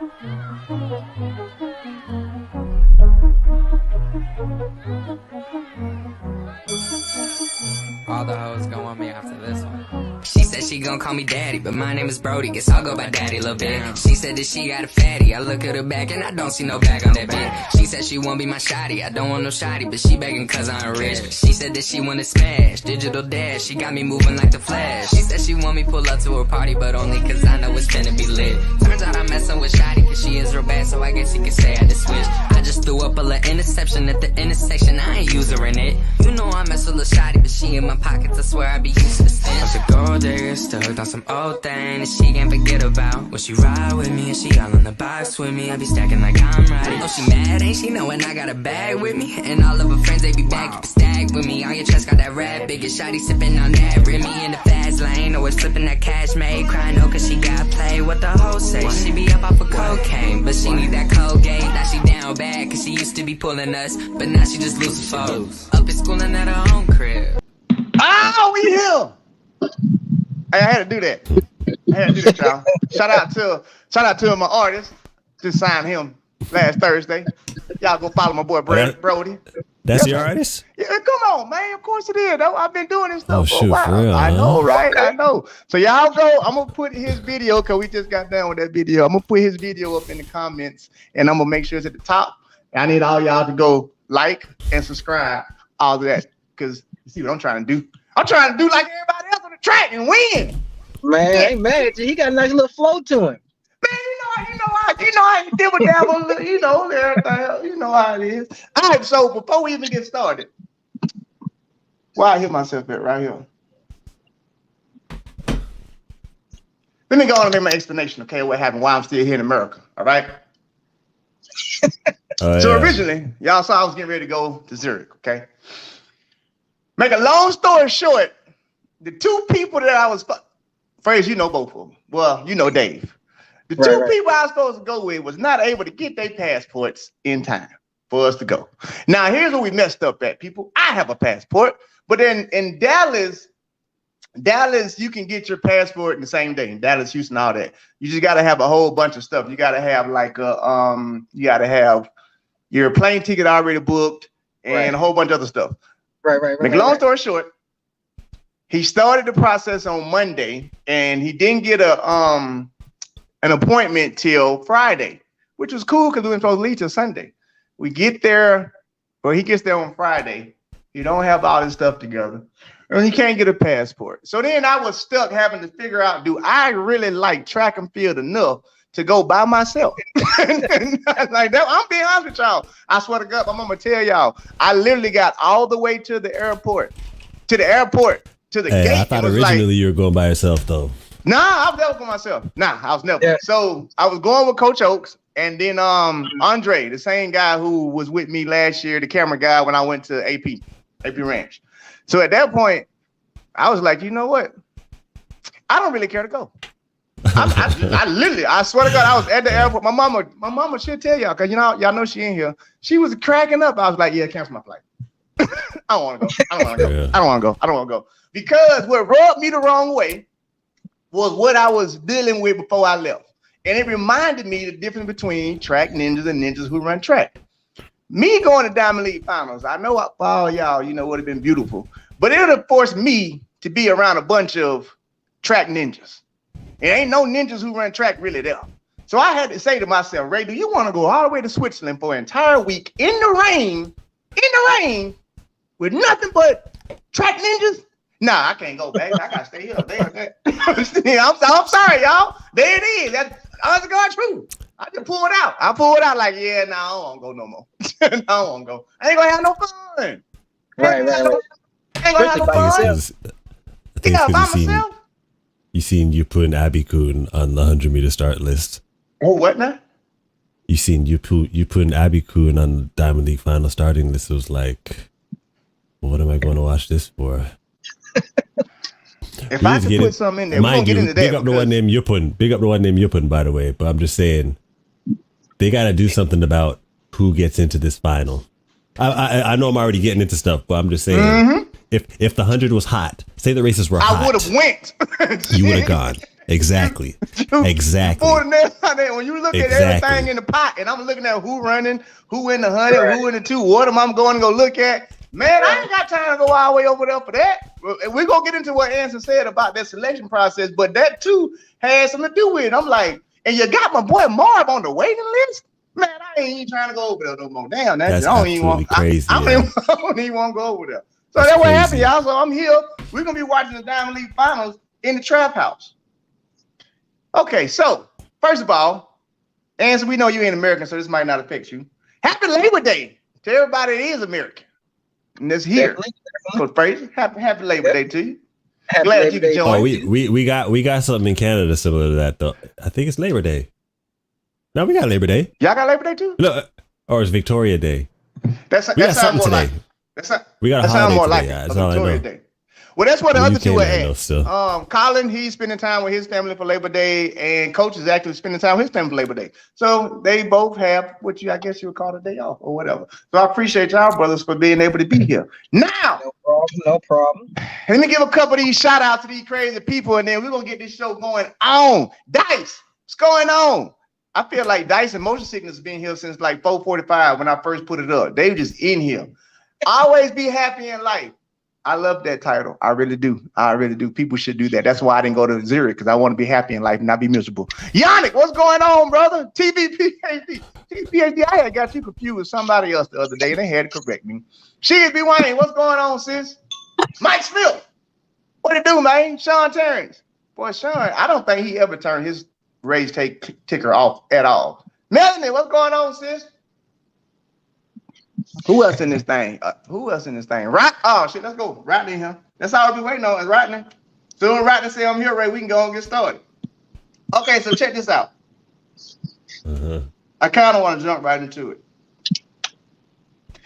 All the hoes gon' want me after this one. She said she gon' call me daddy, but my name is Brody. Guess I'll go by daddy, little bit. She said that she got a fatty. I look at her back and I don't see no bag on that bitch. She said she won't be my shawty. I don't want no shawty, but she begging cause I'm rich. She said that she wanna smash, digital dash. She got me moving like the Flash. She said she want me pull up to her party, but only cause I know it's finna be lit. Turns out I'm messing with shawty cause she is real bad, so I guess you could say I had to switch. I just threw up a little interception at the intersection. I ain't using it. You know I mess with lil' shawty, but she in my pockets. I swear I be used to stench. I'm the gold digger, still hooked on some old thing that she can't forget about. When she ride with me and she all in the box with me, I be stacking like I'm riding. Oh, she mad, ain't she knowing I got a bag with me? And all of her friends, they be back, keep a stack with me. On your chest got that red, biggest shawty sipping on that Remy in the fast lane. Always flipping that cash made, crying no cause she got played. What the hoe say? She be up off of cocaine, but she need that Colgate. Now she down bad cause she used to be pulling us, but now she just loses foes. Up at school and at her own crib. Oh, we here. Hey, I had to do that. Y'all. Shout out to my artist. Just signed him last Thursday. Y'all go follow my boy Brody. That's your artist? Yeah, come on, man. Of course it is. I've been doing this stuff for a while. For real, I know, right? I know. So y'all go. I'm gonna put his video because we just got done with that video. I'm gonna put his video up in the comments, and I'm gonna make sure it's at the top. I need all y'all to go like and subscribe. All of that, because you see what I'm trying to do. I'm trying to do like everybody else on the track and win. Man, I ain't mad at you. He got a nice little flow to him. Man, you know how you dibble dabble, you know how it is. All right, so before we even get started, where I hit myself at right here. Let me go on and make my explanation, okay, what happened, why I'm still here in America, all right? So originally, y'all saw I was getting ready to go to Zurich, okay? Make a long story short, the two people that I was, Fraser, you know both of them. Well, you know Dave. The two people I was supposed to go with was not able to get their passports in time for us to go. Now, here's where we messed up at, people. I have a passport, but in Dallas, you can get your passport in the same day. In Dallas, Houston, all that. You just got to have a whole bunch of stuff. You got to have like you got to have your plane ticket already booked and a whole bunch of other stuff. Make a long story short, he started the process on Monday and he didn't get an appointment till Friday, which was cool because we were supposed to leave till Sunday. We get there, or he gets there on Friday. He don't have all his stuff together, and he can't get a passport. So then I was stuck having to figure out, do I really like track and field enough to go by myself? Like that, I'm being honest with y'all. I swear to God, I'm gonna tell y'all, I literally got all the way to the airport, to the gate. I thought originally you were going by yourself though. Nah, I was never for myself. Nah, I was never. Yeah. So I was going with Coach Oaks, and then Andre, the same guy who was with me last year, the camera guy when I went to AP Ranch. So at that point, I was like, you know what? I don't really care to go. I swear to God, I was at the airport. My mama, she'll tell y'all, because y'all know she in here. She was cracking up. I was like, yeah, cancel my flight. I don't want to go. I don't want to go. Because what rubbed me the wrong way was what I was dealing with before I left. And it reminded me the difference between track ninjas and ninjas who run track. Me going to Diamond League Finals, I know all y'all, would have been beautiful. But it would have forced me to be around a bunch of track ninjas. It ain't no ninjas who run track really there. So I had to say to myself, Ray, do you want to go all the way to Switzerland for an entire week in the rain, with nothing but track ninjas? Nah, I can't go back. I gotta stay here. I'm sorry, y'all. There it is. That's honest to God true. I just pulled out. I pulled out like, yeah, nah, I don't want to go no more. I don't want to go. I ain't gonna have no fun. Right. Ain't gonna have no fun. I think it's because you seen you putting Abby Kuhn on the 100-meter start list. Oh, what now? You seen you putting Abby Kuhn on the Diamond League final starting list. It was like, well, what am I going to watch this for? If I could put something in there, we're gonna get into that. Big up the one name you're putting, by the way. But I'm just saying, they got to do something about who gets into this final. I know I'm already getting into stuff, but I'm just saying, if the 100 was hot, say the races were hot, I would have went. You would have gone. Exactly. When you look at everything in the pot, and I'm looking at who running, who in the 100, who in the 2, what am I going to go look at? Man, I ain't got time to go all the way over there for that. We're going to get into what Anson said about that selection process, but that too has something to do with it. I'm like, and you got my boy Marv on the waiting list? Man, I ain't even trying to go over there no more. Damn, that's I don't even want crazy. I don't even want to go over there. So that's what happened, y'all. So I'm here. We're going to be watching the Diamond League Finals in the Trap House. Okay, so first of all, Anson, we know you ain't American, so this might not affect you. Happy Labor Day to everybody that is American. And that's here. So Fraser, happy Labor Day to you. Glad you could join. Oh, we got something in Canada similar to that though. I think it's Labor Day. No, we got Labor Day. Y'all got Labor Day too? No, or it's Victoria Day. We got something today. We got a holiday today. That's all I know. Day. Well, that's what the other two are at. Colin, he's spending time with his family for Labor Day, and Coach is actually spending time with his family for Labor Day. So they both have what I guess you would call a day off or whatever. So I appreciate y'all brothers for being able to be here. Now, no problem. Let me give a couple of these shout outs to these crazy people, and then we're gonna get this show going on. Dice, what's going on? I feel like Dice and Motion Sickness has been here since like 4:45 when I first put it up. They were just in here. Always be happy in life. I love that title. I really do. I really do. People should do that. That's why I didn't go to Zurich, because I want to be happy in life and not be miserable. Yannick, what's going on, brother? TPHD. I had got you confused with somebody else the other day, and they had to correct me. She's B. Wayne, what's going on, sis? Mike Smith, what it do, man? Sean Terrence. Boy, Sean, I don't think he ever turned his RaesTake ticker off at all. Melanie, what's going on, sis? Who else in this thing? Right? Oh shit, let's go. Rodney here. That's all we be waiting on is Rodney. Soon Rodney say I'm here, Ray. We can go and get started. Okay, so check this out. I kind of want to jump right into it.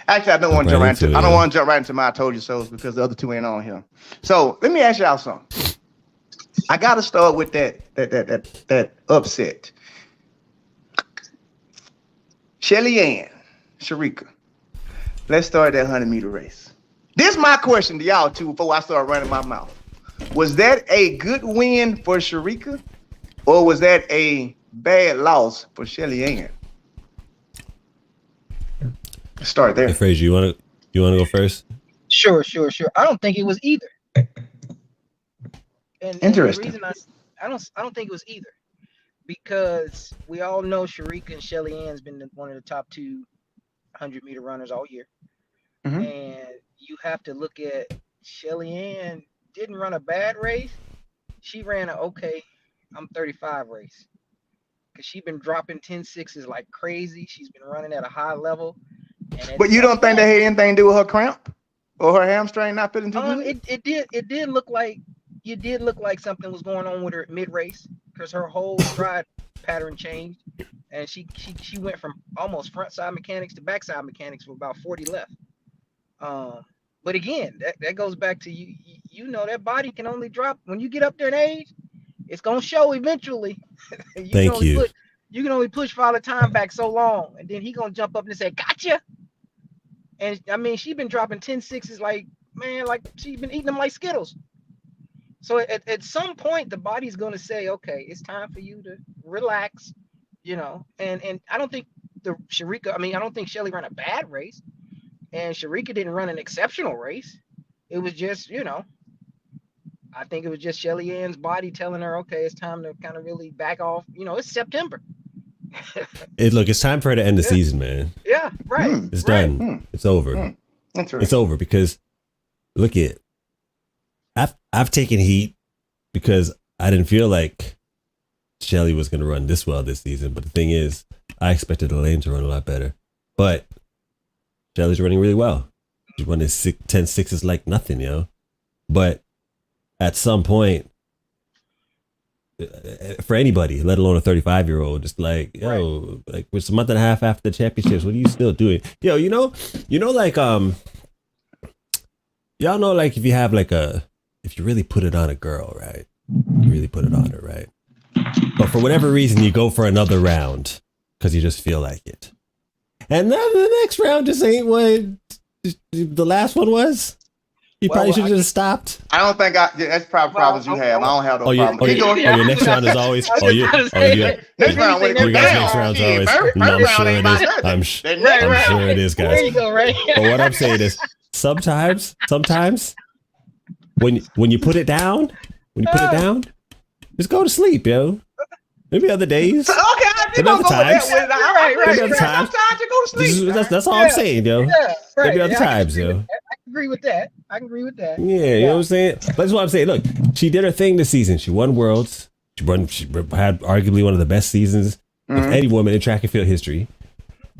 Actually, I don't want to jump right into it. I don't want to jump right into my I told you so because the other two ain't on here. So let me ask y'all something. I gotta start with that upset. Shelly-Ann, Sharika. Let's start that 100-meter race. This is my question to y'all too before I start running my mouth. Was that a good win for Sharika, or was that a bad loss for Shelly-Ann? Let's start there. Hey, Fraser, you wanna go first? Sure. I don't think it was either. And interesting. The reason I don't think it was either, because we all know Sharika and Shelly-Ann's been one of the top 2 100-meter runners all year. And you have to look at Shelly-Ann didn't run a bad race. She ran an okay, I'm 35 race. Because she's been dropping 10.6s like crazy. She's been running at a high level. But you don't think that had anything to do with her cramp or her hamstring not feeling too good? It did look like something was going on with her mid-race, because her whole stride pattern changed, and she went from almost front side mechanics to back side mechanics with about 40 left. But again, that goes back to you know that body can only drop when you get up there in age. It's gonna show eventually. You can only push Father Time back so long, and then he gonna jump up and say, "Gotcha!" And I mean, she's been dropping 10.6s like she's been eating them like Skittles. So at some point, the body's gonna say, "Okay, it's time for you to relax," you know. And I don't think I don't think Shelly ran a bad race, and Sharika didn't run an exceptional race. It was just, I think it was just Shelly-Ann's body telling her, okay, it's time to kind of really back off. It's September. It's time for her to end the season, man. Yeah, right. It's done. It's over. That's right. It's over because look at, I've taken heat because I didn't feel like Shelly was going to run this well this season. But the thing is, I expected Elaine to run a lot better. But Shelly's running really well. She's running 10.6s like nothing, But at some point, for anybody, let alone a 35-year-old, it's like, like it's a month and a half after the championships. What are you still doing? Like, y'all know, like, if you have like if you really put it on a girl, right? You really put it on her, right? But for whatever reason, you go for another round because you just feel like it. And then the next round just ain't what the last one was. You probably should have just stopped. I don't think that's probably problems you have. I don't have those problems. Your next round is always. Next round when it goes next down. round's always. I'm sure it is, guys. There you go, right? But what I'm saying is, sometimes, when you put it down, just go to sleep, yo. Maybe other days. Okay, I did go with that. Maybe other times. Sometimes you go to sleep. That's all I'm saying, yo. Maybe other times, yo. I agree with that. Yeah, you know what I'm saying? But that's what I'm saying. Look, she did her thing this season. She won Worlds. She had arguably one of the best seasons of any woman in track and field history.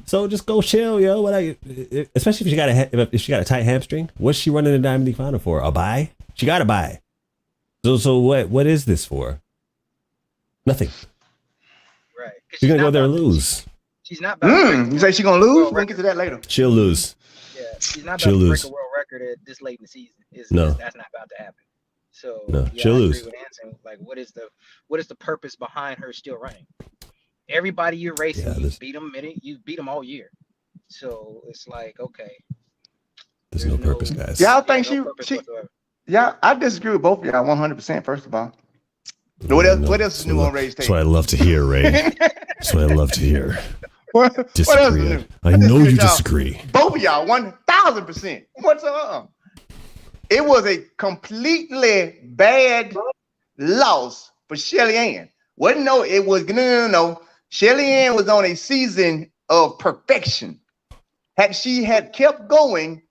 So just go chill, yo. Especially if she got a tight hamstring. What's she running the Diamond League Final for? A bye? She got a bye. So what is this for? Nothing. Right. She's gonna go there and lose. She's not about you say she's gonna lose? We'll get to that later. She'll lose. Yeah, she's not about to break a world record at this late in the season. That's not about to happen. So she'll lose. With Anson, like, what is the purpose behind her still running? Everybody you're racing, you beat them all year. So it's like, okay. There's no purpose, guys. Y'all think she yeah, I disagree with both of y'all 100%, first of all. What else is new on RaesTake? That's what I love to hear, Ray. That's what I love to hear. What Disagree. else is new? I know you disagree. Both of y'all, 1,000%. What's up? It was a completely bad loss for Shelly-Ann. No. Shelly-Ann was on a season of perfection. Had she kept going,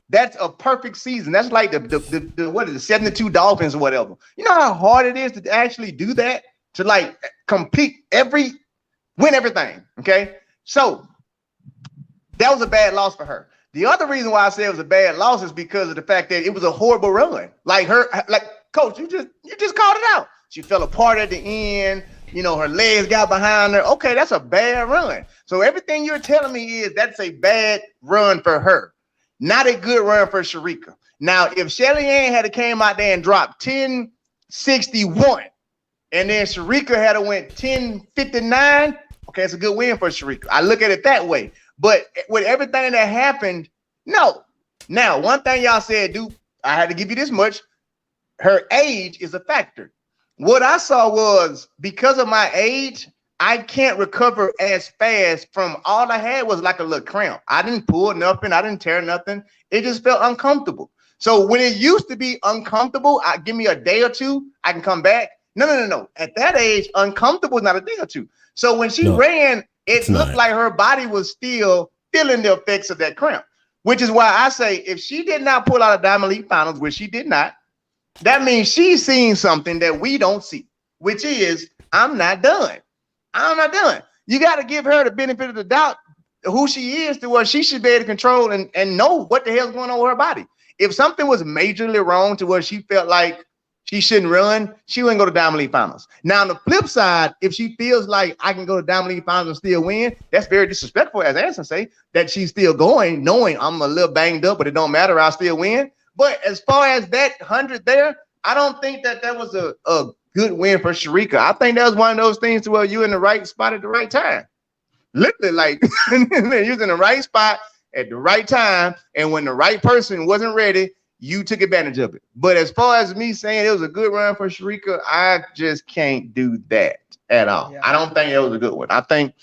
that's a perfect season. That's like the what is it, 72 Dolphins or whatever. You know how hard it is to actually do that? To like win everything. Okay. So that was a bad loss for her. The other reason why I say it was a bad loss is because of the fact that it was a horrible run. Like coach, you just called it out. She fell apart at the end. You know, her legs got behind her. Okay, that's a bad run. So everything you're telling me is that's a bad run for her. Not a good run for Sharika. Now, if Shelly-Ann had came out there and dropped 10.61, and then Sharika had went 10.59, okay, it's a good win for Sharika. I look at it that way. But with everything that happened, no. Now, one thing y'all said, dude, I had to give you this much. Her age is a factor. What I saw was because of my age, I can't recover as fast from all I had was like a little cramp. I didn't pull nothing. I didn't tear nothing. It just felt uncomfortable. So when it used to be uncomfortable, give me a day or two, I can come back. No. At that age, uncomfortable is not a day or two. So when she ran, it looked like her body was still feeling the effects of that cramp, which is why I say if she did not pull out of Diamond League Finals, which she did not, that means she's seeing something that we don't see, which is I'm not done. You got to give her the benefit of the doubt, who she is, to where she should be able to control and know what the hell's going on with her body. If something was majorly wrong to where she felt like she shouldn't run, she wouldn't go to Diamond League Finals. Now, on the flip side, if she feels like I can go to Diamond League Finals and still win, that's very disrespectful, as Anson say, that she's still going, knowing I'm a little banged up, but it don't matter, I'll still win. But as far as that 100 there, I don't think that was a good win for Sharika. I think that was one of those things to where you in the right spot at the right time. Literally, like you was in the right spot at the right time, and when the right person wasn't ready, you took advantage of it. But as far as me saying it was a good run for Sharika, I just can't do that at all. Yeah. I don't think it was a good one. I think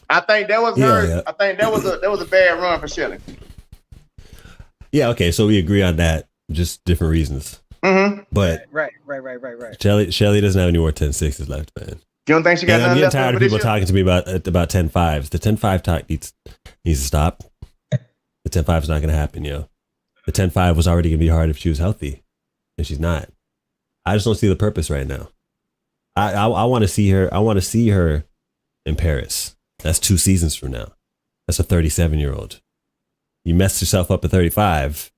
that was her. Yeah. I think that was a bad run for Shelly. Yeah. Okay. So we agree on that. Just different reasons. Mm-hmm. But right. Shelly doesn't have any more 10.6s left, man. You don't think she got? I'm getting tired of people talking to me about 10.5s. The 10.5 talk needs to stop. The 10.5 is not going to happen, yo. The 10.5 was already going to be hard if she was healthy, and she's not. I just don't see the purpose right now. I want to see her. I want to see her in Paris. That's 2 seasons from now. That's a 37-year-old. You messed yourself up at 35.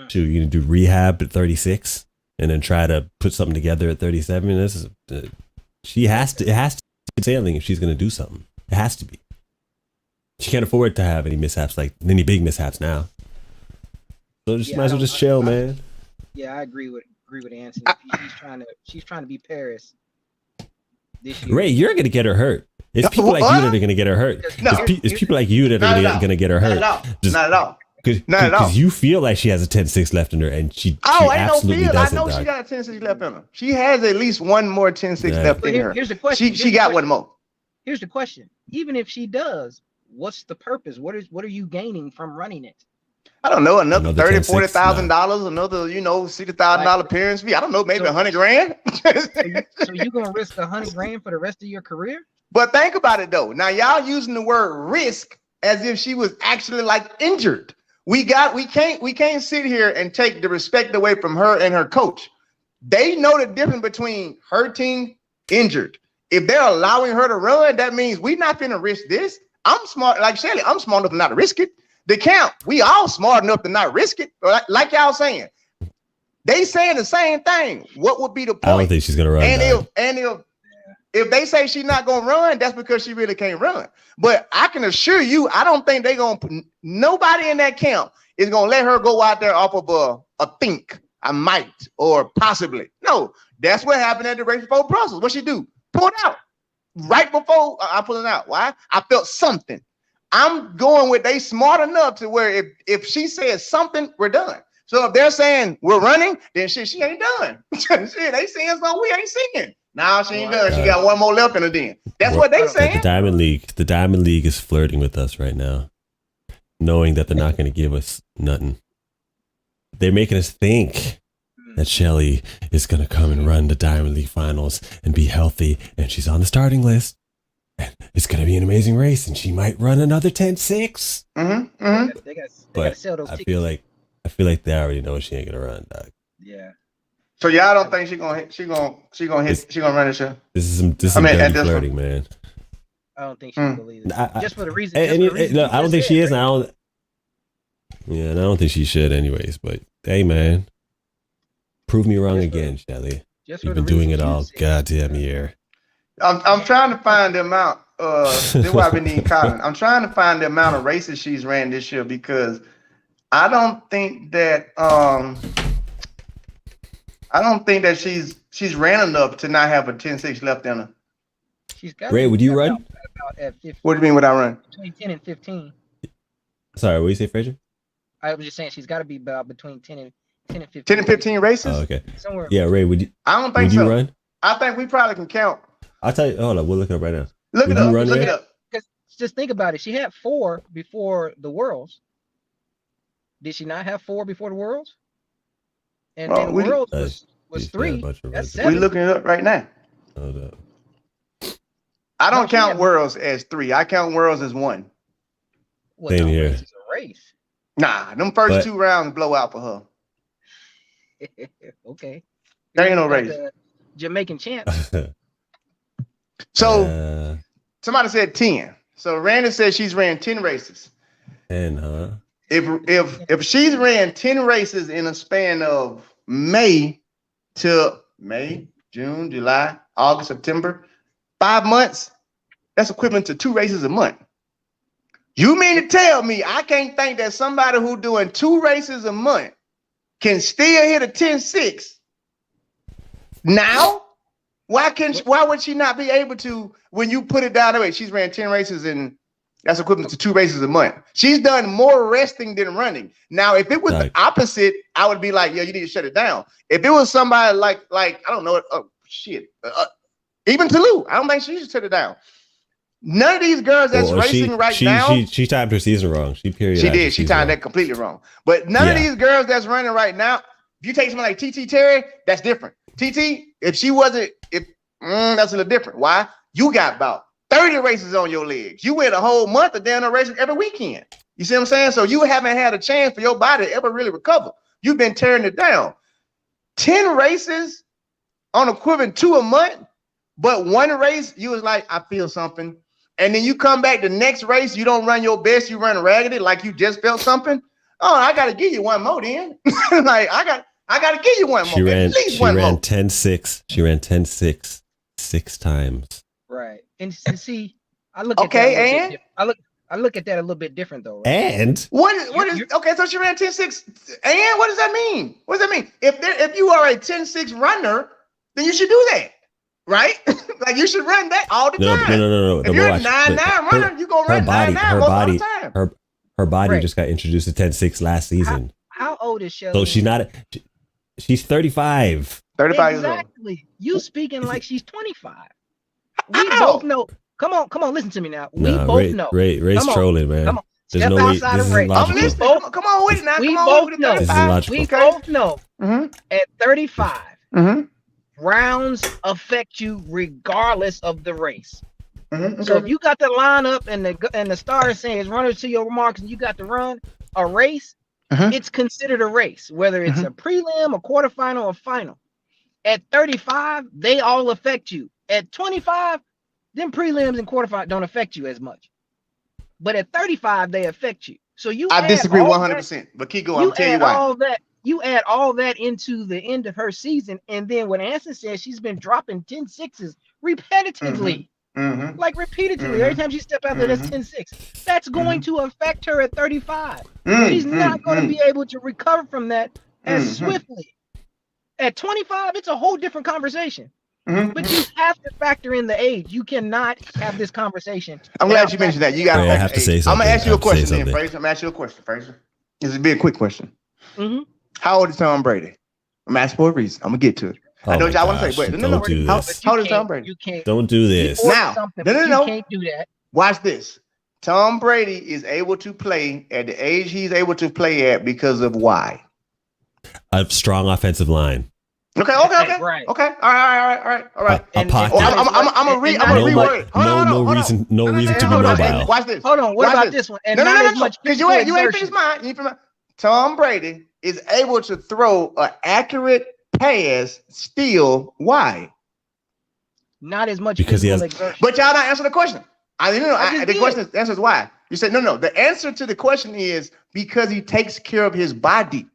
Shoot, you can do rehab at 36 and then try to put something together at 37. It has to be sailing if she's going to do something. It has to be. She can't afford to have any big mishaps now. So just might as well just chill, man. Yeah, I agree with Anson. She's trying to be Paris this year. Ray, you're going to get her hurt. It's people like you that are going to get her hurt. It's people like you that are going to get her hurt. Not at all. Because you feel like she has a 10-6 left in her, and she ain't no absolutely feel. doesn't. I know she got a 10-6 left in her. She has at least one more 10-6 left in her. Here's the question. She got one more. Here's the question. Even if she does, what's the purpose? What are you gaining from running it? I don't know, another $30,000-$40,000, another, $60,000 appearance fee. I don't know, maybe $100,000. So you gonna risk $100,000 for the rest of your career? But think about it though. Now y'all using the word risk as if she was actually like injured. We can't sit here and take the respect away from her and her coach. They know the difference between hurting, injured. If they're allowing her to run, that means we're not gonna risk this. I'm smart, like Shelly, I'm smart enough to not risk it. The camp, we all smart enough to not risk it. Like y'all saying, they saying the same thing. What would be the point? I don't think she's gonna run. And if they say she's not gonna run, that's because she really can't run. But I can assure you, I don't think they're gonna. Nobody in that camp is gonna let her go out there off of a think, a might, or possibly. No, that's what happened at the race before Brussels. What she do? Pull it out right before I pull it out. Why? I felt something. I'm going with they smart enough to where if she says something, we're done. So if they're saying we're running, then she ain't done. Shit, they saying something we ain't seeing. Nah, she ain't done. She got one more left in her den. That's what they saying. The Diamond League is flirting with us right now, knowing that they're not going to give us nothing. They're making us think that Shelly is going to come and run the Diamond League finals and be healthy, and she's on the starting list. And it's going to be an amazing race, and she might run another 10-6. They gotta sell those tickets. I feel like they already know she ain't going to run, dog. Yeah. So y'all don't think she gonna run the show? This is dirty flirting, man. I don't think she will either. Just for the reason. I don't think she is. Right? I don't think she should, anyways. But hey, man, prove me wrong again, Shelly. You've been doing it all goddamn year. I'm trying to find the amount. This is why we need Colin. I'm trying to find the amount of races she's ran this year because I don't think that she's ran enough to not have a 10-6 left in her. She's got. Ray, would you run? What do you mean would I run? Between 10 and 15. Sorry, what did you say, Frazier? I was just saying she's got to be about between 10 and 15. 10 and 15 races? Oh, okay. Somewhere. Yeah, Ray, would you? I don't think would so. You run? I think we probably can count. I'll tell you. Hold on, we'll look it up right now. Look it up. Look it up. Because just think about it. She had 4 before the Worlds. Did she not have 4 before the Worlds? And then the Worlds was 3. That's 7. We're looking it up right now. Hold up. I don't count Worlds as 3. I count Worlds as 1. Well, Same here. It's a race. Nah, them first 2 rounds blow out for her. Okay. There ain't no race. Jamaican champ. So somebody said 10. So Randy said she's ran 10 races. 10, huh? If she's ran 10 races in a span of May, June, July, August, September, 5 months, that's equivalent to 2 races a month. You mean to tell me I can't think that somebody who doing 2 races a month can still hit a 10-6 now? Why would she not be able to when you put it down the way? She's ran 10 races and that's equivalent to 2 races a month. She's done more resting than running. Now, if it was the opposite, I would be like, yeah, you need to shut it down. If it was somebody like I don't know, even Tulu, I don't think she should shut it down. None of these girls that's racing now. She timed her season wrong. She did. She timed that completely wrong. But none of these girls that's running right now, if you take someone like TT Terry, that's different. TT, if she wasn't, that's a little different. Why? You got about 30 races on your legs. You went a whole month of damn racing every weekend. You see what I'm saying? So you haven't had a chance for your body to ever really recover. You've been tearing it down. 10 races on equivalent to a month, but 1 race, you was like, I feel something. And then you come back the next race, you don't run your best, you run raggedy like you just felt something. Oh, I gotta give you 1 more then. Like I gotta give you 1 more. She ran 10-6. She ran 10-6 6 times. Right. And see, I look at that. I look at that a little bit different though. Right? And what is okay? So she ran 10-6. And what does that mean? What does that mean? If you are a 10-6 runner, then you should do that, right? Like you should run that all the time. No. If you're a 9-9 runner, you gonna run 9-9 most of the time. her body Right. just got introduced to 10-6 last season. How old is Shelly? So she's 35. 35 years old. Exactly. You speaking like she's 25. We Ow! both know. Come on, listen to me now. We Nah, both know. Ray's Come on, trolling, man. Come on. There's Step no way. outside This of is Ray. I'm logical. listening. Come on with it now. We Come on both with know. the This is 35. logical. We Okay. both know. Mm-hmm. At 35, Mm-hmm. rounds affect you regardless of the race. Mm-hmm. So if you got the lineup and the star saying runners to your remarks and you got to run a race, it's considered a race, whether it's a prelim, a quarterfinal, or final. At 35, they all affect you. At 25, them prelims and quarterfinals don't affect you as much. But at 35, they affect you. So I disagree 100%. But keep going. I'll tell you why. You add all that into the end of her season, and then when Anson says she's been dropping 10-6s repetitively, like repeatedly, every time she step out there, that's 10-6. That's going to affect her at 35. She's not going to be able to recover from that as swiftly. At 25, it's a whole different conversation. But you have to factor in the age. You cannot have this conversation. I'm glad you mentioned that. You got to have to say something. I'm gonna ask you a question then, something. Fraser. I'm gonna ask you a question, Fraser. This will be a quick question. Mm-hmm. How old is Tom Brady? I'm asking for a reason. I'm gonna get to it. I know what y'all want to say, but no. Don't do this. How old is Tom Brady? You can't. Don't do this. Now, no. You can't do that. Watch this. Tom Brady is able to play at the age he's able to play at because of why? A strong offensive line. Okay. Right. Okay. All right. A pocket. I'm gonna reword it. No reason to be mobile. Watch this. Hold on. What about this one? And No. Because you ain't finished mine. Tom Brady is able to throw an accurate pass still. Why? Not as much because he has. exertion. But y'all not answer the question. The question answer is why. You said no. The answer to the question is because he takes care of his body.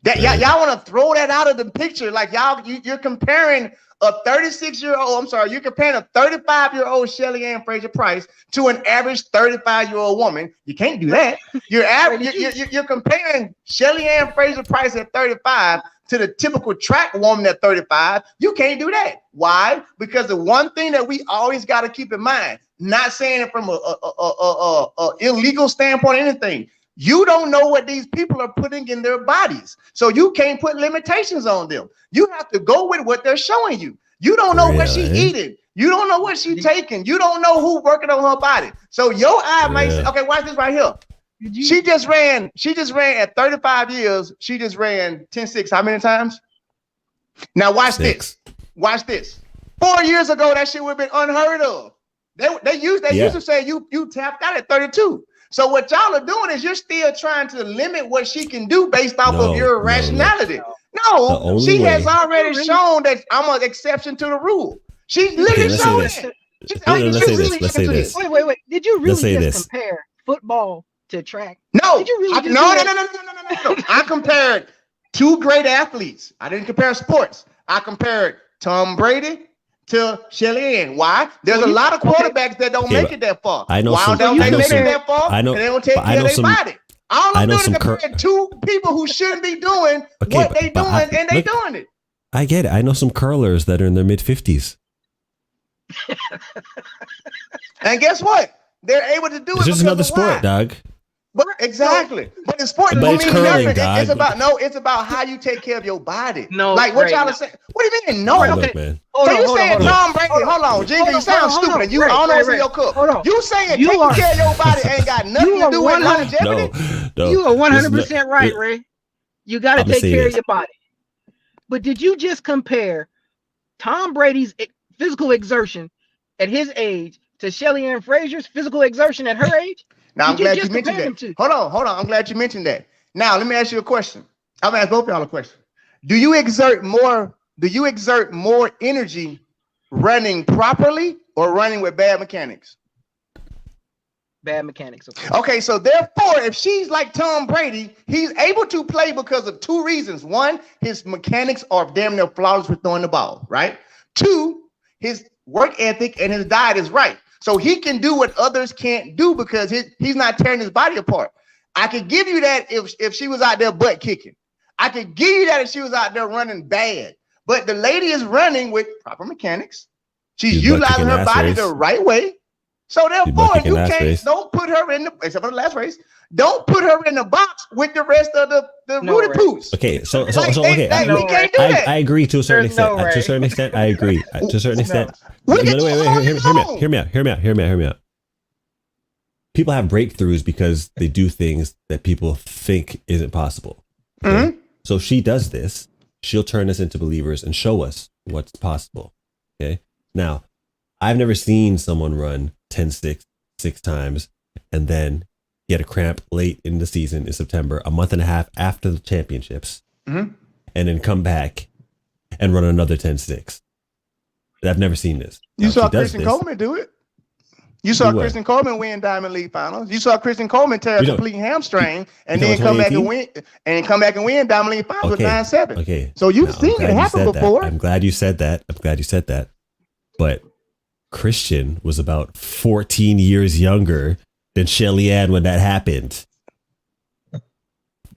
That y'all want to throw that out of the picture, like you're comparing a 36-year-old. I'm sorry, you're comparing a 35-year-old Shelly-Ann Fraser-Price to an average 35-year-old woman. You can't do that. You're comparing Shelly-Ann Fraser-Price at 35 to the typical track woman at 35. You can't do that. Why? Because the one thing that we always got to keep in mind, not saying it from a illegal standpoint or anything. You don't know what these people are putting in their bodies. So you can't put limitations on them. You have to go with what they're showing you. You don't know what she's eating. You don't know what she's taking. You don't know who's working on her body. So your eye might say, okay, watch this right here. She just ran at 35 years. She just ran 10-6. How many times? Now watch this. Watch this. 4 years ago, that shit would have been unheard of. They used to say you tapped out at 32. So what y'all are doing is you're still trying to limit what she can do based off of your rationality. No, she has already shown that I'm an exception to the rule. She's literally shown it. Let's say this. Wait. Did you really just compare football to track? No. Did you really No. I compared two great athletes. I didn't compare sports. I compared Tom Brady to Shelly-Ann. Why? There's a lot of quarterbacks that don't make it that far. I know Why some. don't they make it that far? I know. And they don't take care of their body. All I'm doing is comparing two people who shouldn't be doing what they doing, and they doing it. I get it. I know some curlers that are in their mid-50s. And guess what? They're able to do it. It's just another sport, dog. But exactly. But in sport, but it's curling, dog. It's about how you take care of your body. No, like what y'all are saying. What do you mean? No, look, man. So you saying Tom Brady? Hold on, Jingle. You sound stupid. And you I don't know your cup. You saying taking care of your body ain't got nothing to do with longevity? No, you are 100% right, Ray. You got to take care of your body. But did you just compare Tom Brady's physical exertion at his age to Shelly-Ann Fraser's physical exertion at her age? Now, I'm glad you mentioned that. Hold on. I'm glad you mentioned that. Now, let me ask you a question. I'm gonna ask both of y'all a question. Do you exert more energy running properly or running with bad mechanics? Bad mechanics. Okay, so therefore, if she's like Tom Brady, he's able to play because of two reasons. One, his mechanics are damn near flawless with throwing the ball, right? Two, his work ethic and his diet is right. So he can do what others can't do because he's not tearing his body apart. I could give you that if she was out there butt kicking. I could give you that if she was out there running bad. But the lady is running with proper mechanics. She's utilizing her body the right way. So therefore, you can't. Race. Don't put her in the except for the last race. Don't put her in the box with the rest of the Rudy Poos. Okay, so we okay. can't do that. I agree to a certain extent. To a certain extent, I agree. To a certain extent. Wait, hear me out. People have breakthroughs because they do things that people think isn't possible. Okay? Mm-hmm. So if she does this, she'll turn us into believers and show us what's possible. Okay. Now, I've never seen someone run 10-6 6 times and then get a cramp late in the season in September, a month and a half after the championships, and then come back and run another 10-6. I've never seen this. You saw Kristen Coleman do it. You saw Kristen Coleman win Diamond League Finals. You saw Kristen Coleman tear a complete hamstring and then come back and win Diamond League Finals with 9-7. Okay. So you've seen it happen before. I'm glad you said that. But Christian was about 14 years younger than Shelly-Ann when that happened.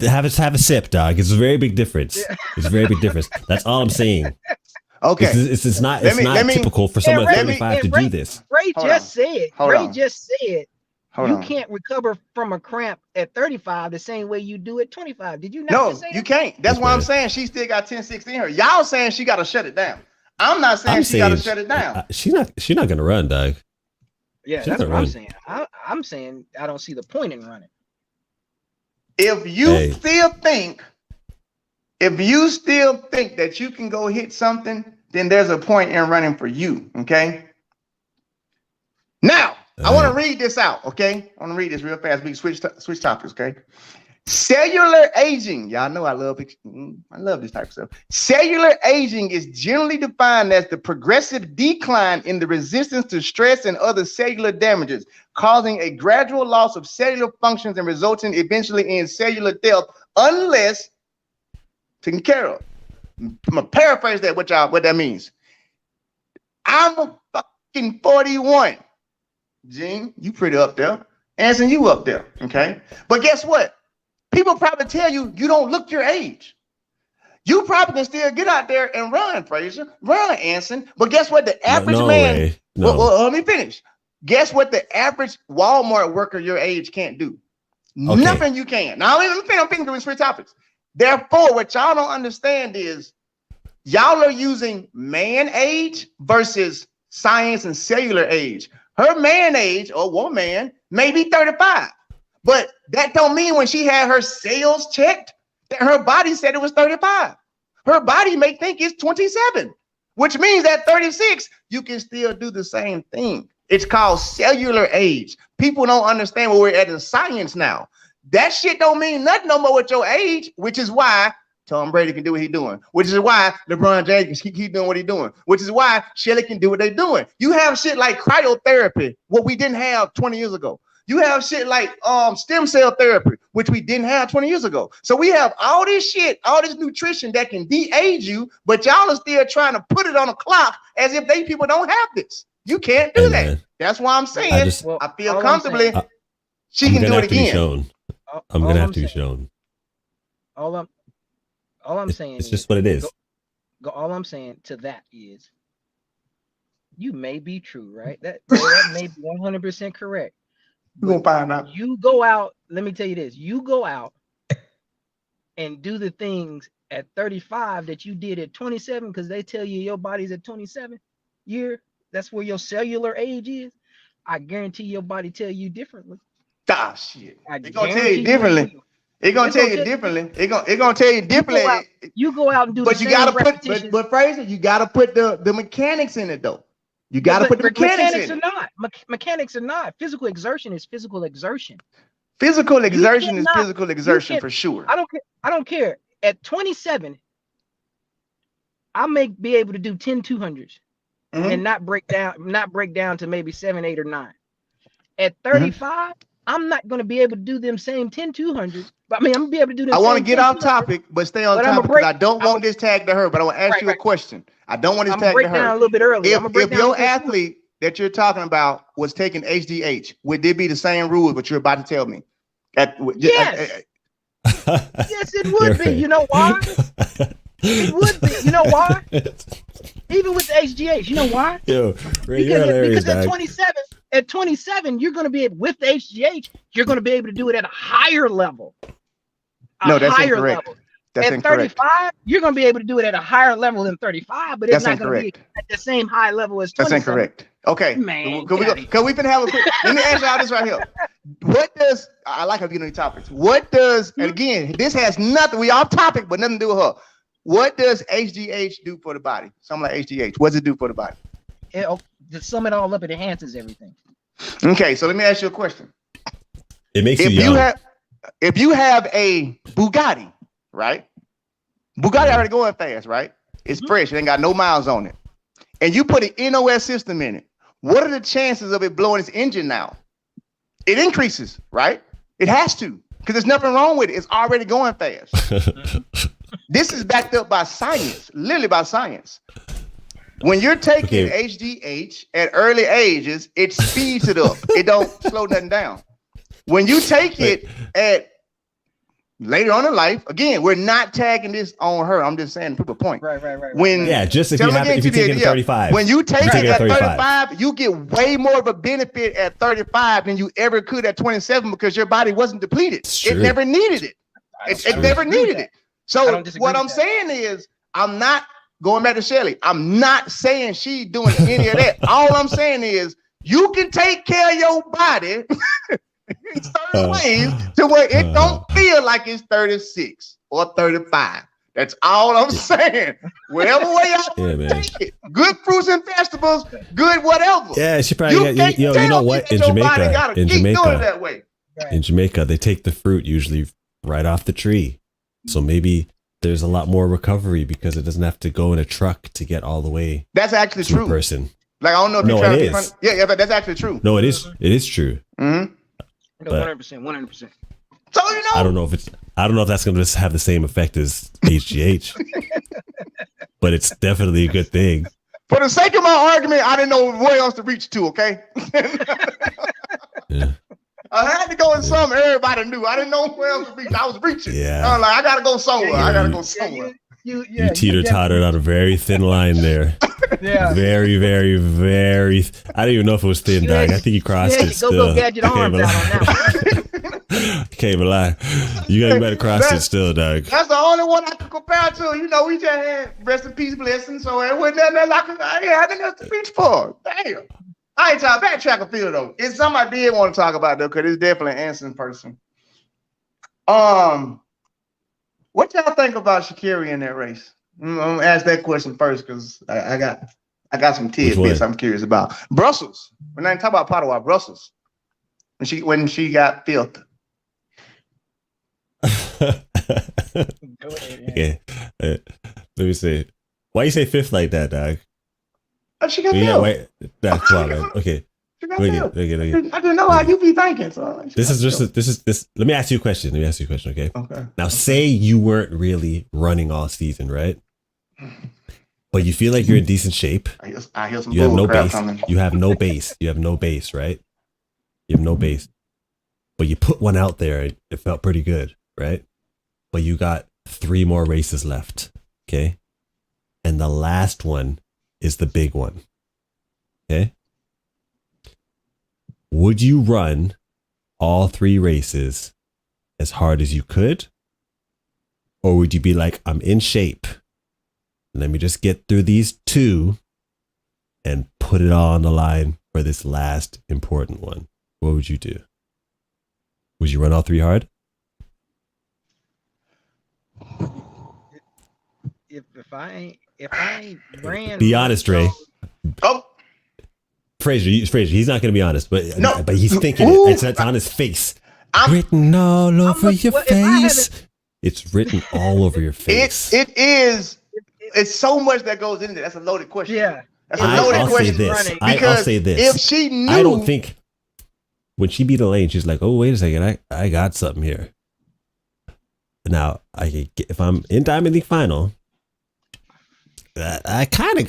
Have a sip, dog. It's a very big difference. It's a very big difference. That's all I'm saying. Okay, it's not typical for someone at 35 to do this. Ray just said you can't recover from a cramp at 35 the same way you do at 25. Did you not? No, you can't. That's why I'm saying she still got 10-6 in her. Y'all saying she got to shut it down. I'm not saying she got to shut it down. She's not gonna run, dog. Yeah, that's what I'm saying. I'm saying I don't see the point in running. If you still think that you can go hit something, then there's a point in running for you. Okay. Now, I want to read this out. Okay. I want to read this real fast. We can switch topics. Okay. Cellular aging. Y'all know I love this type of stuff. Cellular aging is generally defined as the progressive decline in the resistance to stress and other cellular damages, causing a gradual loss of cellular functions and resulting eventually in cellular death unless taken care of. I'm gonna paraphrase that. What that means? I'm a fucking 41. Gene, you pretty up there. Anson, you up there. Okay. But guess what? People probably tell you don't look your age. You probably can still get out there and run, Frazier. Run, Anson. But guess what? The average man. No. Well, let me finish. Guess what? The average Walmart worker your age can't do. Okay. Nothing you can. Now, I'm thinking through three topics. Therefore, what y'all don't understand is y'all are using man age versus science and cellular age. Her man age or woman may be 35, but that don't mean when she had her cells checked that her body said it was 35. Her body may think it's 27, which means at 36, you can still do the same thing. It's called cellular age. People don't understand where we're at in science now. That shit don't mean nothing no more with your age, which is why Tom Brady can do what he's doing, which is why LeBron James can keep doing what he's doing, which is why Shelly can do what they're doing. You have shit like cryotherapy, what we didn't have 20 years ago. You have shit like stem cell therapy, which we didn't have 20 years ago. So we have all this shit, all this nutrition that can de-age you, but y'all are still trying to put it on a clock as if they people don't have this. You can't do that. That's why I'm saying I feel comfortably she can do it again. I'm gonna have to be shown. All I'm saying it's just what it is. All I'm saying to that is you may be true, right? That may be 100% correct. We're gonna find out. You go out, let me tell you this, you go out and do the things at 35 that you did at 27 because they tell you your body's at 27 that's where your cellular age is. I guarantee your body tell you differently. Ah, shit. They're gonna tell you differently. It's gonna tell you differently. It's gonna tell you differently. You go out and do, but you gotta put, but Fraser, you gotta put the mechanics in it though. You gotta put the mechanics in it. Mechanics are not. Physical exertion is physical exertion. Physical exertion is physical exertion for sure. I don't care. At 27, I may be able to do 10 200s and not break down to maybe 7, 8, or 9. At 35. I'm not going to be able to do them same 10 200s. But I mean, I'm going to be able to do them. I want to get off topic, but stay on topic because I don't want this tag to her. But I want to ask you a question. I don't want this tag to her. Down a little bit early. If your athlete that you're talking about was taking HGH, would there be the same rules? What you're about to tell me? Yes. Yes, it would be. You know why? It would be. You know why? Even with the HGH, you know why? Yo, Ray, you're hilarious, because at 27. At 27, you're going to be able, with the HGH, you're going to be able to do it at a higher level. No, that's incorrect. That's at incorrect. 35, you're going to be able to do it at a higher level than 35, but it's That's not going to be at the same high level as 27. That's incorrect. Okay. Man, Because we can have a quick, let me ask y'all this right here. What does, I like how you get on these topics. What does, and again, this has nothing, we off topic, but nothing to do with her. What does HGH do for the body? Something like HGH. What does it do for the body? To sum it all up, it enhances everything. Okay, so let me ask you a question. It makes you young. If you have a Bugatti, right? Bugatti already going fast, right? It's fresh. It ain't got no miles on it. And you put an NOS system in it. What are the chances of it blowing its engine now? It increases, right? It has to, because there's nothing wrong with it. It's already going fast. This is backed up by science, literally by science. When you're taking HGH at early ages, it speeds it up. It don't slow nothing down. When you take it at later on in life, again, we're not tagging this on her. I'm just saying, prove a point. Right. When just if you take it at 35. When you take it at 35, you get way more of a benefit at 35 than you ever could at 27 because your body wasn't depleted. It never needed it. It never needed it. So what I'm saying is, I'm not going back to Shelly. I'm not saying she's doing any of that. All I'm saying is, you can take care of your body in certain ways to where it don't feel like it's 36 or 35. That's all I'm saying. Whatever way y'all take it. Good fruits and vegetables, good whatever. Yeah, she probably got, you know what? In Jamaica, they take the fruit usually right off the tree. So maybe there's a lot more recovery because it doesn't have to go in a truck to get all the way. That's actually true. Person. Like, I don't know if you're trying to be funny. Yeah, but that's actually true. No, it is. It is true. Mm-hmm. 100%. So, you know, I don't know if that's going to have the same effect as HGH, but it's definitely a good thing. For the sake of my argument, I didn't know where else to reach to. Okay. Yeah. I had to go in something everybody knew. I didn't know where else to reach. I was reaching. Yeah. I was like, I gotta go somewhere. You teeter-tottered on a very thin line there. Yeah. Very, very, very. I don't even know if it was thin, dog. I think you crossed it still. Go gadget arms out on that. Can't even lie. You better cross it still, dog. That's the only one I could compare to. You know, we just had rest in peace blessing, so it wasn't nothing I ain't had nothing else to reach for. Damn. I ain't talking about track and field though. It's something I did want to talk about though, because it's definitely an answering person. What y'all think about Sha'Carri in that race? I'm gonna ask that question first because I got some tidbits I'm curious about. Brussels. We're not talking about Padua, Brussels. When she got filth. Okay. Let me see. Why you say fifth like that, dog? She got filth. That's why, man. Okay. I didn't know how you be thinking. So this is. Let me ask you a question. Okay. Okay. Now, say you weren't really running all season, right? But you feel like you're in decent shape. I hear some. You have no base. Coming. You have no base. You have no base, right? You have no base. But you put one out there. It felt pretty good, right? But you got 3 more races left. Okay. And the last one is the big one. Okay. Would you run all 3 races as hard as you could? Or would you be like, I'm in shape. Let me just get through these 2 and put it all on the line for this last important one? What would you do? Would you run all 3 hard? If I ran, be honest, Ray. Oh, Fraser, he's not going to be honest, but he's thinking it. It's on his face. Written all over your face. It's written all over your face. It is. It's so much that goes into it. That's a loaded question. Yeah. That's a loaded question. I'll say this. If she knew, I don't think when she beat Elaine, she's like, "Oh, wait a second, I got something here." Now, if I'm in Diamond League final, I kind of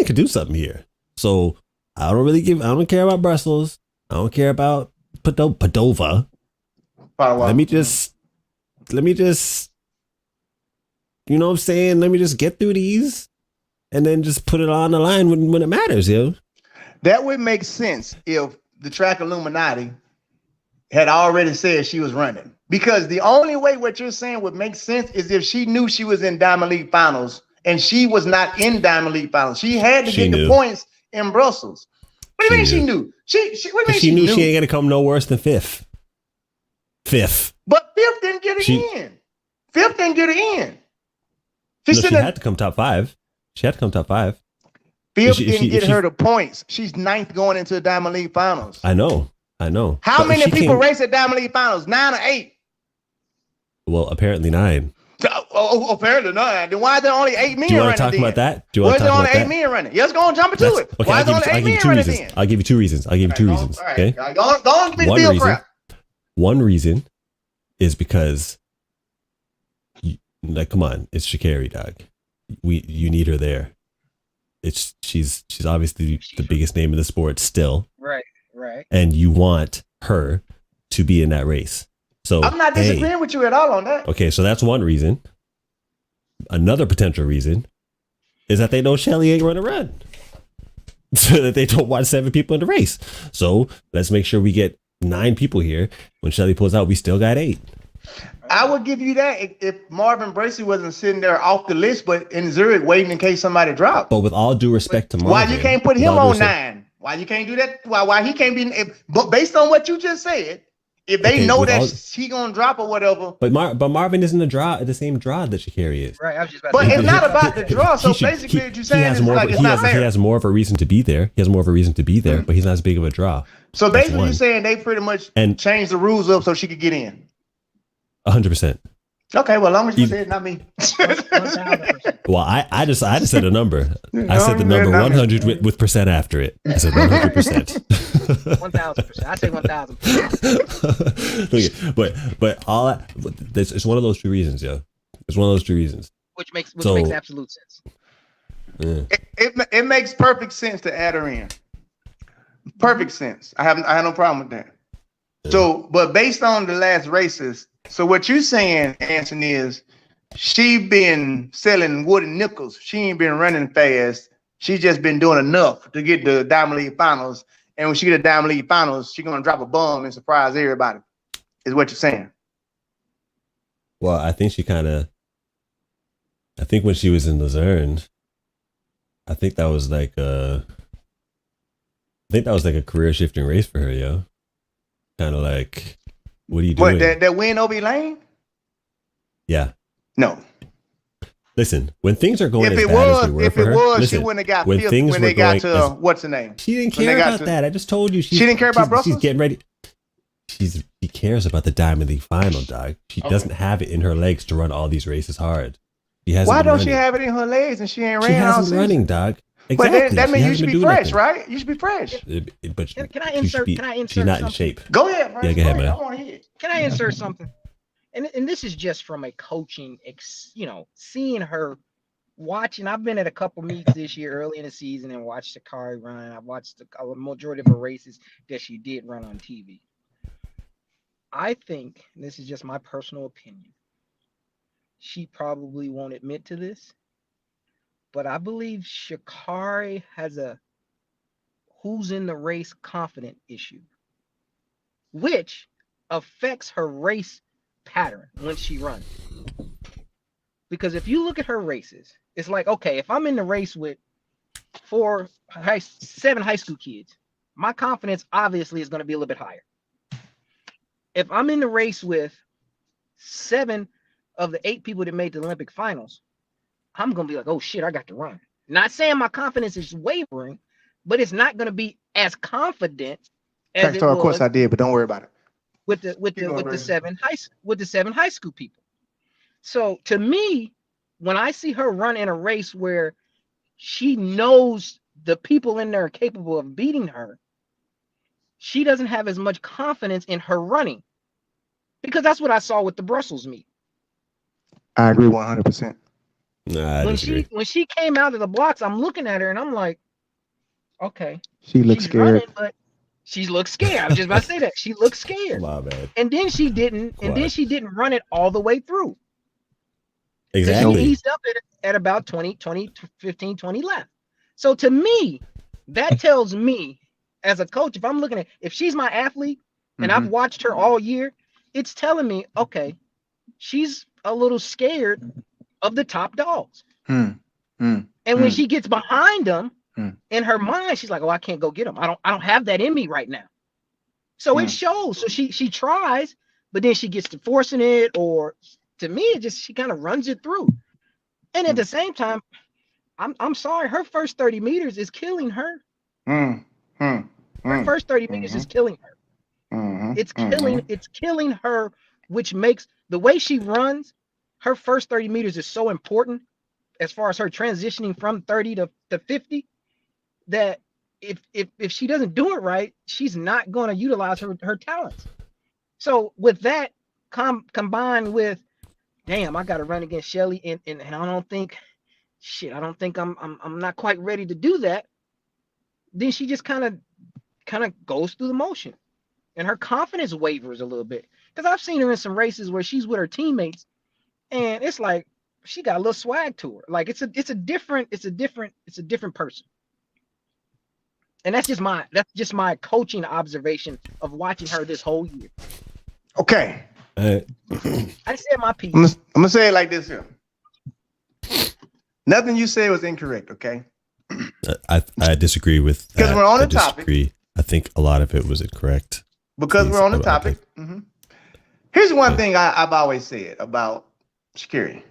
could do something here. So I don't care about Brussels. I don't care about Padova. Let me just, you know what I'm saying? Let me just get through these and then just put it on the line when it matters, yo. That would make sense if the track Illuminati had already said she was running. Because the only way what you're saying would make sense is if she knew she was in Diamond League Finals and she was not in Diamond League Finals. She had to get the points in Brussels. What do you mean she knew? What do you mean she knew she ain't gonna come no worse than fifth. But fifth didn't get it in. Fifth didn't get it in. She had to come top five. Fifth didn't get her the points. She's ninth going into the Diamond League Finals. I know. How many people race at Diamond League Finals? 9 or 8? Well, apparently 9. Apparently 9. Then why are there only 8 men running? Do you want to talk about that? Why is there only 8 men running? Let's go and jump into it. Okay, why is there only 8 men running then? I'll give you 2 reasons. Okay. Don't be the crap. One reason is because, come on, it's Sha'Carri, dog. You need her there. She's obviously the biggest name in the sport still. Right. And you want her to be in that race. So I'm not disagreeing with you at all on that. Okay, so that's one reason. Another potential reason is that they know Shelly ain't gonna run. So that they don't want 7 people in the race. So let's make sure we get 9 people here. When Shelly pulls out, we still got 8. I would give you that if Marvin Bracey wasn't sitting there off the list, but in Zurich waiting in case somebody dropped. But with all due respect to Marvin, why you can't put him on 9? Why you can't do that? Why he can't be? But based on what you just said, if they know that he gonna drop or whatever. But Marvin isn't the same draw that Sha'Carri is. Right. I was just about to say. It's not about the draw. So basically, what you're saying is like it's not fair. He has more of a reason to be there. But he's not as big of a draw. So basically, you're saying they pretty much changed the rules up so she could get in. 100%. Okay, well, as long as you said, not me. Well, I just said a number. I said the number 100 with percent after it. I said 100%. 1,000%. I say 1,000%. But all that, it's one of those 2 reasons, yo. It's one of those 2 reasons. Which makes absolute sense. Yeah. It makes perfect sense to add her in. Perfect sense. I have no problem with that. Yeah. So, but based on the last races. So what you saying, Anthony, is she been selling wooden nickels. She ain't been running fast. She just been doing enough to get the Diamond League Finals. And when she get the Diamond League Finals, she gonna drop a bomb and surprise everybody. Is what you're saying? Well, I think when she was in Luzerne, I think that was like a career shifting race for her, yo. Kind of like. What are you doing? What, that win over Elaine? Yeah. No. Listen, when things are going as bad as they were for her, she wouldn't have got fifth when they got to what's the name? She didn't care about that. I just told you. She didn't care about Brussels? She's getting ready. She cares about the Diamond League final, dog. She doesn't have it in her legs to run all these races hard. Why don't she have it in her legs and she ain't ran all season? She hasn't running, dog. Exactly. But that means you should be fresh, right? You should be fresh. But can I insert? She's not in shape. Go ahead, man. Yeah, go ahead, man. Can I insert something? And this is just from a coaching, seeing her, watching. I've been at a couple meets this year, early in the season, and watched Sha'Carri run. I've watched a majority of her races that she did run on TV. I think, and this is just my personal opinion, she probably won't admit to this, but I believe Sha'Carri has a who's in the race confident issue, which affects her race pattern when she runs. Because if you look at her races, it's like, okay, if I'm in the race with 7 high school kids, my confidence obviously is going to be a little bit higher. If I'm in the race with 7 of the 8 people that made the Olympic finals, I'm going to be like, oh shit, I got to run. Not saying my confidence is wavering, but it's not going to be as confident as it was. Of course I did, but don't worry about it. With the 7 high school people. So to me, when I see her run in a race where she knows the people in there are capable of beating her, she doesn't have as much confidence in her running, because that's what I saw with the Brussels meet. I agree 100%. When she came out of the blocks, I'm looking at her and I'm like, okay, she looks scared, running, but she looks scared. I was just about to say that she looks scared. My bad. And then she didn't run it all the way through. Exactly. She eased up at about 15, 20 left. So to me, that tells me as a coach, if I'm looking at, if she's my athlete and I've watched her all year, it's telling me, okay, she's a little scared of the top dogs. And when she gets behind them, in her mind, she's like, oh, I can't go get them. I don't have that in me right now. So it shows. So she tries, but then she gets to forcing it, or to me, it just, she kind of runs it through. And at the same time, I'm sorry, her first 30 meters is killing her. Her first 30 meters is killing her. It's killing her, which makes the way she runs, her first 30 meters is so important as far as her transitioning from 30 to 50, that if she doesn't do it right, she's not going to utilize her talents. So with that combined with, damn, I got to run against Shelly, and I don't think I'm not quite ready to do that. Then she just kind of goes through the motion, and her confidence wavers a little bit. Because I've seen her in some races where she's with her teammates, and it's like she got a little swag to her. Like it's a different person. And that's just my coaching observation of watching her this whole year. Okay. I said my piece. I'm gonna say it like this here. Nothing you said was incorrect, okay? I disagree with that. Because we're on the topic. I think a lot of it was incorrect. Because we're on the topic. Here's one thing I've always said about Sha'Carri.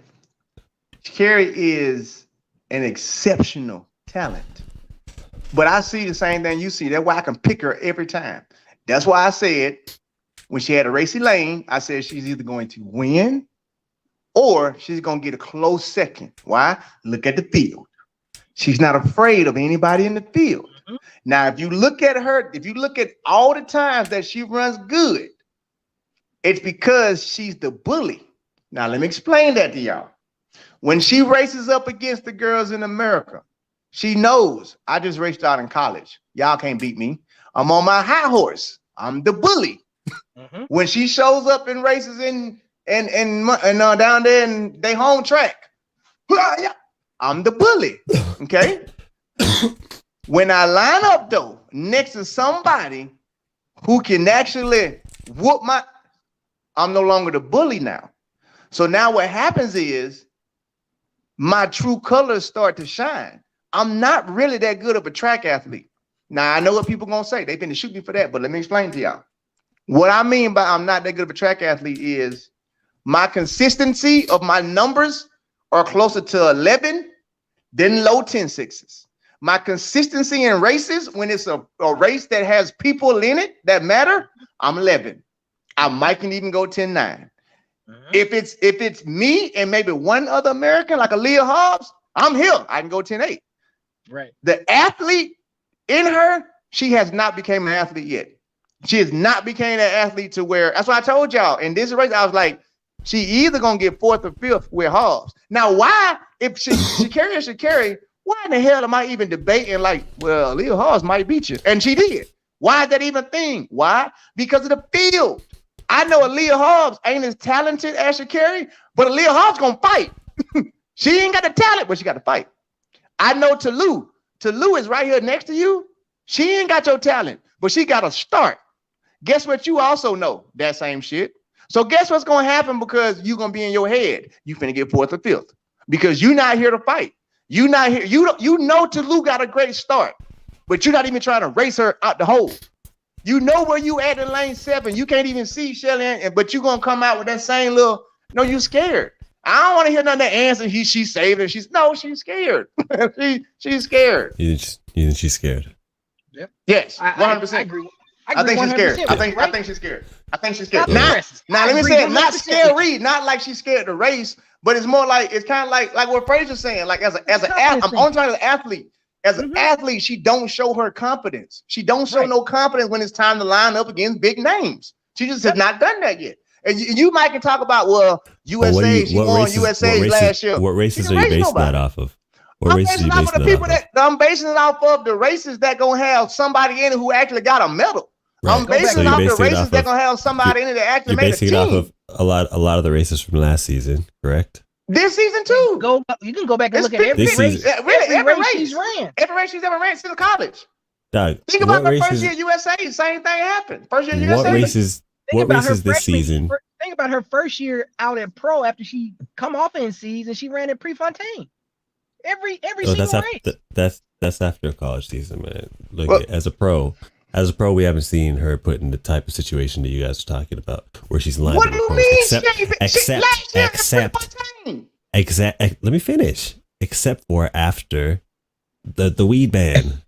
Sha'Carri is an exceptional talent. But I see the same thing you see. That's why I can pick her every time. That's why I said when she had a racy lane, I said she's either going to win or she's going to get a close second. Why? Look at the field. She's not afraid of anybody in the field. Now, if you look at her, if you look at all the times that she runs good, it's because she's the bully. Now, let me explain that to y'all. When she races up against the girls in America, she knows I just raced out in college. Y'all can't beat me. I'm on my high horse. I'm the bully. When she shows up in races in down there in they home track, I'm the bully. Okay. When I line up though next to somebody who can actually whoop I'm no longer the bully now. So now what happens is my true colors start to shine. I'm not really that good of a track athlete. Now, I know what people going to say. They've been to shoot me for that, but let me explain to y'all. What I mean by I'm not that good of a track athlete is my consistency of my numbers are closer to 11 than low 10-6s. My consistency in races, when it's a race that has people in it that matter, I'm 11. I might can even go 10-9. If it's me and maybe one other American, like a Leah Hobbs, I'm here. I can go 10-8. Right. The athlete in her, she has not become an athlete yet. She has not become an athlete to where, that's why I told y'all in this race, I was like, she either gonna get 4th or 5th with Hobbs. Now, why, if Sha'Carri, why in the hell am I even debating like, well, Leah Hobbs might beat you? And she did. Why is that even a thing? Why? Because of the field. I know Leah Hobbs ain't as talented as Sha'Carri, but Leah Hobbs gonna fight. She ain't got the talent, but she got to fight. I know Tulu. Tulu is right here next to you. She ain't got your talent, but she got a start. Guess what? You also know that same shit. So guess what's going to happen because you're going to be in your head. You finna get 4th or 5th because you're not here to fight. You not here. You know Tulu got a great start, but you're not even trying to race her out the hole. You know where you at in lane 7. You can't even see Shelly-Ann, but you're going to come out with that same little, no, you scared. I don't want to hear none of that answer. She's saving. She's scared. she's scared. You think she's scared? Yeah. Yes, 100%. I agree. I think she's scared. I think she's scared. I think she's scared. Now let me say it. Not scary. Not like she's scared to race, but it's more like it's kind of like what Fraser's saying. Like as an athlete, I'm only talking to the athlete. As an athlete, she don't show her confidence. She don't show no confidence when it's time to line up against big names. She just has not done that yet. And you might can talk about, well, USA, she won USA last year. What races are you basing that off of? What races are you basing that off of? I'm basing it off of the races that gonna have somebody in it who actually got a medal. Right. I'm basing it off the races that gonna have somebody in it that actually made a team. You're basing it off of a lot of the races from last season, correct? This season too. You can go back and look at every race. Really, every race she's ran. Every race she's ever ran since college. Dog, Think about the first year USA. Same thing happened. First year USA. What races this season? Think about her first year out at pro after she come off in season. She ran at Prefontaine. Every single race. That's after college season, man. Look, as a pro, we haven't seen her put in the type of situation that you guys are talking about, where she's lined what do you mean? Except. Let me finish. Except for after the weed ban.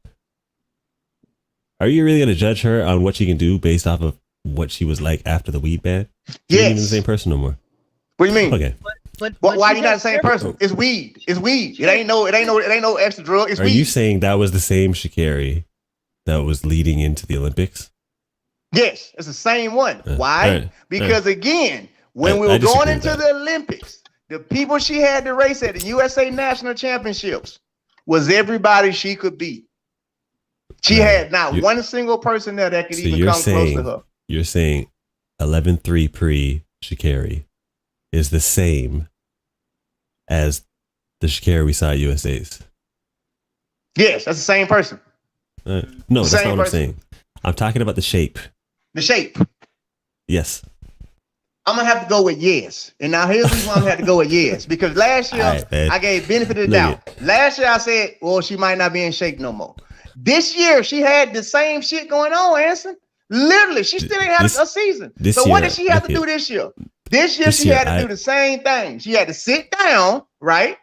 Are you really gonna judge her on what she can do based off of what she was like after the weed ban? She's not even the same person no more. What do you mean? Okay. But why you not the same person? It's weed. It's weed. It ain't no extra drug. It's weed. Are you saying that was the same Sha'Carri that was leading into the Olympics? Yes, it's the same one. Why? Because again, when we were going into the Olympics, the people she had to race at the USA National Championships was everybody she could beat. She had not one single person there that could even come close to her. You're saying 11-3 pre Sha'Carri is the same as the Sha'Carri we saw at USA's. Yes, that's the same person. No, that's not what I'm saying. I'm talking about the shape. The shape. Yes. I'm gonna have to go with yes. And now here's the reason why I'm gonna have to go with yes. Because last year I gave benefit of the doubt. Last year I said, well, she might not be in shape no more. This year she had the same shit going on, Anson. Literally, she still ain't had a season. So what did she have to do this year? This year she had to do the same thing. She had to sit down, right?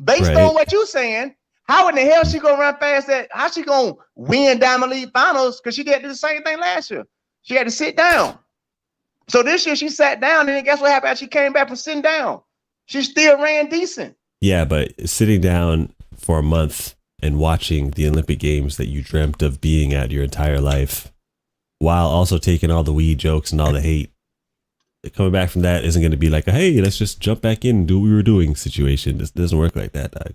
Based on what you're saying, how in the hell she gonna run past that? How she gonna win Diamond League Finals? Because she did the same thing last year. She had to sit down. So this year she sat down, and then guess what happened? She came back from sitting down. She still ran decent. Yeah, but sitting down for a month and watching the Olympic Games that you dreamt of being at your entire life, while also taking all the weed jokes and all the hate, coming back from that isn't going to be like, hey, let's just jump back in and do what we were doing situation. This doesn't work like that, dog.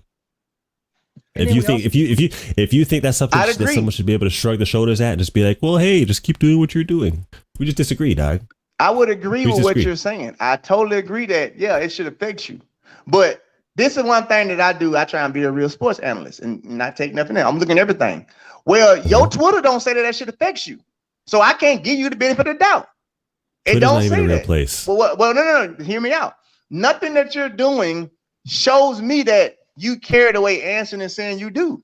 If you think that's something that someone should be able to shrug the shoulders at and just be like, well, hey, just keep doing what you're doing. We just disagree, dog. I would agree with what you're saying. I totally agree that, yeah, it should affect you. But this is one thing that I do. I try and be a real sports analyst and not take nothing else. I'm looking at everything. Well, your Twitter don't say that shit affects you. So I can't give you the benefit of the doubt. It don't say that. Real place. Well, no. Hear me out. Nothing that you're doing shows me that you care the way Anson is saying you do.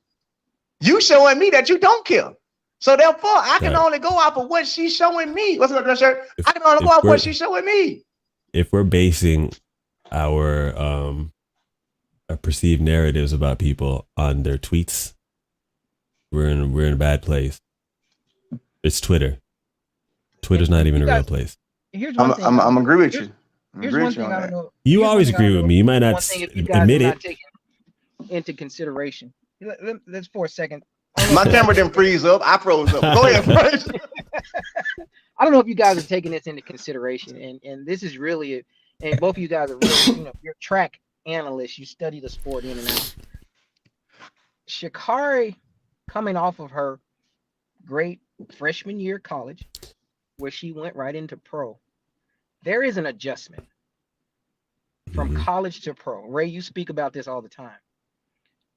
You showing me that you don't care. So therefore, I can only go off of what she's showing me. What's up, shirt? I can only go off what she's showing me. If we're basing our perceived narratives about people on their tweets, we're in a bad place. It's Twitter. Twitter's not even a real place. Here's one thing. I'm agree with you. Here's one thing I don't know. You always agree with me. You might not admit it. Into consideration. Let's for a second. My camera didn't freeze up. I froze up. Go ahead. I don't know if you guys are taking this into consideration, and this is really, and both of you guys are really, you're track analysts. You study the sport in and out. Sha'Carri, coming off of her great freshman year college, where she went right into pro, there is an adjustment from college to pro. Ray, you speak about this all the time.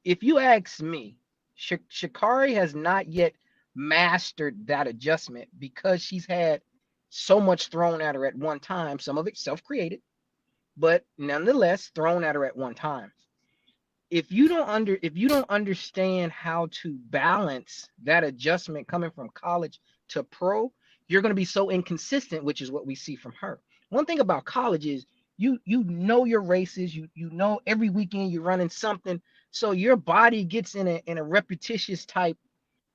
If you ask me, Sha'Carri has not yet mastered that adjustment because she's had so much thrown at her at one time. Some of it self-created, but nonetheless thrown at her at one time. If you don't understand how to balance that adjustment coming from college to pro, you're going to be so inconsistent, which is what we see from her. One thing about college is you know your races, you know every weekend you're running something, so your body gets in a repetitious type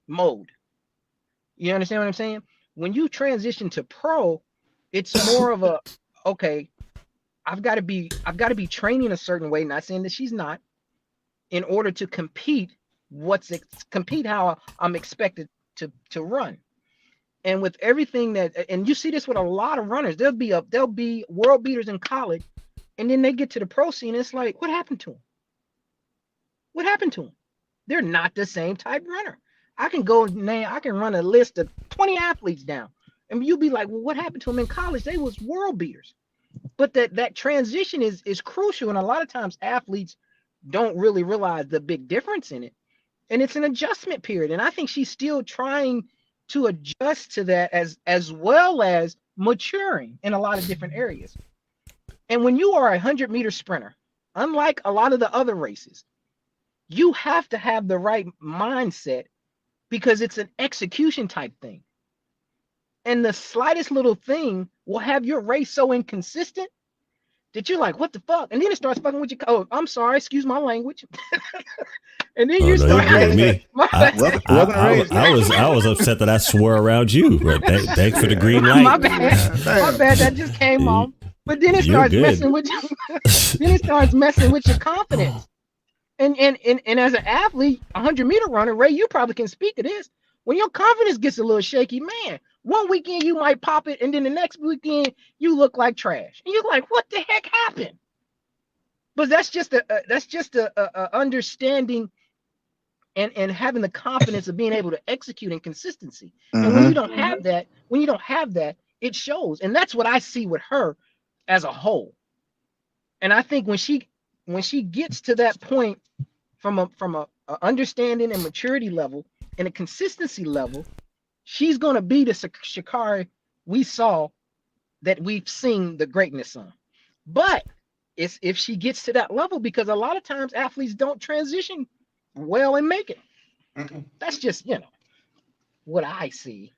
mode. You understand what I'm saying? When you transition to pro, it's more of a, okay, I've got to be training a certain way, not saying that she's not, in order to compete how I'm expected to run. And with everything and you see this with a lot of runners, there'll be world beaters in college, and then they get to the pro scene, and it's like, what happened to them? What happened to them? They're not the same type runner. I can run a list of 20 athletes down, and you'll be like, well, what happened to them in college? They was world beaters. But that transition is crucial, and a lot of times athletes don't really realize the big difference in it. And it's an adjustment period. And I think she's still trying to adjust to that as well as maturing in a lot of different areas. And when you are a 100-meter sprinter, unlike a lot of the other races, you have to have the right mindset because it's an execution type thing. And the slightest little thing will have your race so inconsistent that you're like, what the fuck? And then it starts fucking with you. Oh, I'm sorry, excuse my language. And then you start me. I was upset that I swore around you. Right? Thanks for the green light. My bad. My bad. That just came off. But then it starts messing with you. Then it starts messing with your confidence. And as an athlete, 100-meter runner, Ray, you probably can speak to this. When your confidence gets a little shaky, man, one weekend you might pop it, and then the next weekend you look like trash. And you're like, what the heck happened? But that's just a understanding and having the confidence of being able to execute and consistency. Mm-hmm. And when you don't have that, it shows. And that's what I see with her as a whole. And I think when she gets to that point from a understanding and maturity level and a consistency level, she's going to be the Sha'Carri we saw that we've seen the greatness on. But it's if she gets to that level, because a lot of times athletes don't transition well and make it. Mm-mm. That's just, what I see.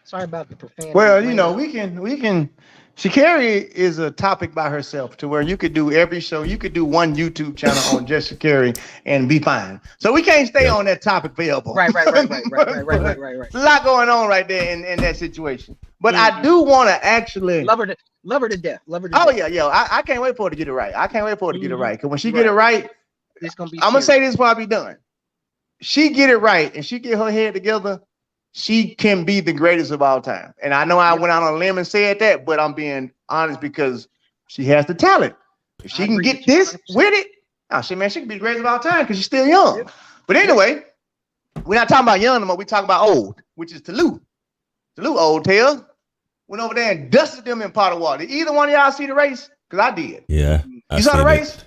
Sorry about the profanity. Well, we can. Sha'Carri is a topic by herself to where you could do every show. You could do one YouTube channel on just Sha'Carri and be fine. So we can't stay on that topic forever. Right. There's a lot going on right there in that situation. But I do want to actually love her to death. I can't wait for her to get it right. Because when she get it right, it's gonna be. I'm gonna say this before I be done. She get it right and she get her head together. She can be the greatest of all time. And I know I went out on a limb and said that, but I'm being honest because she has the talent. If she can get this 100%. With it, she can be the greatest of all time because she's still young. Yep. But anyway, we're not talking about young no more. We talking about old, which is Tulu. Tulu old tail. Went over there and dusted them in pot of water. Did either one of y'all see the race? Because I did. Yeah. You saw the race?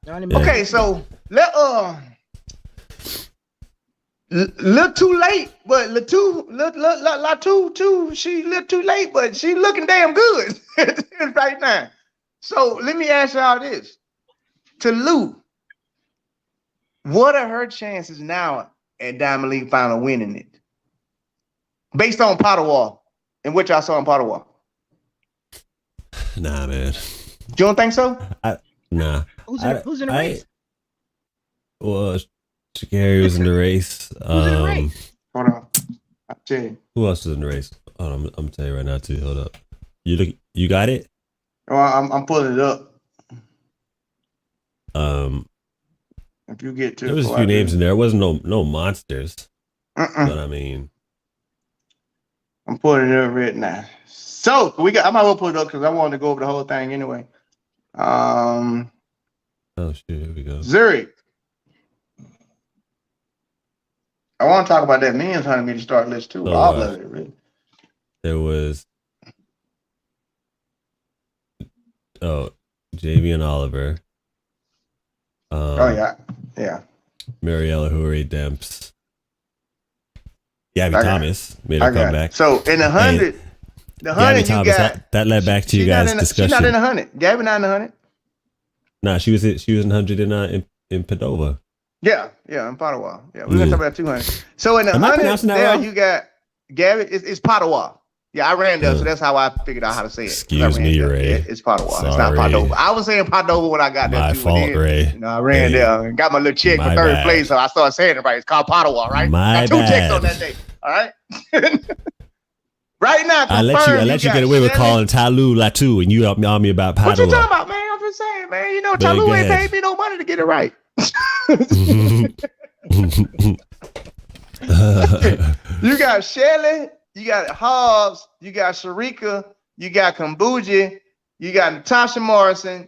Okay, so little too late, but she little too late, but she looking damn good right now. So let me ask y'all this. Tulu, what are her chances now at Diamond League Final winning it? Based on Potawatomi and what y'all saw in Potawatomi. Nah, man. You don't think so? Nah. Who's in the race? Well, Sha'Carri was in the race. Who's in the race? Hold on. I'll tell you. Who else was in the race? Hold on, I'm gonna tell you right now too. Hold up. You got it? Oh, I'm pulling it up. If you get to there was a few names in there. It wasn't no monsters. But I mean, I'm pulling it up right now. So I might well pull it up because I wanted to go over the whole thing anyway. Oh shit, here we go. Zurich. I want to talk about that men's 100-meter start list too. All of it, really. There was Jamie and Oliver. Yeah. Mariella Houry Demps. Gabby Thomas made a comeback. So in the 100, Gabby Thomas, that led back to you guys' discussion. She's not in the 100. Gabby not in the 100. Nah, she was in 100 in Padova. Yeah, in Potawatomi. Yeah, we're gonna talk about 200. So in the 100, there you got Gabby. It's Potawatomi. Yeah, I ran there, so that's how I figured out how to say it. Excuse me, Ray. It's Potawatomi. It's not Padova. I was saying Padova when I got there. My fault, Ray. I ran there and got my little check for third place, so I started saying it right. It's called Potawatomi, right? My got 2 checks on that day. All right. Right now, I let you get away with calling Tulu Latu, and you on me about Padova. What you talking about, man? I'm just saying, man. Tulu ain't paid me no money to get it right. You got Shelly, you got Hobbs, you got Sharika, you got Kambuji, you got Natasha Morrison,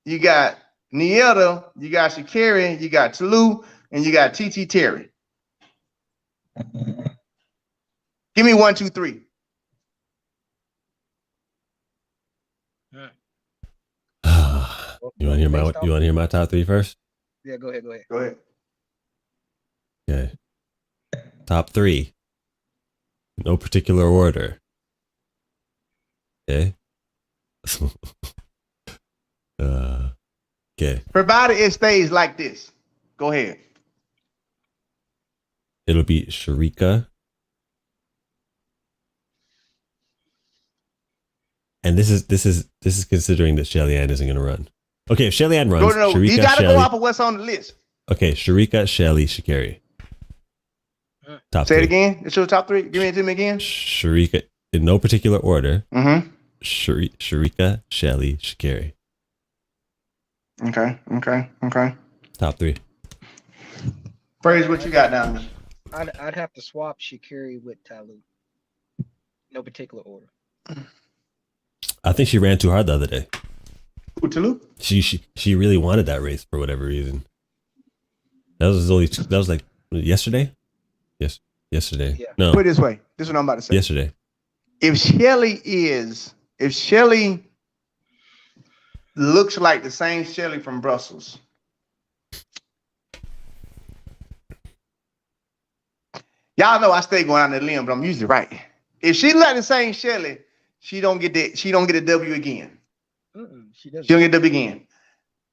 you got Nieta, you got Sha'Carri, you got Tulu, and you got TT Terry. Give me 1, 2, 3. You want to hear my top 3 first? Yeah, go ahead. Go ahead. Okay. Top 3. No particular order. Okay. Okay. Provided it stays like this. Go ahead. It'll be Sharika. And this is considering that Shelly-Ann isn't going to run. Okay, if Shelly-Ann runs, No. Sharika, You got to Shelly. go off of what's on the list. Okay, Sharika, Shelly, Sha'Carri. Top Say 3. it again. It's your top 3. Give it to me again. Sharika, in no particular order. Mm-hmm. Sharika, Shelly, Sha'Carri. Okay. Top 3. Praise what you got down there. I'd have to swap Sha'Carri with Tulu. No particular order. I think she ran too hard the other day. Who, Tulu? She really wanted that race for whatever reason. That was like yesterday? Yes. Yesterday. Yeah. No. Put it this way. This is what I'm about to say. Yesterday. If Shelly looks like the same Shelly from Brussels, y'all know I stay going on the limb, but I'm usually right. If she like the same Shelly, she don't get a W again. She doesn't. She don't get a W again.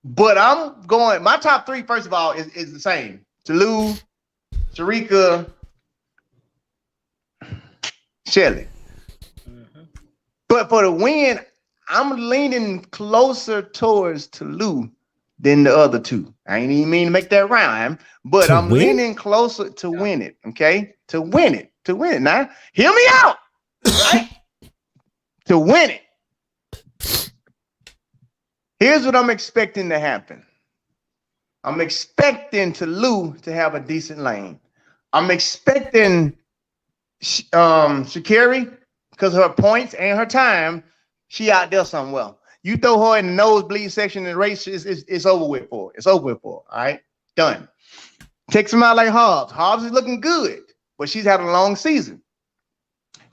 But I'm going. My top 3, first of all, is the same: Tulu, Sharika, Shelly. Mm-hmm. But for the win, I'm leaning closer towards Tulu than the other 2. I ain't even mean to make that rhyme, but I'm leaning closer to win it. Okay, to win it. Now, hear me out. Right? To win it. Here's what I'm expecting to happen. I'm expecting Tulu to have a decent lane. I'm expecting Sha'Carri, because her points and her time, she out there somewhere. You throw her in the nosebleed section in the race, it's over with for her. It's over with for her. All right, done. Take some out like Hobbs. Hobbs is looking good, but she's had a long season.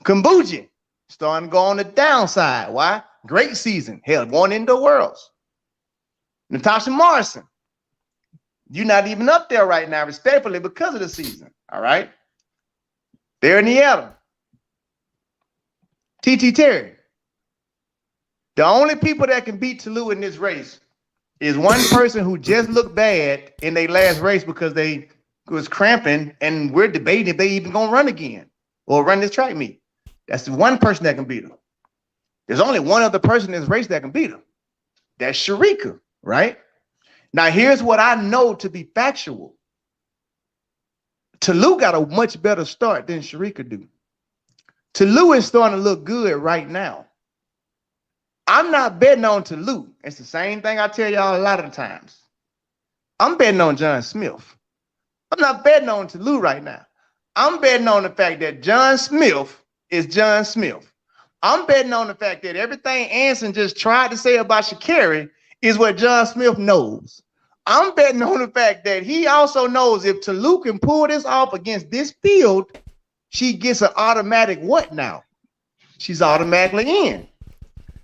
Kambuji starting to go on the downside. Why? Great season. Hell, won Indoor Worlds. Natasha Morrison, you're not even up there right now, respectfully, because of the season. All right. There in the other. TT Terry. The only people that can beat Tulu in this race is one person who just looked bad in their last race because they was cramping, and we're debating if they even gonna run again or run this track meet. That's the one person that can beat her. There's only one other person in this race that can beat her. That's Sharika, right? Now, here's what I know to be factual. Tulu got a much better start than Sharika do. Tulu is starting to look good right now. I'm not betting on Tulu. It's the same thing I tell y'all a lot of times. I'm betting on John Smith. I'm not betting on Tulu right now. I'm betting on the fact that John Smith is John Smith. I'm betting on the fact that everything Anson just tried to say about Sha'Carri is what John Smith knows. I'm betting on the fact that he also knows if Tulu can pull this off against this field, she gets an automatic what now? She's automatically in.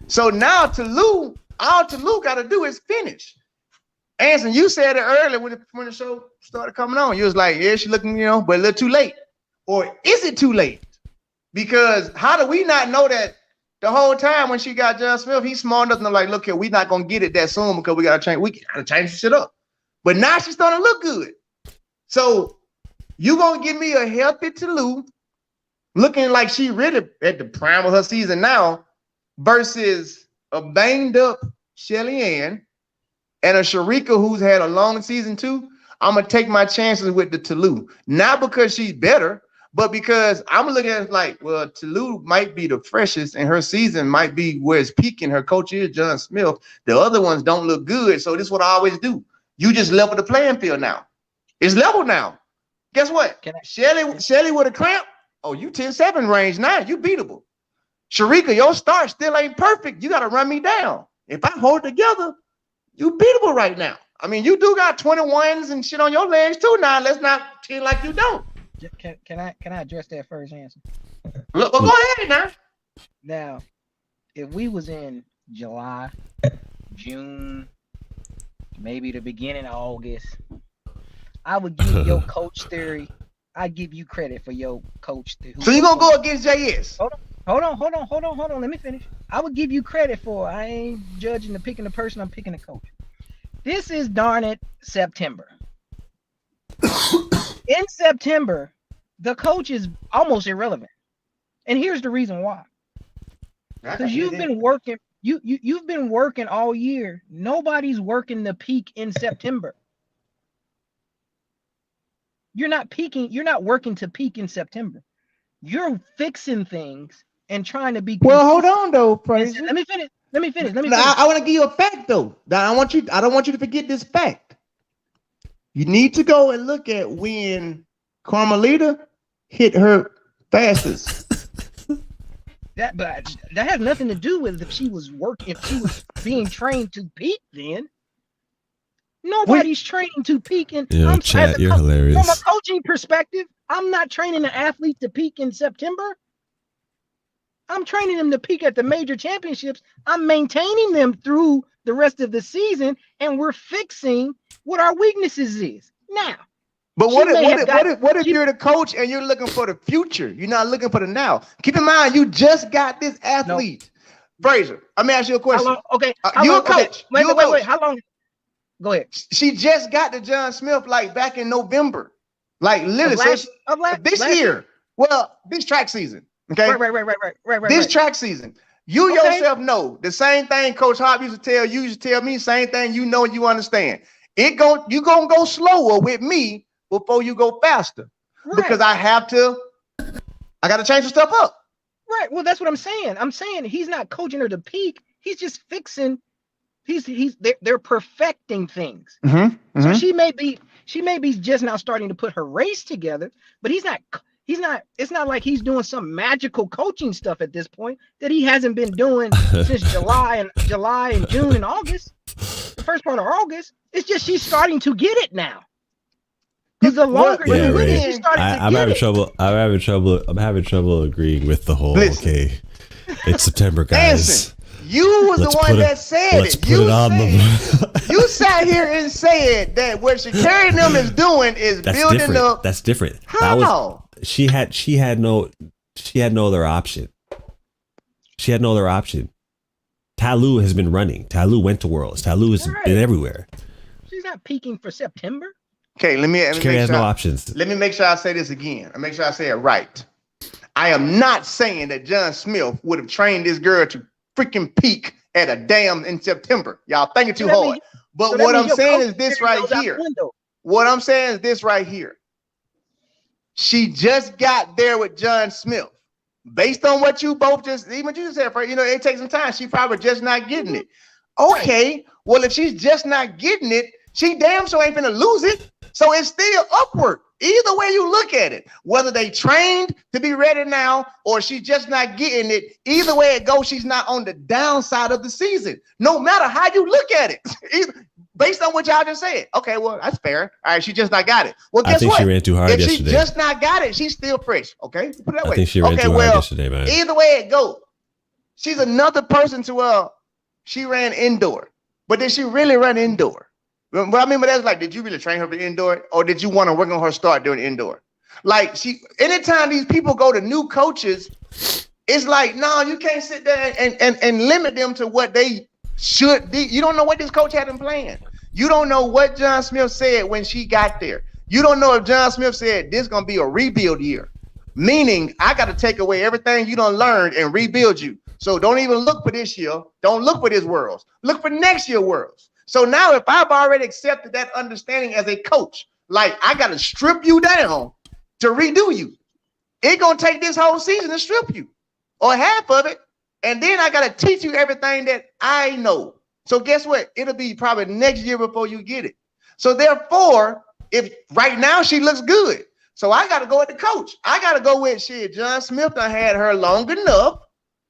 So now Tulu, all Tulu got to do is finish. Anson, you said it earlier when the show started coming on. You was like, yeah, she looking, but a little too late. Or is it too late? Because how do we not know that the whole time when she got John Smith, he's smart enough to like, look here, we're not gonna get it that soon because we gotta change the shit up. But now she's starting to look good. So you gonna give me a healthy Tulu, looking like she really at the prime of her season now, versus a banged up Shelly-Ann and a Sharika who's had a long season too. I'm gonna take my chances with the Tulu, not because she's better, but because I'm looking at it like, well, Tulu might be the freshest and her season might be where it's peaking. Her coach is John Smith. The other ones don't look good. So this is what I always do. You just level the playing field now. It's level now. Guess what? Shelly with a cramp. Oh, you 10-7 range now. You beatable. Sharika, your start still ain't perfect. You got to run me down. If I hold together, you beatable right now. I mean, you do got 21s and shit on your legs too now. Let's not pretend like you don't. Can I address that first answer? Look, well, go ahead now. Now, if we was in July, June, maybe the beginning of August, I would give your coach theory. I give you credit for your coach. So you gonna go against JS? Hold on. Let me finish. I would give you credit for. I ain't judging the picking the person. I'm picking the coach. This is darn it September. In September, the coach is almost irrelevant, and here's the reason why. Because you've been working. You've been working all year. Nobody's working the peak in September. You're not peaking. You're not working to peak in September. You're fixing things and trying to be. Well, hold on though, Fraser. Let me finish. I want to give you a fact though. I don't want you to forget this fact. You need to go and look at when Carmelita hit her fastest. But that has nothing to do with if she was working, if she was being trained to peak. Then nobody's training to peak. And Chad, you're hilarious. From a coaching perspective, I'm not training an athlete to peak in September. I'm training them to peak at the major championships. I'm maintaining them through the rest of the season, and we're fixing what our weaknesses is now. But what if you're the coach and you're looking for the future? You're not looking for the now. Keep in mind, you just got this athlete. No. Fraser, let me ask you a question. You're a coach. Wait. How long? Go ahead. She just got to John Smith like back in November. Like literally this year. Well, this track season. Okay. Right. This track season. You yourself know the same thing Coach Hop used to tell me, same thing you know and you understand. You gonna go slower with me before you go faster. Right. Because I gotta change some stuff up. Right. Well, that's what I'm saying. I'm saying he's not coaching her to peak. He's just fixing. They're perfecting things. Mm-hmm. So she may be just now starting to put her race together, but he's not. It's not like he's doing some magical coaching stuff at this point that he hasn't been doing since July and June and August. The first part of August. It's just she's starting to get it now. Because the longer she's I'm having trouble agreeing with the whole. Listen. Okay, it's September, guys. Listen, you was the one that said it. Let's put it on them. You sat here and said that what Sha'Carri and them is doing is building up. That's different. How? She had no other option. She had no other option. Tulu has been running. Tulu went to Worlds. Tulu has been everywhere. She's not peaking for September. Okay, let me has no options. Let me make sure I say this again. I make sure I say it right. I am not saying that John Smith would have trained this girl to freaking peak at a damn in September. Y'all thinking too hard. But what I'm saying is this right here. What I'm saying is this right here. She just got there with John Smith. Based on what you both just said, it takes some time. She probably just not getting it. Okay, well, if she's just not getting it, she damn sure ain't gonna lose it. So it's still upward. Either way you look at it, whether they trained to be ready now or she's just not getting it, either way it goes, she's not on the downside of the season. No matter how you look at it. Based on what y'all just said. Okay, well, that's fair. All right, she just not got it. Well, guess what? She ran too hard if yesterday. She just not got it, she's still fresh. Okay, put it that way. I think she ran too hard yesterday, man. Either way it goes, she's another person she ran indoor. But did she really run indoor? What I mean by that's like, did you really train her for indoor, or did you want to work on her start doing indoor? Like anytime these people go to new coaches, it's like, no, you can't sit there and limit them to what they should be. You don't know what this coach had in plan. You don't know what John Smith said when she got there. You don't know if John Smith said this is gonna be a rebuild year, meaning I got to take away everything you done learned and rebuild you. So don't even look for this year. Don't look for this Worlds. Look for next year Worlds. So now if I've already accepted that understanding as a coach, like I got to strip you down to redo you. It's gonna take this whole season to strip you, or half of it. And then I got to teach you everything that I know. So guess what? It'll be probably next year before you get it. So therefore, if right now she looks good, so I got to go with the coach. I got to go with John Smith done had her long enough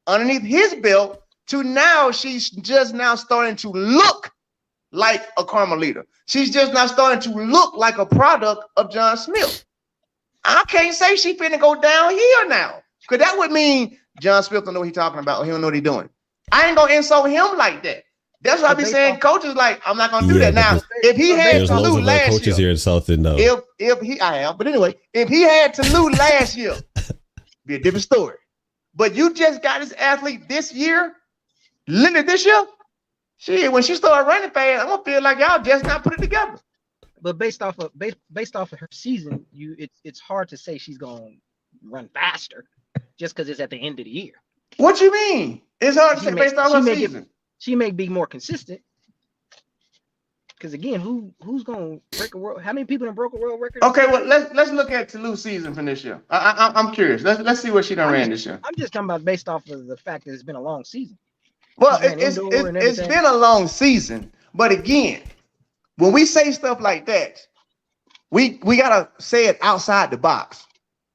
underneath his belt to now she's just now starting to look like a Carmelita. She's just now starting to look like a product of John Smith. I can't say she finna go down here now, because that would mean John Smith don't know what he's talking about, or he don't know what he's doing. I ain't gonna insult him like that. That's what I be saying. Coaches like, I'm not gonna do that. Now, if he had there's to loads lose of last coaches year, here insulted though. if he, I am, but anyway, if he had to lose last year, be a different story. But you just got this athlete this year, literally this year. Shit, when she started running fast, I'm gonna feel like y'all just not put it together. But based off of her season, it's hard to say she's gonna run faster just because it's at the end of the year. What you mean? It's hard to say based on her season. She may be more consistent. Because again, who's gonna break a world? How many people have broke a world record? Okay, well let's look at Tulu's season from this year. I'm curious. Let's see what she done ran this year. I'm just talking about based off of the fact that it's been a long season. Well, it's been a long season, but again, when we say stuff like that, we gotta say it outside the box.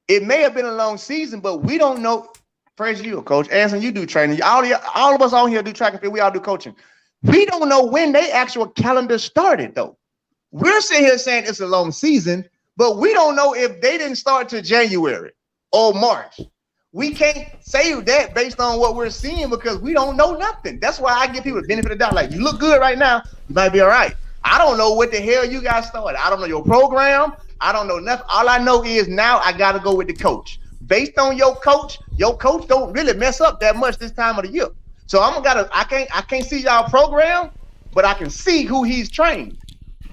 It may have been a long season, but we don't know. Praise you, Coach Anson. You do training. All of us on here do track and field. We all do coaching. We don't know when their actual calendar started, though. We're sitting here saying it's a long season, but we don't know if they didn't start to January or March. We can't say that based on what we're seeing because we don't know nothing. That's why I give people the benefit of the doubt. Like, you look good right now, you might be all right. I don't know what the hell you guys started. I don't know your program. I don't know nothing. All I know is now I got to go with the coach. Based on your coach don't really mess up that much this time of the year. So I can't see y'all program, but I can see who he's trained.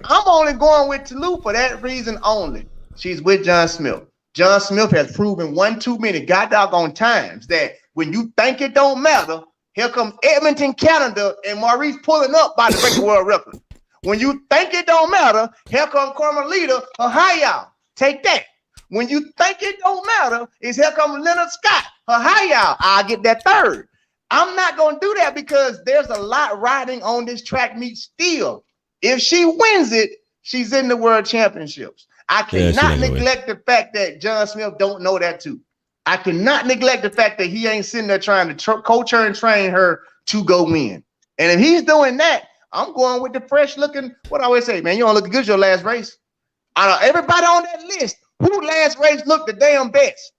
I'm only going with Tulu for that reason only. She's with John Smith. John Smith has proven one too many goddamn times that when you think it don't matter, here comes Edmonton, Canada, and Maurice pulling up by the break the world record. When you think it don't matter, here comes Carmelita, Ohio. Take that. When you think it don't matter, is here comes Leonard Scott, Ohio. I'll get that third. I'm not going to do that because there's a lot riding on this track meet still. If she wins it, she's in the world championships. I cannot neglect the fact that John Smith don't know that too. I cannot neglect the fact that he ain't sitting there trying to coach her and train her to go win. And if he's doing that, I'm going with the fresh looking, what I always say, man, you don't look good your last race. Out of everybody on that list, who last race looked the damn best?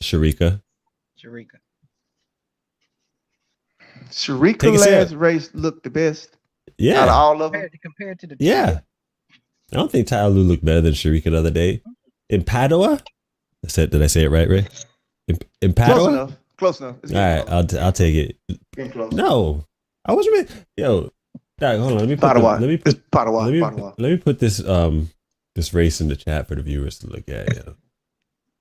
Sharika last race looked the best. Yeah. Out of all of them. Compared to the yeah. I don't think Tulu looked better than Sharika the other day. In Padua? Did I say it right, Ray? In Padua? Close enough. All right, I'll take it. No, I wasn't really. Yo, Doc, hold on. Let me put this this race in the chat for the viewers to look at. You know?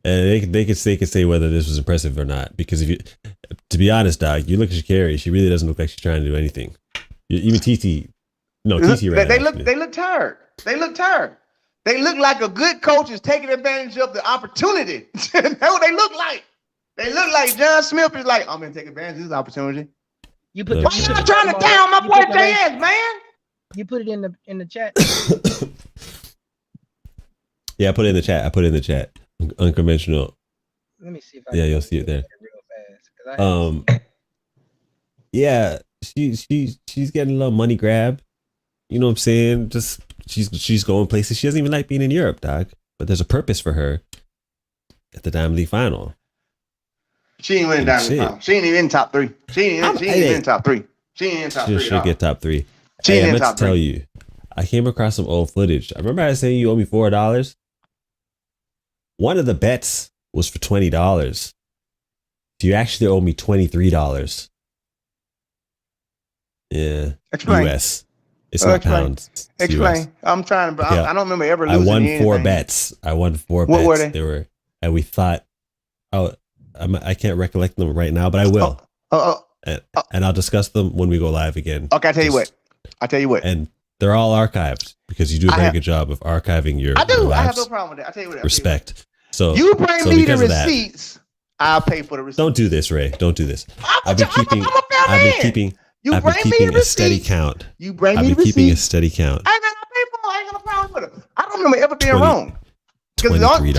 And they can say whether this was impressive or not. Because to be honest, Doc, you look at Sha'Carri, she really doesn't look like she's trying to do anything. Even TT ran. They look tired. They look tired. They look like a good coach is taking advantage of the opportunity. That's what they look like. They look like John Smith is like, I'm gonna take advantage of this opportunity. Why you trying to down my boy JS, man? You put it in the chat. Yeah, I put it in the chat. Unconventional. Let me see if you'll see it there. Real fast, yeah, she's getting a little money grab. You know what I'm saying? Just she's going places. She doesn't even like being in Europe, Doc. But there's a purpose for her at the Diamond League final. She ain't winning Diamond League final. She ain't even in top 3. She ain't in top 3. She ain't in top 3. She should get top 3. I meant to tell you, I came across some old footage. I remember I was saying you owe me $4. One of the bets was for $20. So you actually owe me $23. Yeah. Explain. US. It's not pounds. Explain. I'm trying to. I don't remember ever losing. I won 4 bets. What bets. Were they? They were, and we thought, I can't recollect them right now, but I will. And I'll discuss them when we go live again. Okay, I tell you what. And they're all archived because you do a very good job of archiving your. I do. Your I have no problem with that. I tell you what. Respect. So you bring me the receipts. I'll pay for the receipts. Don't do this, Ray. Don't do this. I've been keeping a steady count. You bring me the receipts. I've been keeping a steady count. I ain't got no paper. I ain't got no problem with it. I don't remember ever being wrong. Because the only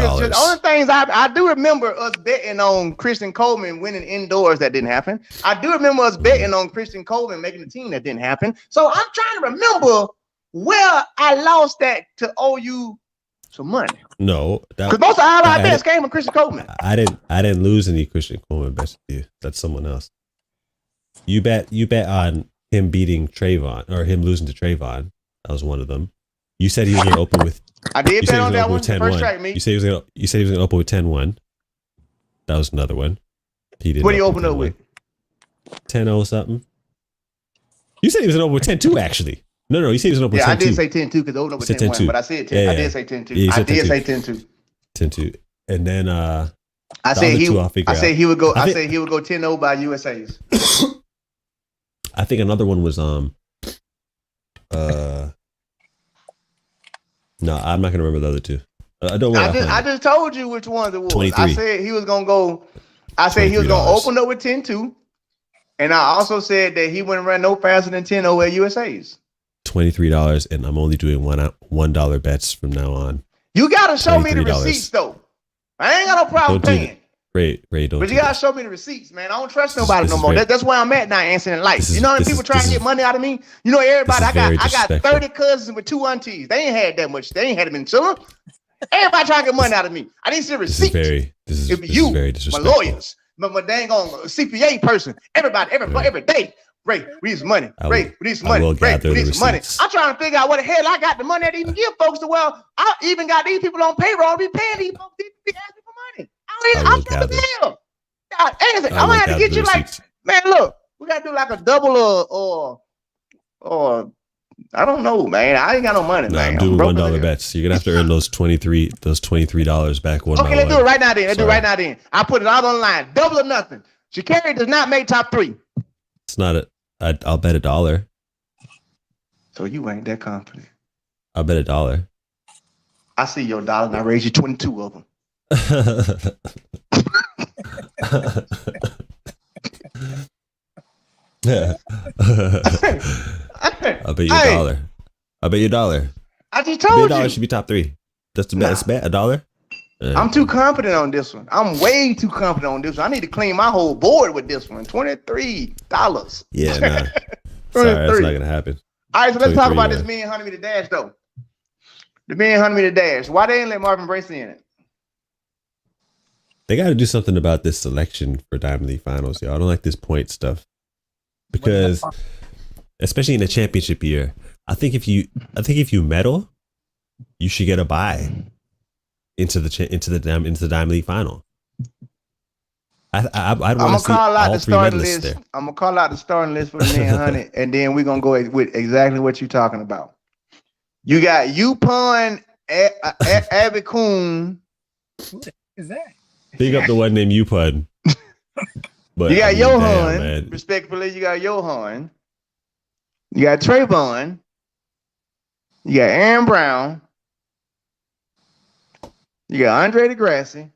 things I do remember us betting on Christian Coleman winning indoors. That didn't happen. I do remember us betting on Christian Coleman making the team. That didn't happen. So I'm trying to remember where I lost that to owe you some money. No, because most of all our bets came from Christian Coleman. I didn't lose any Christian Coleman bets with you. That's someone else. You bet on him beating Trayvon or him losing to Trayvon. That was one of them. You said he was going to open with. I did bet on that one. First track meet. You said he was going to open with 10-1. That was another one. He did. What do you open up with? 10-0 something. You said he was going to open with 10-2 actually. No, you said he was going to open with 10-2. Yeah, I did say 10-2 because open up with 10-1, but I said 10. I did say 10-2. Yeah, I did say 10-2. 10-2, and then I said he would go 10-0 by USA's. I think another one was no, I'm not gonna remember the other two. I don't. I just told you which ones it was. 23. I said he was gonna go. I said he was gonna open up with 10-2, and I also said that he wouldn't run no faster than 10-0 at USA's. $23, and I'm only doing $1 bets from now on. You gotta show me the receipts though. I ain't got no problem paying. Ray, don't. But you gotta show me the receipts, man. I don't trust nobody no more. That's where I'm at now, answering life. You know how many people trying to get money out of me? You know, everybody. I got 30 cousins with 2 aunties. They ain't had that much. They ain't had them in children. Everybody trying to get money out of me. I didn't see receipts. This is very disrespectful. My lawyers, my dang on CPA person. Everybody, every day. Ray, we need some money. Ray, we need some money. Ray, we need some money. I'm trying to figure out what the hell I got the money to even give folks to. Well, I even got these people on payroll. Be paying these folks. They be asking for money. I'm got the deal. I'm gonna have to get you like, man, look, we gotta do like a double or I don't know, man. I ain't got no money, man. I'm doing $1 bets. You're gonna have to earn those $23 back one. Okay, let's do it right now then. Let's do it right now then. I put it all on the line. Double or nothing. Sha'Carri does not make top 3. It's not I'll bet $1. So you ain't that confident. I'll bet $1. I see your dollar and I raise you 22 of them. I'll bet you $1. I'll bet you $1. I just told you. $1 should be top 3. That's the best bet. $1. I'm too confident on this one. I'm way too confident on this one. I need to clean my whole board with this one. $23. Yeah, nah. Sorry, that's not gonna happen. All right, so let's talk about this Me and Honey Me the Dash though. The Me and Honey Me the Dash. Why they ain't let Marvin Bracey in it? They got to do something about this selection for Diamond League Finals, y'all. I don't like this point stuff because, especially in the championship year, I think if you medal, you should get a bye into the Diamond League Final. I'd want to see all 3 medalists there. I'm gonna call out the starting list for the Me and Honey, and then we're gonna go with exactly what you're talking about. You got Yupon Abikun. What is that? Big up the one named Upud. But you got Johan. Respectfully, you got Johan. You got Trayvon. You got Aaron Brown. You got Andre DeGrassi.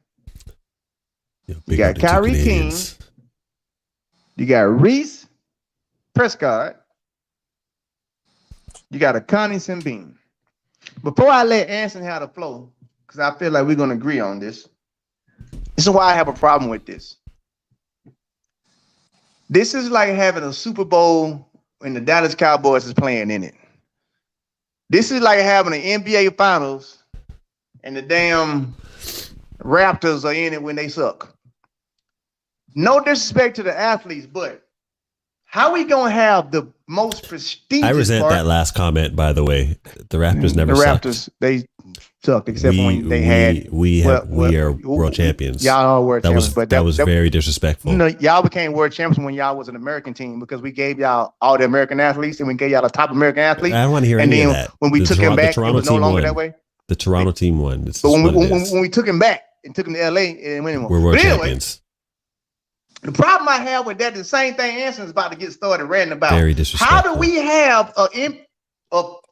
You got Kyrie King. You got Reese Prescott. You got a Connie Simbine. Before I let Anson have the flow, because I feel like we're going to agree on this. This is why I have a problem with this. This is like having a Super Bowl when the Dallas Cowboys is playing in it. This is like having an NBA Finals and the damn Raptors are in it when they suck. No disrespect to the athletes, but how we gonna have the most prestigious? I resent that last comment, by the way. The Raptors never sucked. The Raptors, they sucked, except when they had. We are world champions. Y'all are world champions, but that was very disrespectful. No, y'all became world champions when y'all was an American team because we gave y'all all the American athletes and we gave y'all the top American athletes. I don't want to hear any of that. When we took him back, it was no longer that way. The Toronto team won. But when we took him back and took him to LA, it didn't win anymore. We're world champions. The problem I have with that, the same thing Anson's about to get started ranting about. Very disrespectful. How do we have a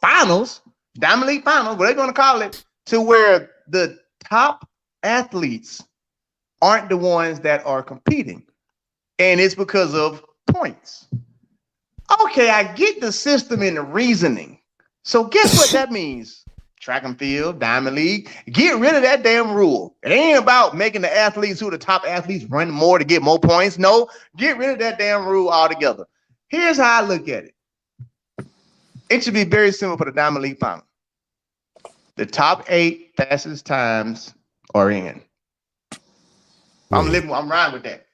finals, Diamond League Finals, what they're going to call it, to where the top athletes aren't the ones that are competing? And it's because of points. Okay, I get the system and the reasoning. So guess what that means? Track and field, Diamond League. Get rid of that damn rule. It ain't about making the athletes who are the top athletes run more to get more points. No, get rid of that damn rule altogether. Here's how I look at it. It should be very simple for the Diamond League Final. The top 8 fastest times are in. I'm riding with that.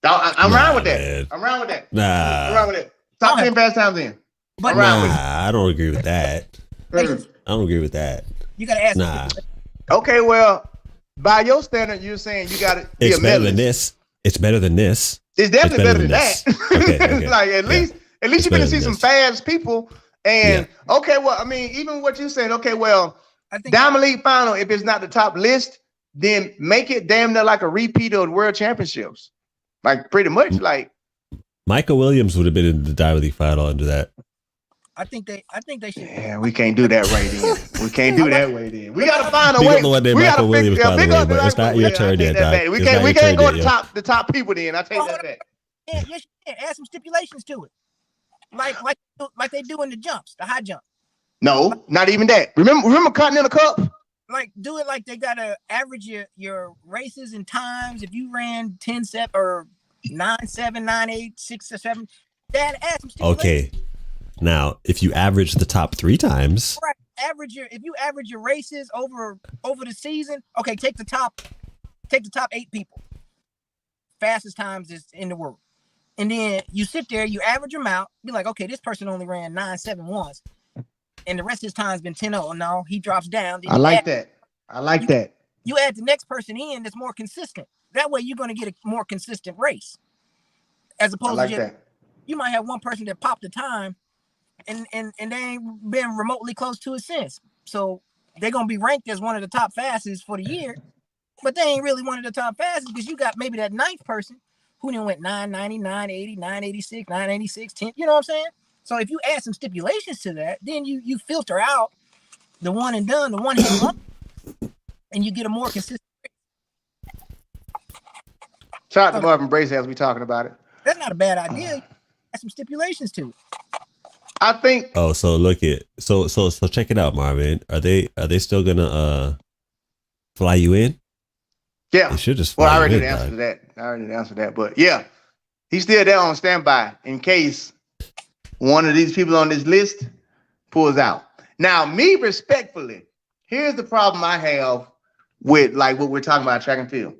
I'm riding with that. I'm riding with that. Nah. I'm riding with that. Top 10 fast times in. But I don't agree with that. I don't agree with that. You gotta ask. Nah. Okay, well, by your standard, you're saying you gotta be It's a better medalist. than this. It's better than this. It's definitely better than this. that. Okay. Like at least you're gonna see some fast people. And okay, well, I mean, even what you said, okay, well, I think Diamond League final, if it's not the top list, then make it damn near like a repeat of the world championships. Like pretty much like Michael Williams would have been in the Diamond League final under that. I think they should. Yeah, we can't do that right then. We can't do that way then. We gotta find a Big way. up the one named We Michael gotta Williams, by the way, but it's not your turn yet, Doc. We It's not your can't go turn to yet, the top people then. I take that back. Yeah, yes, you can. Add some stipulations to it, like they do in the jumps, the high jump. No, not even that. Remember Continental Cup? Like do it like they gotta average your races and times. If you ran 10-7 or 9-7, 9-8, 6-7, that add some stipulations. Okay. Now, if you average the top 3 times, Right. If you average your races over the season, okay, take the top 8 people. Fastest times is in the world. And then you sit there, you average them out, be like, okay, this person only ran 9-7 once. And the rest of his time's been 10-0. No, he drops down. I like that. You add the next person in that's more consistent. That way you're gonna get a more consistent race. As opposed to you might have one person that popped the time and they ain't been remotely close to it since. So they're gonna be ranked as one of the top fastest for the year, but they ain't really one of the top fastest because you got maybe that 9th person who then went 990, 980, 986, 986, 10. You know what I'm saying? So if you add some stipulations to that, then you filter out the one and done, the one hit one, and you get a more consistent. Shout out to Marvin Brace as we talking about it. That's not a bad idea. Add some stipulations to it. I think. oh, so look it. So check it out, Marvin. Are they still gonna fly you in? Yeah. They should just Well, fly I already you did in, answer dog. that. I already answered that. But yeah, he's still there on standby in case one of these people on this list pulls out. Now, me respectfully, here's the problem I have with like what we're talking about track and field.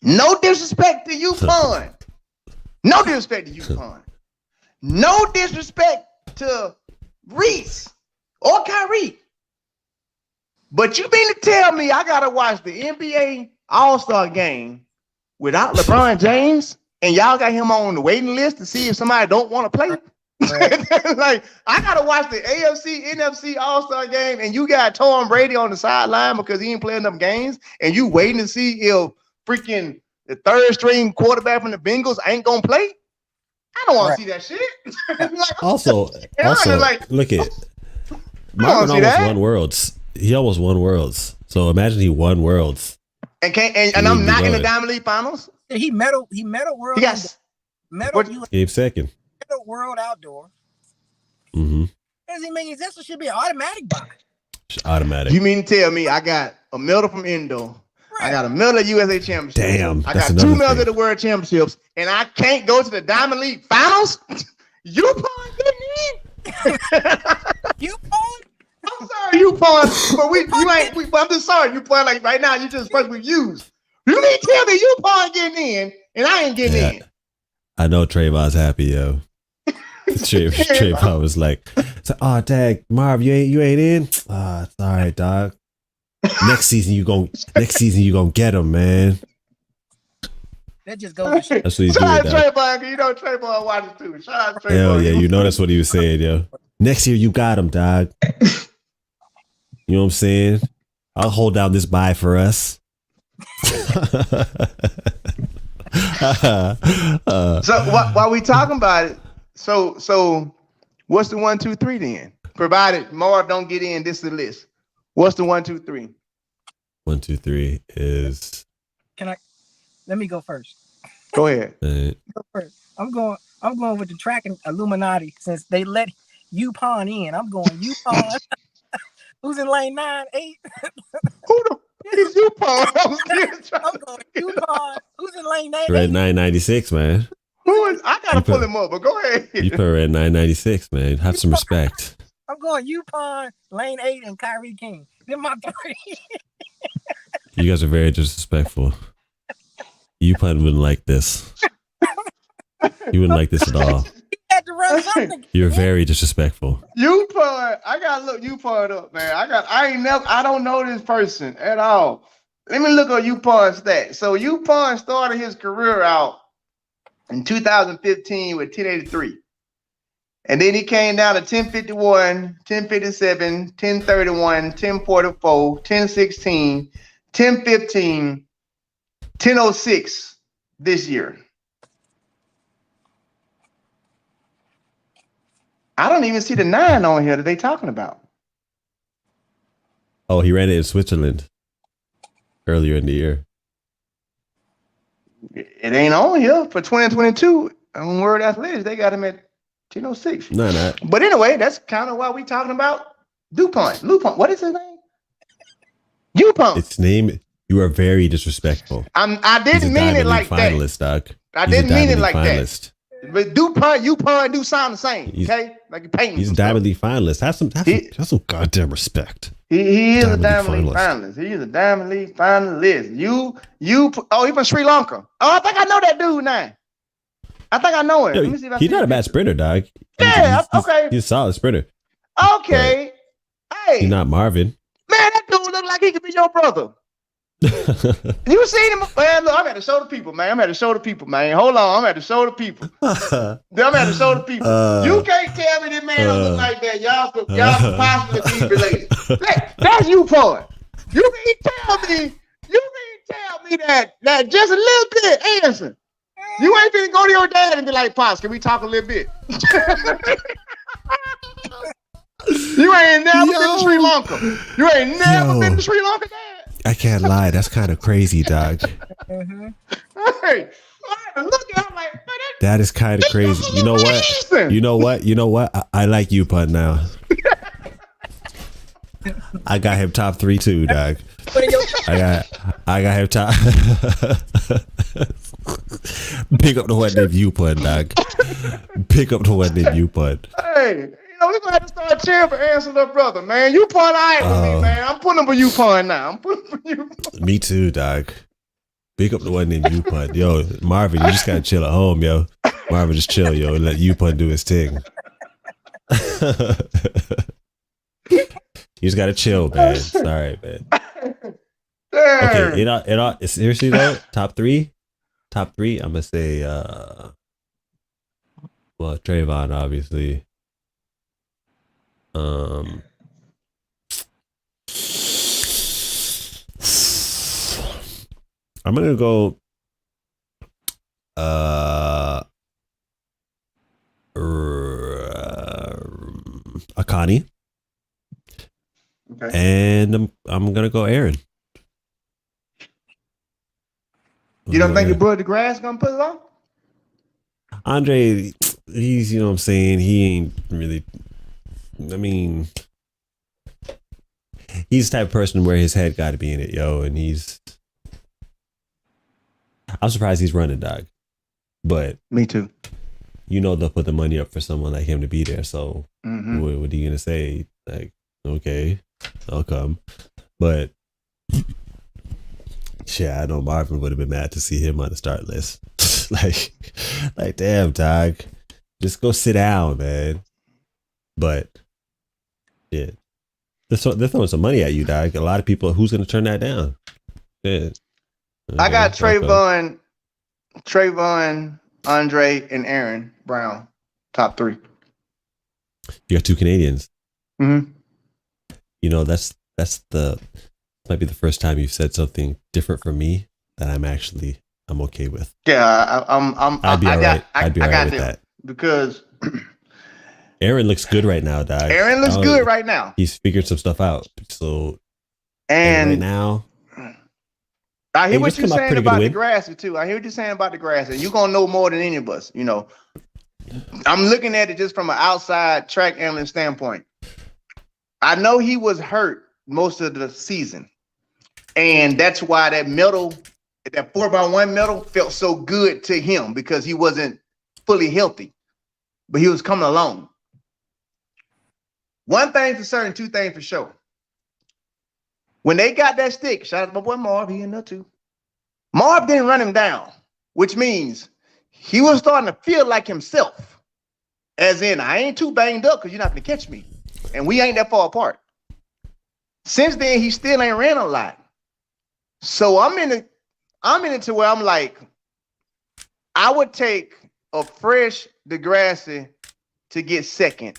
No disrespect to UConn. No disrespect to UConn. No disrespect to Reese or Kyrie. But you mean to tell me I gotta watch the NBA All-Star game without LeBron James and y'all got him on the waiting list to see if somebody don't want to play? Right. Like I gotta watch the AFC NFC All-Star game and you got Tom Brady on the sideline because he ain't playing them games and you waiting to see if freaking the 3rd string quarterback from the Bengals ain't gonna play. I don't want to see that shit. Like, Also, like, look at Marvin almost won Worlds. He almost won Worlds. So imagine he won Worlds. And I'm not in the Diamond League finals. He medal world. He got medal Game second. Medal world outdoor. Mm-hmm. That should be an automatic buy. Automatic. You mean to tell me I got a medal from indoor? I got a medal at USA Championship. Damn. I got 2 medals at the World Championships, and I can't go to the Diamond League Finals. UConn getting in. UConn? I'm sorry, UConn, but I'm just sorry, UConn. Like right now, you just first we've used. You mean tell me UConn getting in, and I ain't getting in? I know Trayvon's happy, yo. Trayvon was like, "Oh, dang, Marv, you ain't in. It's all right, dog. Next season you gonna get him, man." That just goes. That's what he's Shout out doing. Trayvon, you know Trayvon watches too. Shout out Trayvon. Hell yeah, you know that's what he was saying, yo. Next year you got him, dog. You know what I'm saying? I'll hold down this buy for us. So while we talking about it, so what's the 1, 2, 3 then? Provided Marv don't get in, this is the list. What's the 1, 2, 3? 1, 2, 3 is. Let me go first. Go ahead. Go first. I'm going with the track and Illuminati since they let UConn in. I'm going UConn. Who's in lane 9, 8? Who the fuck is UConn? I'm going UConn. Who's in lane 9? Red 996, man. Who is? I gotta pull him up, but go ahead. You put Red 996, man. Have some respect. I'm going UConn, lane 8, and Kyrie King. They're my 3. You guys are very disrespectful. UPenn wouldn't like this. You wouldn't like this at all. Had to run something. You're very disrespectful. UPod, I gotta look UPod up, man. I don't know this person at all. Let me look on UPod stats. So UPod started his career out in 2015 with 1083. And then he came down to 1051, 1057, 1031, 1044, 1016, 1015, 1006 this year. I don't even see the 9 on here that they talking about. Oh, he ran it in Switzerland earlier in the year. It ain't on here for 2022. On World Athletics, they got him at 1006. No, not. But anyway, that's kind of why we talking about DuPont. What is his name? DuPont. Its name. You are very disrespectful. I didn't mean it like finalist, that. Doc. I didn't mean it like finalist. That. But DuPont, UPont do sound the same. Okay, like you're painting. He's a Diamond League finalist. Have some goddamn respect. He is a Diamond League finalist. He is a Diamond League finalist. He from Sri Lanka. Oh, I think I know that dude now. I think I know him. Yo, Let me see if I he's not a bad sprinter, dog. Yeah, okay. He's a solid sprinter. Okay. Hey. He's not Marvin. Man, that dude look like he could be your brother. You seen him? Man, look, I'm at to show the people, man. Hold on, I'm at to show the people. You can't tell me this man don't look like that. Y'all could possibly be related. That's you, Paul. You can tell me that just a little bit, Anderson. You ain't finna go to your dad and be like, Pops, can we talk a little bit? You ain't never been to Sri Lanka. You ain't never been to Sri Lanka, Dad. I can't lie. That's kind of crazy, dog. Hey, look at him like, that is kind of crazy. You know what? You know what? I like UPod now. I got him top 3 too, dog. I got him top. Pick up the one named UPod, dog. Pick up the one named UPod. Hey. We're gonna have to start cheering for Aryan's little brother, man. UPod all right with me, man. I'm putting him for UPod now. Me too, dog. Pick up the one named UPod. Yo, Marvin, you just gotta chill at home, yo. Marvin, just chill, yo, and let UPod do his thing. You just gotta chill, man. It's all right, man. Okay, seriously though, top three, I'm gonna say Trayvon, obviously. I'm gonna go Akani. Okay. And I'm gonna go Aryan. You don't think your brother DeGrasse gonna put it on? Andre, he's, you know what I'm saying, he ain't really, I mean, he's the type of person where his head got to be in it, yo, and I'm surprised he's running, dog. But me too. You know they'll put the money up for someone like him to be there. So what are you gonna say? Like, okay, I'll come. But yeah, I know Marvin would have been mad to see him on the start list. like damn, dog, just go sit down, man. But yeah, they're throwing some money at you, dog. A lot of people. Who's gonna turn that down? Yeah. Okay, I got Trayvon, Andre, and Aaron Brown, top 3. You got 2 Canadians. Mm-hmm. You know, that's might be the first time you've said something different from me that I'm okay with. Yeah, I'd be all right. I'd be all right with that because Aryan looks good right now, dog. Aryan looks good right now. He's figured some stuff out. So and right now. I hear what you're saying about DeGrasse too. I hear what you're saying about DeGrasse. You're gonna know more than any of us. You know, I'm looking at it just from an outside track analyst standpoint. I know he was hurt most of the season, and that's why that 4x1 medal felt so good to him because he wasn't fully healthy, but he was coming along. One thing for certain, 2 things for sure. When they got that stick, shout out to my boy Marv, he in there too. Marv didn't run him down, which means he was starting to feel like himself. As in, I ain't too banged up because you're not gonna catch me. And we ain't that far apart. Since then, he still ain't ran a lot. So I'm in it to where I'm like, I would take a fresh Degrassi to get second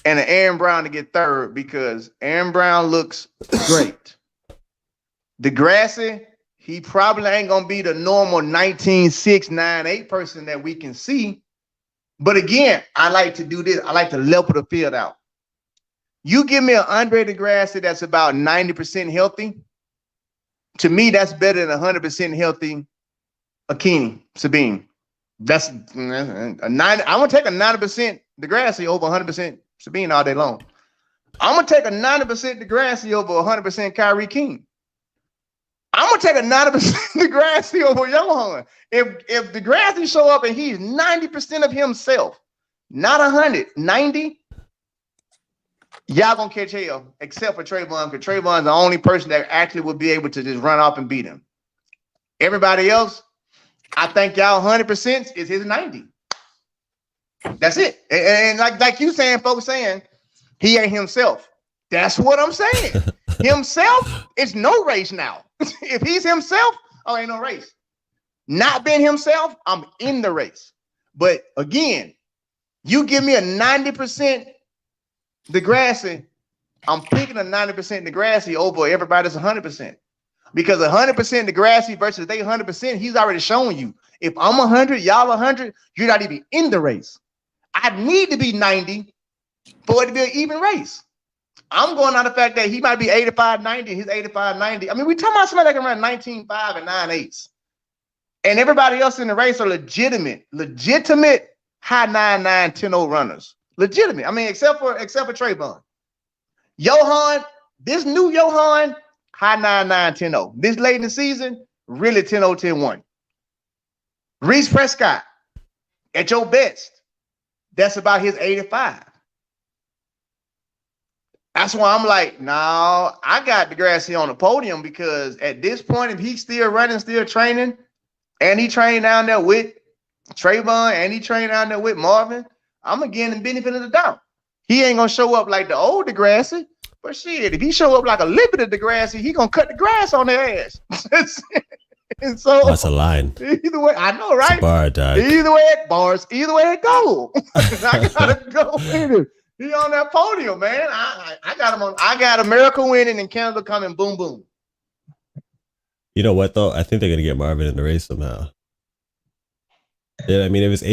and an Aaron Brown to get third because Aaron Brown looks great. Degrassi, he probably ain't gonna be the normal 19.698 person that we can see. But again, I like to do this. I like to level the field out. You give me an Andre Degrassi that's about 90% healthy. To me, that's better than 100% healthy Akini Sabine. That's a 90. I'm gonna take a 90% Degrassi over 100% Sabine all day long. I'm gonna take a 90% Degrassi over 100% Kyrie King. I'm gonna take a 90% Degrassi over Johan. If Degrassi show up and he's 90% of himself, not 100, 90, y'all gonna catch hell, except for Trayvon, because Trayvon's the only person that actually would be able to just run off and beat him. Everybody else, I think y'all 100% is his 90. That's it. And like you saying, folks saying, he ain't himself. That's what I'm saying. Himself is no race now. If he's himself, oh, ain't no race. Not being himself, I'm in the race. But again, you give me a 90% Degrassi, I'm picking a 90% Degrassi over everybody's 100%. Because 100% Degrassi versus they 100%, he's already shown you. If I'm 100, y'all 100, you're not even in the race. I need to be 90 for it to be an even race. I'm going on the fact that he might be 85-90, he's 85-90. I mean, we talking about somebody that can run 19.5 and 9.8s. And everybody else in the race are legitimate high 9.9, 10.0 runners. Legitimate. I mean, except for Trayvon. Johan, this new Johan, high 9.9, 10.0. This late in the season, really 10.0, 10.1. Reese Prescott, at your best, that's about his 85. That's why I'm like, no, I got Degrassi on the podium because at this point, if he's still running, still training, and he trained down there with Trayvon, and he trained down there with Marvin, I'm going to give him the benefit of the doubt. He ain't going to show up like the old Degrassi, but shit, if he show up like a little bit of Degrassi, he going to cut the grass on their ass. And so that's a line. Either way, I know, right? It's a bar, dog. Either way it go. I gotta go with him. He on that podium, man. I got him on. I got America winning and Canada coming. Boom, boom. You know what though? I think they're gonna get Marvin in the race somehow. Yeah, I mean, if his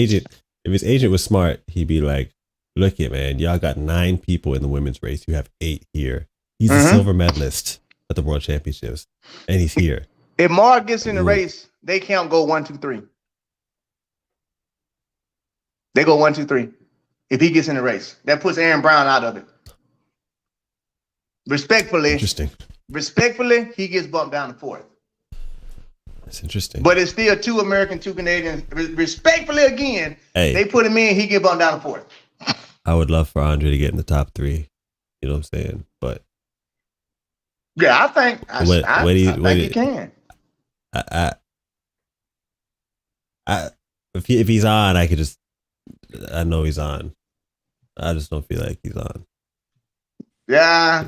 agent was smart, he'd be like, "Look it, man. Y'all got 9 people in the women's race. You have 8 here. He's a silver medalist at the World Championships, and he's here." If Mark gets in the race, they can't go 1, 2, 3. They go 1, 2, 3. If he gets in the race, that puts Aaron Brown out of it. Respectfully, he gets bumped down to 4th. That's interesting. But it's still 2 American, 2 Canadians. Respectfully, again, they put him in, he get bumped down to 4th. I would love for Andre to get in the top 3. You know what I'm saying? But yeah, I think he can. If he's on, I know he's on. I just don't feel like he's on. Yeah.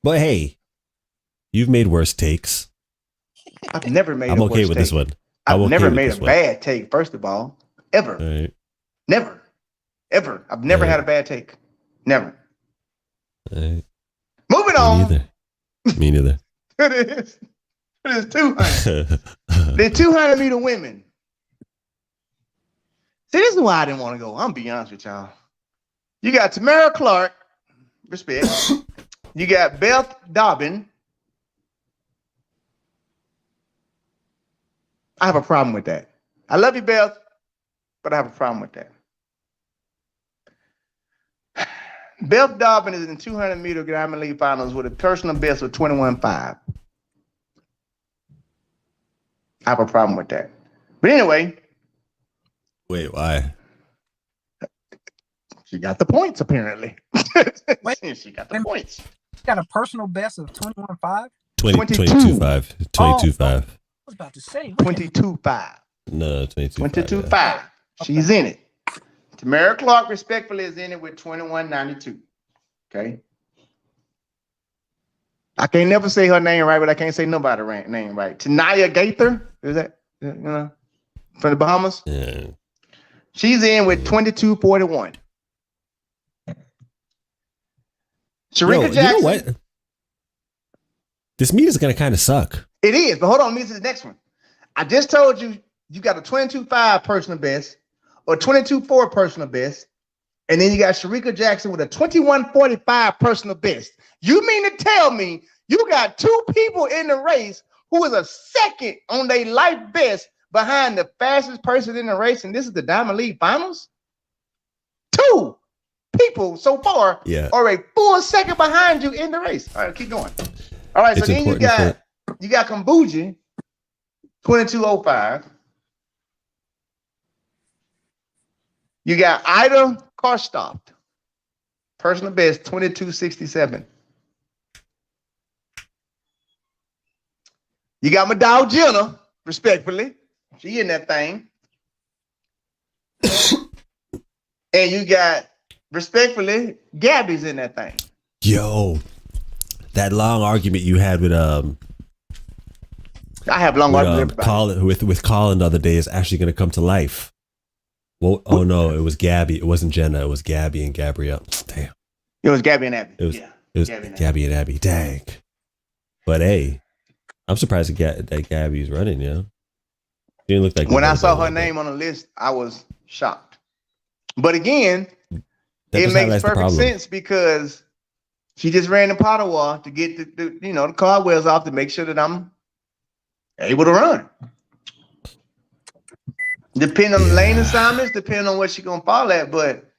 But hey, you've made worse takes. I've never made. I'm okay with this one. I've never made a bad take. First of all, ever. Right. Never, ever. I've never had a bad take. Never. Right. Moving on. Me neither. It is 200. The 200 meter women. See, this is why I didn't want to go. I'm be honest with y'all. You got Tamara Clark, respect. You got Beth Dobbin. I have a problem with that. I love you, Beth, but I have a problem with that. Beth Dobbin is in 200 meter Diamond League finals with a personal best of 21.5. I have a problem with that. But anyway. Wait, why? She got the points, apparently. She got the points. She got a personal best of 21.5? 22.5. 22.5. I was about to say. 22.5. No, 22.5. 22.5. She's in it. Tamara Clark, respectfully, is in it with 21.92. Okay. I can't never say her name right, but I can't say nobody's name right. Tanaya Gaither, is that from the Bahamas? Yeah. She's in with 22.41. Sharika Jackson. You know what? This meet is gonna kind of suck. It is, but hold on, this is the next one. I just told you got a 22.5 personal best or 22.4 personal best, and then you got Sharika Jackson with a 21.45 personal best. You mean to tell me you got two people in the race who is a second on their life best behind the fastest person in the race, and this is the Diamond League Finals? Two people so far are a full second behind you in the race. All right, keep going. All right, so then you got Kambuji, 22.05. You got Ida Karstoff, personal best, 22.67. You got Madal Jenner, respectfully. She in that thing. And you got, respectfully, Gabby's in that thing. Yo, that long argument you had with I have long arguments with Colin the other day is actually going to come to life. Well, oh no, it was Gabby. It wasn't Jenna. It was Gabby and Gabrielle. Damn. It was Gabby and Abby. It was Gabby and Abby. Dang. But hey, I'm surprised that Gabby's running. Yeah. She didn't look like when I saw her name on the list, I was shocked. But again, it makes perfect sense because she just ran the Padua to get the cardwells off to make sure that I'm able to run. Depending on the lane assignments, depending on what she's gonna fall at, but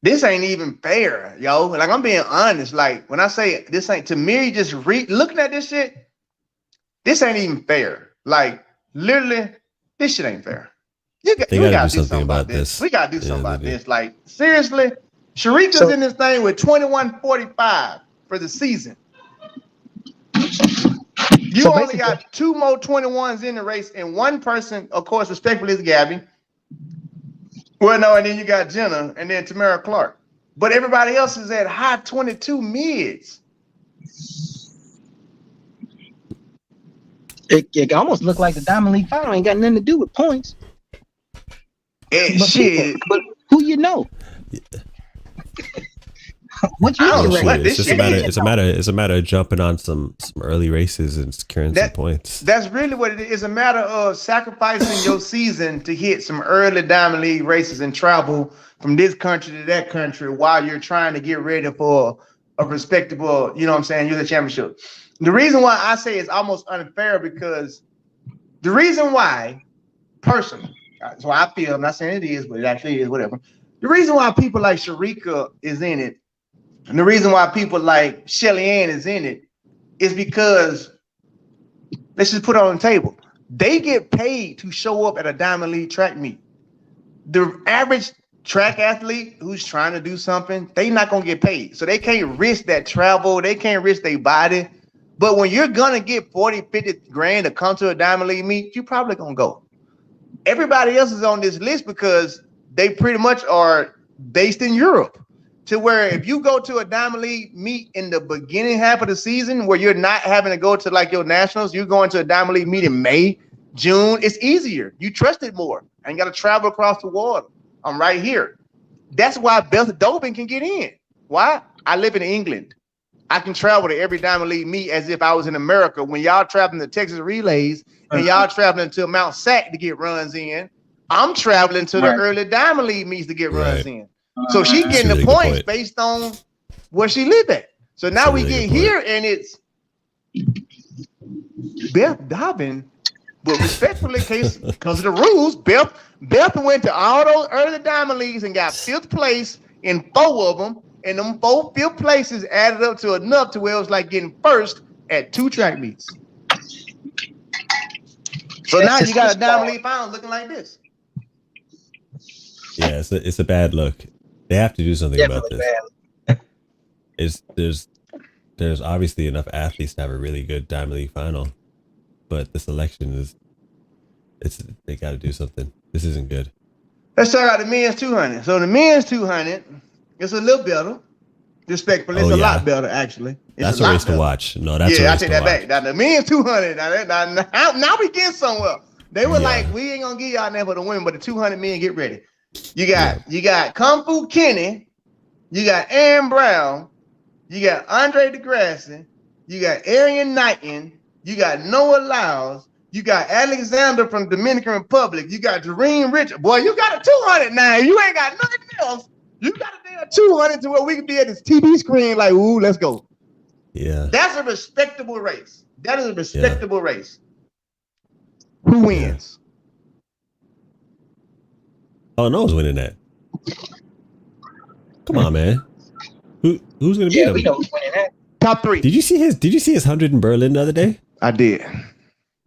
this ain't even fair, yo. Like, I'm being honest. Like, when I say this ain't, to me, just looking at this shit, this ain't even fair. Like, literally, this shit ain't fair. We gotta do something about this. We gotta do something about this. Like, seriously, Sharika's in this thing with 21.45 for the season. You only got two more 21s in the race, and one person, of course, respectfully, is Gabby. Well, no, and then you got Jenna, and then Tamara Clark. But everybody else is at high 22 mids. It almost looked like the Diamond League final ain't got nothing to do with points. But who you know? What you know? It's a matter of jumping on some early races and securing some points. That's really what it is. It's a matter of sacrificing your season to hit some early Diamond League races and travel from this country to that country while you're trying to get ready for a respectable, youth championship. The reason why I say it's almost unfair because the reason why, personally, so I feel, I'm not saying it is, but it actually is, whatever. The reason why people like Sharika is in it, and the reason why people like Shelly-Ann is in it, is because, let's just put it on the table. They get paid to show up at a Diamond League track meet. The average track athlete who's trying to do something, they not gonna get paid. So they can't risk that travel, they can't risk their body. But when you're gonna get 40, 50 grand to come to a Diamond League meet, you probably gonna go. Everybody else is on this list because they pretty much are based in Europe. To where if you go to a Diamond League meet in the beginning half of the season where you're not having to go to like your nationals, you're going to a Diamond League meet in May, June, it's easier. You trust it more. I ain't got to travel across the water. I'm right here. That's why Beth Dobin can get in. Why? I live in England. I can travel to every Diamond League meet as if I was in America. When y'all traveling to Texas Relays and y'all traveling to Mount Sac to get runs in, I'm traveling to the early Diamond League meets to get runs in. So she getting the points based on where she live at. So now we get here and it's Beth Dobbin, but respectfully, because of the rules, Beth went to all those early Diamond Leagues and got 5th place in 4 of them. And them 4 5th places added up to enough to where it was like getting first at 2 track meets. So now you got a Diamond League final looking like this. Yeah, it's a bad look. They have to do something about this. There's obviously enough athletes to have a really good Diamond League final, but the selection they got to do something. This isn't good. Let's check out the men's 200. So the men's 200 is a little better. Respectfully, it's a lot better, actually. That's a race to watch. No, that's a race to watch. Yeah, I take that back. Now, the men's 200, now we get somewhere. They were like, we ain't going to give y'all nothing for the women, but the 200 men, get ready. You got Kung Fu Kenny. You got Aaron Brown. You got Andre DeGrasse. You got Aryan Knighton. You got Noah Lyles. You got Alexander from Dominican Republic. You got Jareen Richard. Boy, you got a 200 now. You ain't got nothing else. You got a damn 200 to where we can be at this TV screen like, ooh, let's go. Yeah. That's a respectable race. That is a respectable race. Who wins? Oh, Noah's winning that. Come on, man. Who's gonna beat him? We know who's winning that. Top 3. Did you see his 100 in Berlin the other day? I did.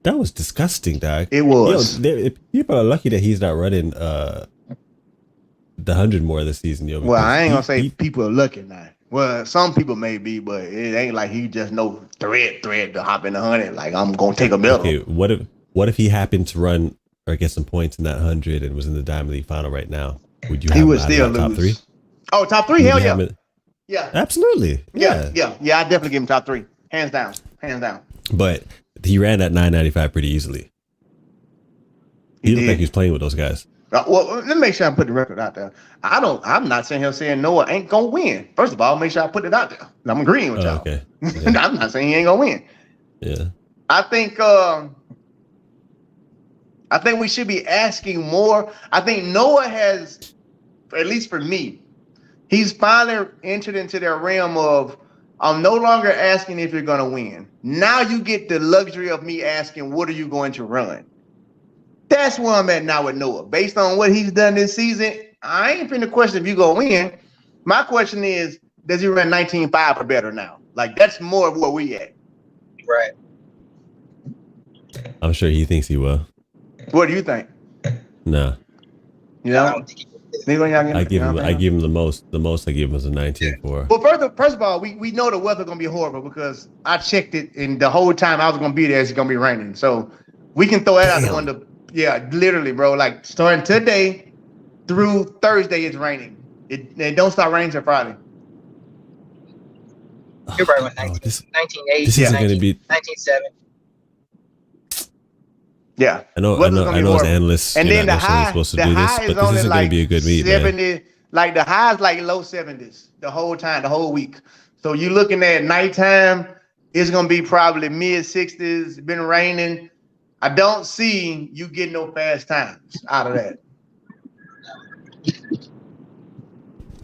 That was disgusting, dog. It was. People are lucky that he's not running the 100 more this season, yo. Well, I ain't gonna say people are lucky now. Well, some people may be, but it ain't like he just no thread to hop in the 100. Like, I'm gonna take a medal. Okay, what if he happened to run or get some points in that 100 and was in the Diamond League final right now? Would you have he would still lose. Top 3? Oh, top 3? Hell yeah. Yeah. Absolutely. Yeah. I definitely give him top 3. Hands down. But he ran at 995 pretty easily. He looked like he was playing with those guys. Well, let me make sure I put the record out there. I'm not saying Noah ain't gonna win. First of all, make sure I put it out there. I'm agreeing with y'all. Okay. Yeah. I'm not saying he ain't gonna win. Yeah. I think we should be asking more. I think Noah has, at least for me, he's finally entered into their realm of, I'm no longer asking if you're gonna win. Now you get the luxury of me asking, what are you going to run? That's where I'm at now with Noah. Based on what he's done this season, I ain't finna question if you gonna win. My question is, does he run 19.5 or better now? Like, that's more of where we at. Right. I'm sure he thinks he will. What do you think? No. You know? I give him the most. The most I give him is a 19.4. Well, first of all, we know the weather gonna be horrible because I checked it, and the whole time I was gonna be there, it's gonna be raining. So we can throw that out the window. Yeah, literally, bro. Like, starting today through Thursday, it's raining. It don't start raining till Friday. You're right. 1980. This isn't gonna be 1970. Yeah, I know it's endless. And then the high is only like gonna be a good meet, 70, man. like the high is like low 70s the whole time, the whole week. So you're looking at nighttime, it's gonna be probably mid 60s. Been raining. I don't see you getting no fast times out of that.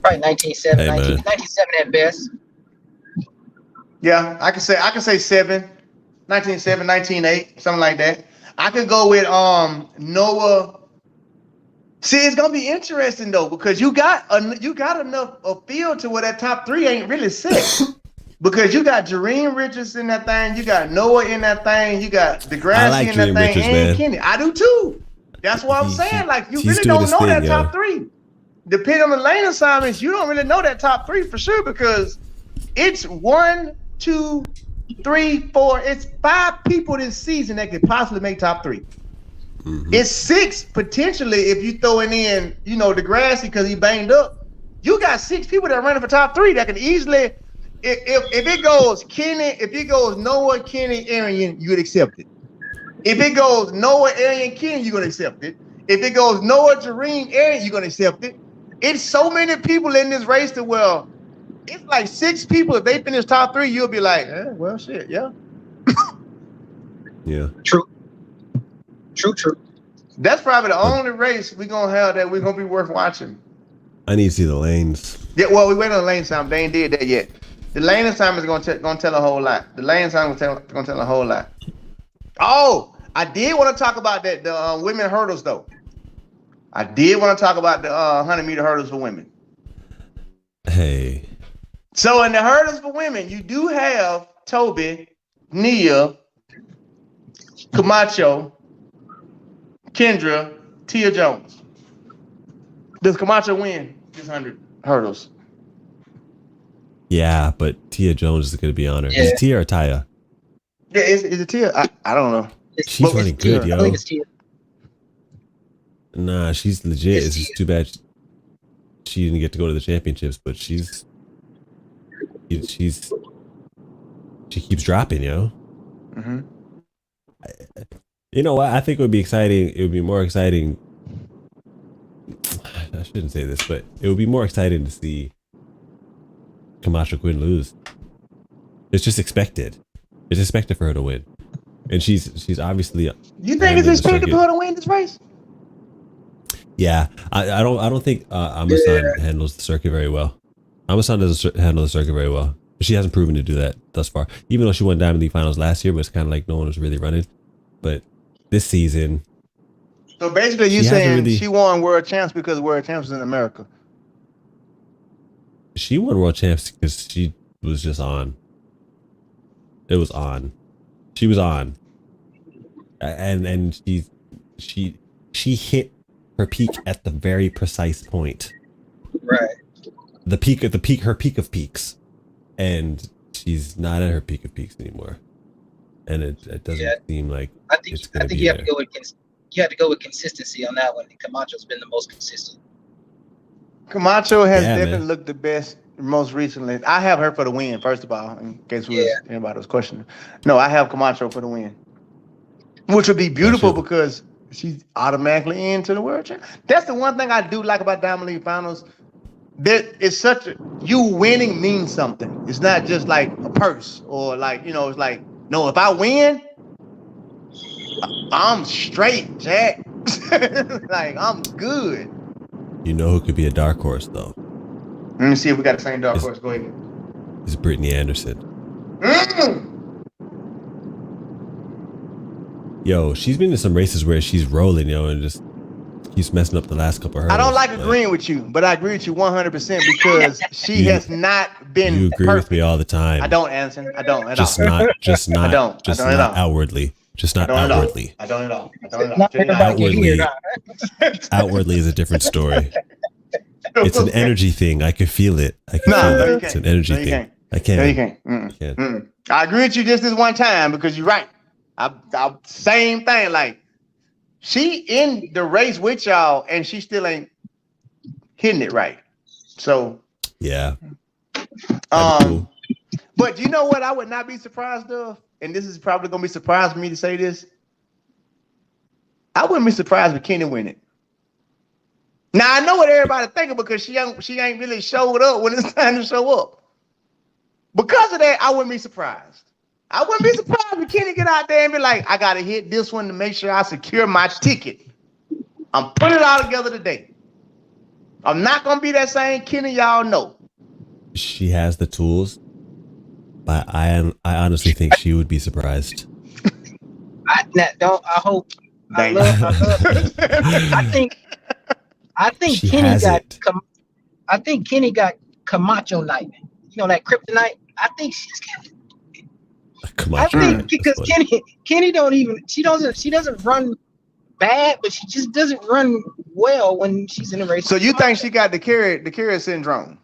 Probably 1970, 1970 at best. Yeah, I can say 7, 1907, 1908, something like that. I could go with Noah. See, it's gonna be interesting though, because you got enough of field to where that top 3 ain't really set. Because you got Jareen Richards in that thing, you got Noah in that thing, you got DeGrasse in that thing, and Kenny. I do too. That's what I'm saying. Like, you really don't know that top 3. Depending on the lane assignments, you don't really know that top 3 for sure, because it's 1, 2, 3, 4. It's 5 people this season that could possibly make top 3. Mm-hmm. It's 6 potentially if you throwing in, DeGrasse because he banged up. You got 6 people that are running for top 3 that can easily. If it goes Kenny, if it goes Noah, Kenny, Aryan, you would accept it. If it goes Noah, Aryan, Kenny, you're gonna accept it. If it goes Noah, Jareen, Aryan, you're gonna accept it. It's so many people in this race that, well, it's like 6 people. If they finish top 3, you'll be like, well, shit, yeah. Yeah. True. That's probably the only race we're gonna have that we're gonna be worth watching. I need to see the lanes. Yeah, well, we wait on the lane assignment. They ain't did that yet. The lane assignment is gonna tell a whole lot. The lane assignment is gonna tell a whole lot. Oh, I did want to talk about that the women hurdles though. I did want to talk about the 100-meter hurdles for women. Hey. So in the hurdles for women, you do have Toby, Nia, Camacho, Kendra, Tia Jones. Does Camacho win this 100 hurdles? Yeah, but Tia Jones is going to be on her. Yeah. Is it Tia or Taya? Yeah, is it Tia? I don't know. She's running good, yo. I believe it's Tia. Nah, she's legit. It's just too bad she didn't get to go to the championships, but she keeps dropping, yo. Mm-hmm. You know what? I think it would be exciting. It would be more exciting. I shouldn't say this, but it would be more exciting to see Camacho Quinn lose. It's just expected. It's expected for her to win, and she's obviously. You think it's expected for her to win this race? Yeah, I don't think Amasan handles the circuit very well. Amasan doesn't handle the circuit very well. She hasn't proven to do that thus far. Even though she won Diamond League finals last year, but it's kind of like no one was really running. But this season, so basically, you saying she won world champs because world champs is in America? She won world champs because she was just on. It was on. She was on, and she hit her peak at the very precise point. Right. Her peak of peaks, and she's not at her peak of peaks anymore. And it doesn't seem like I think you have to go with consistency on that one. Camacho's been the most consistent. Camacho has definitely looked the best most recently. I have her for the win, first of all, in case anybody was questioning. No, I have Camacho for the win, which would be beautiful because she's automatically into the world champ. That's the one thing I do like about Diamond League finals. That it's you winning means something. It's not just like a purse or like, it's like, no, if I win, I'm straight, Jack. Like, I'm good. You know who could be a dark horse, though? Let me see if we got the same dark horse. Go ahead. It's Brittany Anderson. Yo, she's been in some races where she's rolling, and just keeps messing up the last couple of hurdles. I don't like agreeing with you, but I agree with you 100% because she has not been You agree perfect. with me all the time. I don't, Anderson. I don't at all. Just not outwardly. Just not outwardly. I don't at all. Outwardly is a different story. It's an energy thing. I can feel it. It's an energy thing. I can't. No, you can't. I agree with you just this one time because you're right. I same thing. Like, she in the race with y'all and she still ain't hitting it right. So yeah. Cool. But you know what I would not be surprised of? And this is probably gonna be surprised for me to say this. I wouldn't be surprised if Kenny win it. Now I know what everybody thinking because she ain't really showed up when it's time to show up. Because of that, I wouldn't be surprised. I wouldn't be surprised if Kenny get out there and be like, I gotta hit this one to make sure I secure my ticket. I'm putting it all together today. I'm not gonna be that same Kenny y'all know. She has the tools, but I honestly think she would be surprised. I think Kenny got Camacho night. That kryptonite. I think she's got it. Camacho. I think because Kenny she doesn't run bad, but she just doesn't run well when she's in a race. So you think she got the carrier syndrome?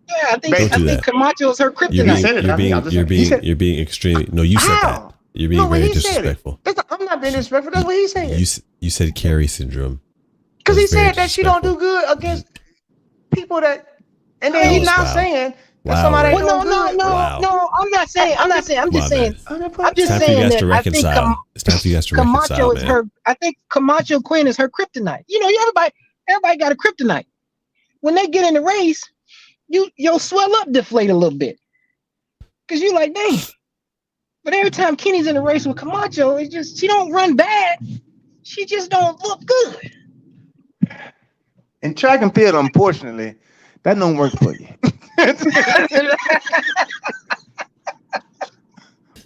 Yeah, I think Camacho is her kryptonite. You're being extremely. No, you said that. You're being very disrespectful. I'm not being disrespectful. That's what he said. You said carry syndrome. Because he said that she don't do good against people that, and then he's now saying that somebody ain't doing good. No. I'm not saying. I'm just saying that I think Camacho is her. I think Camacho Quinn is her kryptonite. Everybody got a kryptonite. When they get in the race, your swell up deflate a little bit because you like, dang. But every time Kenny's in the race with Camacho, it's just she don't run bad. She just don't look good. In track and field, unfortunately, that don't work for you.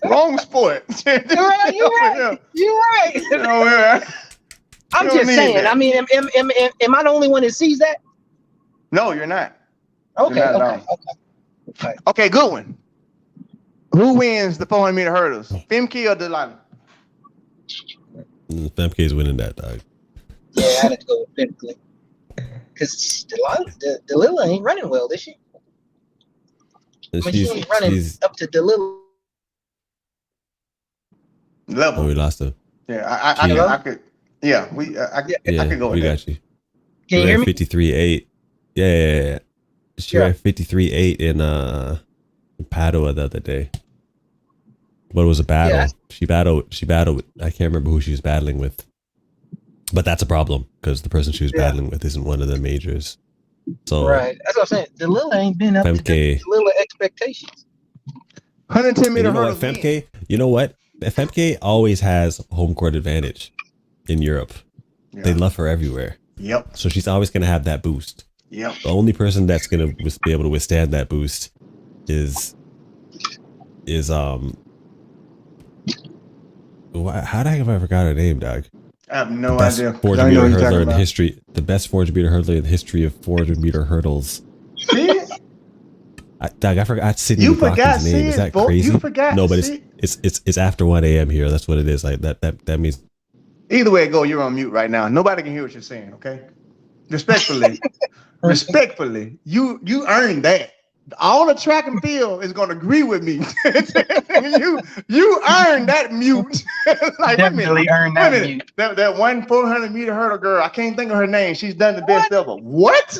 Wrong sport. You're right. I'm just saying. That. I mean, am I the only one that sees that? No, you're not. Okay. Okay, good one. Who wins the 400-meter hurdles? Femke or Delila? Femke is winning that, dog. Yeah, I had to go with Femke. Because Delila ain't running well, is she? She ain't running up to Delila level. Oh, we lost her. Yeah, I could. Yeah, I can go with we that. got you. Can you hear me? 53-8. Yeah. She ran 53-8 in Padua the other day. But it was a battle. Yeah. She battled. I can't remember who she was battling with. But that's a problem because the person she was battling with isn't one of the majors. So Right. That's what I'm saying. Cellular ain't been up to the Cellular expectations. 110-meter hurdle. Femke, you know what? Femke always has home court advantage in Europe. Yeah. They love her everywhere. Yep. So she's always going to have that boost. Yep. The only person that's going to be able to withstand that boost is how the heck have I forgot her name, dog? I have no idea. 400-meter hurdler in the history. The best 400-meter hurdler in the history of 400-meter hurdles. See? Doug, I forgot Sydney You forgot name. Is that crazy? You forgot. No, but it's after 1 a.m. here. That's what it is. Like that means. Either way it go, you're on mute right now. Nobody can hear what you're saying. Okay. Respectfully, you earned that. All the track and field is going to agree with me. you earned that mute. Like, definitely earned that mute. That one 400-meter hurdle girl. I can't think of her name. She's done the best ever. What?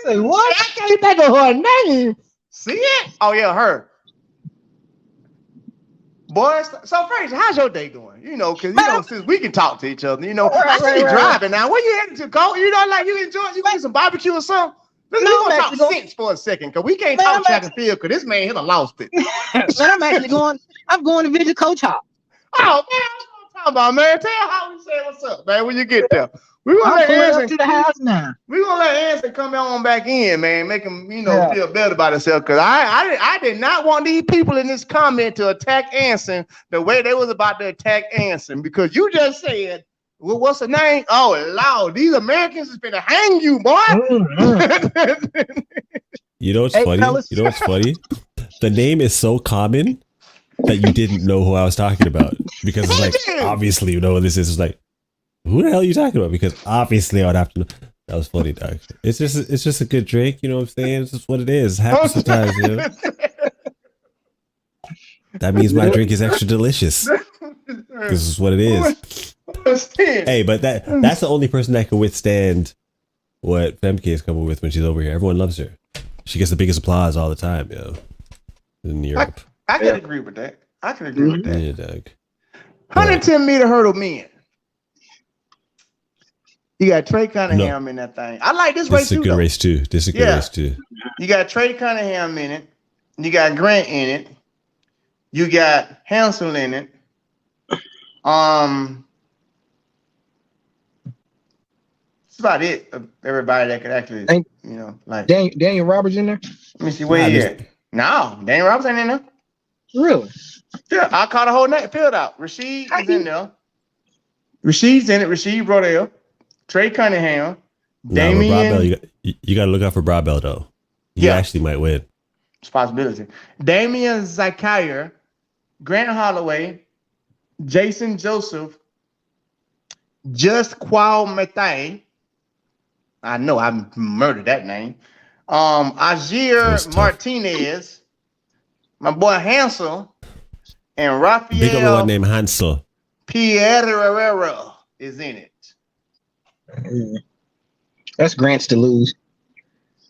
Say what? I can't think of her name. See it? Oh yeah, her. Boys, so Fraser, how's your day going? You know, because since we can talk to each other, I see you driving now. Where you heading to, Cole? Like you enjoy? You want some barbecue or something? We're gonna talk sense for a second, because we can't talk track and field, because this man here lost it. Man, I'm going to visit Coach Hop. Oh man, that's what I'm talking about, man. Tell how we say what's up, man, when you get there. We're gonna let Anson to the house now. We're gonna let Anson come on back in, man. Make him, feel better about himself. Cause I did not want these people in this comment to attack Anson the way they was about to attack Anson. Because you just said, well, what's the name? Oh Lord, these Americans is gonna hang you, boy. Mm-hmm. You know what's funny? Fellas. You know what's funny? The name is so common that you didn't know who I was talking about. Because it's like, obviously you know what this is. It's like, who the hell are you talking about? Because obviously I would have to know. That was funny, dog. It's just a good drink, you know what I'm saying? It's just what it is. It happens sometimes, you know. That means my drink is extra delicious. This is what it is. Hey, but that's the only person that can withstand what Femke is coming with when she's over here. Everyone loves her. She gets the biggest applause all the time, yo. In Europe. I can agree with that. I can agree with that. Yeah, dog. 110-meter hurdle men. You got Trey Cunningham in that thing. I like this race too. This is a good race too. This is a good race too. You got Trey Cunningham in it. You got Grant in it. You got Hansel in it. That's about it. Of everybody that could actually, like Daniel Roberts in there. Let me see where he at. No, Daniel Roberts ain't in there. Really? Yeah, I caught a whole night field out. Rashid is in there. Rashid's in it. Rashid Brodell. Trey Cunningham, Damien. You got to look out for Brabell though. He actually might win. It's a possibility. Damian Zakaria, Grant Holloway, Jason Joseph, Just Qual Matei. I know I murdered that name. Ajir Martinez, my boy Hansel, and Rafael. Big old one named Hansel. Pierre Herrera is in it. That's Grant's to lose.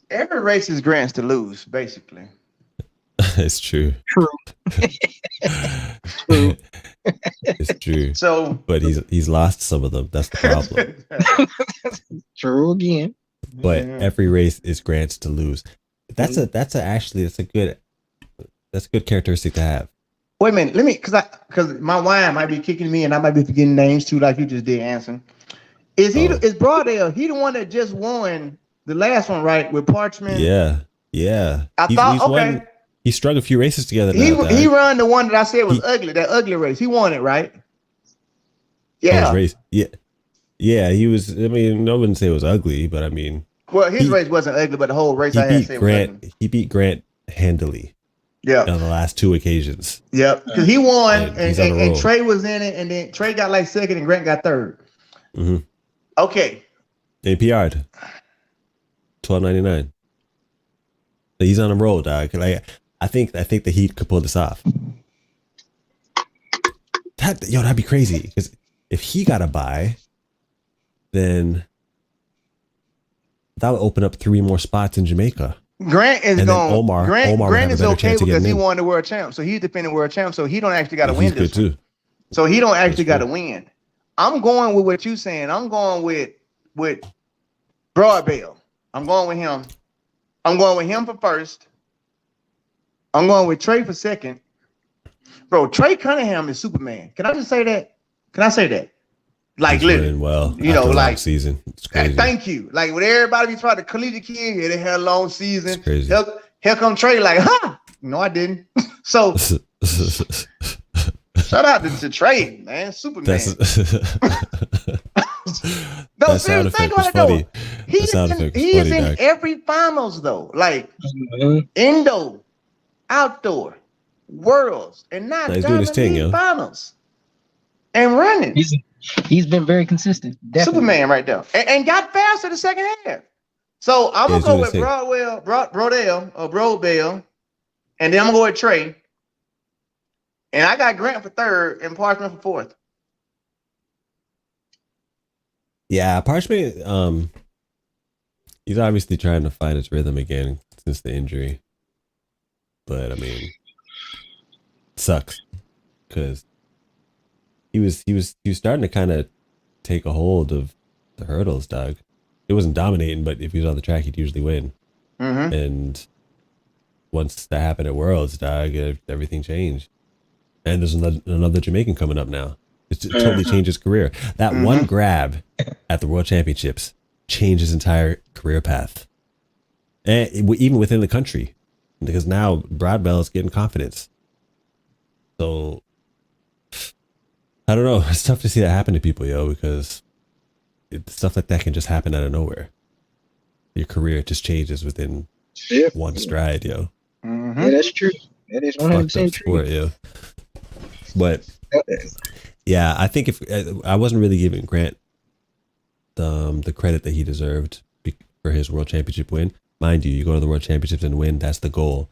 Every race is Grant's to lose, basically. It's true. True. True. It's true. So, but he's lost some of them. That's the problem. True again. But every race is Grant's to lose. That's a good characteristic to have. Wait a minute, because my wine might be kicking me, and I might be forgetting names too, like you just did, Anson. Is Brodell? He the one that just won the last one, right? With Parchment. Yeah. Okay. He strung a few races together. He run the one that I said was ugly. That ugly race. He won it, right? Yeah. Race. Yeah. He was. I mean, no one would say it was ugly, but I mean. Well, his race wasn't ugly, but the whole race I had said was ugly. He beat Grant handily. Yeah. On the last two occasions. Yep. Because he won, and Trey was in it, and then Trey got like second, and Grant got third. Mm-hmm. Okay. They PR'd. $12.99. He's on a roll, dog. Like I think the Heat could pull this off. That'd be crazy. Because if he got a bye, then that would open up 3 more spots in Jamaica. Grant is going. Omar Grant is okay because he won won the world champ, so he's defending world champ, so he don't actually got to win this too. So he don't actually got to win. I'm going with what you saying. I'm going with Broadbell. I'm going with him. I'm going with him for first. I'm going with Trey for second. Bro, Trey Cunningham is Superman. Can I just say that? Can I say that? Like, literally, well, you know, like season. It's crazy. Thank you. Like, when everybody be trying to collegiate kid, yeah, they had a long season. It's crazy. Here come Trey, like, huh? No, I didn't. So, shout out to Trey, man. Superman. No, seriously, think about it though. He is in every finals though, like Indo, outdoor, worlds, and not he's doing his thing, finals and running. He's been very consistent. Definitely. Superman right there, and got faster the second half. So I'm gonna go with Broadbell, and then I'm gonna go with Trey, and I got Grant for third and Parchment for fourth. Yeah, Parchment, he's obviously trying to find his rhythm again since the injury. But I mean, it sucks because he was starting to kind of take a hold of the hurdles, dog. It wasn't dominating, but if he was on the track, he'd usually win. Mm-hmm. And once that happened at Worlds, dog, everything changed. And there's another Jamaican coming up now. It totally changed his career. That one grab at the World Championships changed his entire career path. And even within the country. Because now Broadbell is getting confidence. So, I don't know. It's tough to see that happen to people, yo, because stuff like that can just happen out of nowhere. Your career just changes within one stride, yo. Mm-hmm. Yeah, that's true. That is 100% true. Sport, yo. But yeah, I think if I wasn't really giving Grant the credit that he deserved for his World Championship win. Mind you go to the World Championships and win. That's the goal.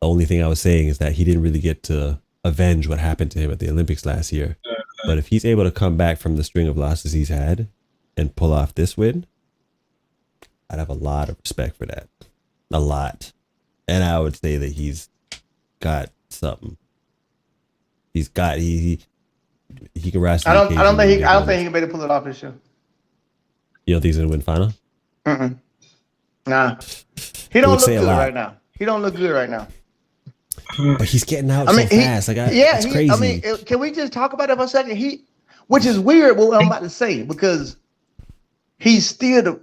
The only thing I was saying is that he didn't really get to avenge what happened to him at the Olympics last year. But if he's able to come back from the string of losses he's had and pull off this win, I'd have a lot of respect for that. A lot. And I would say that he's got something. He can rise to the occasion. I don't think he can be able to pull it off this year. You don't think he's gonna win final? Nah. He don't look good right now. He don't look good right now. But he's getting out so fast. It's crazy. I mean, can we just talk about it for a second? Which is weird what I'm about to say, because he's still the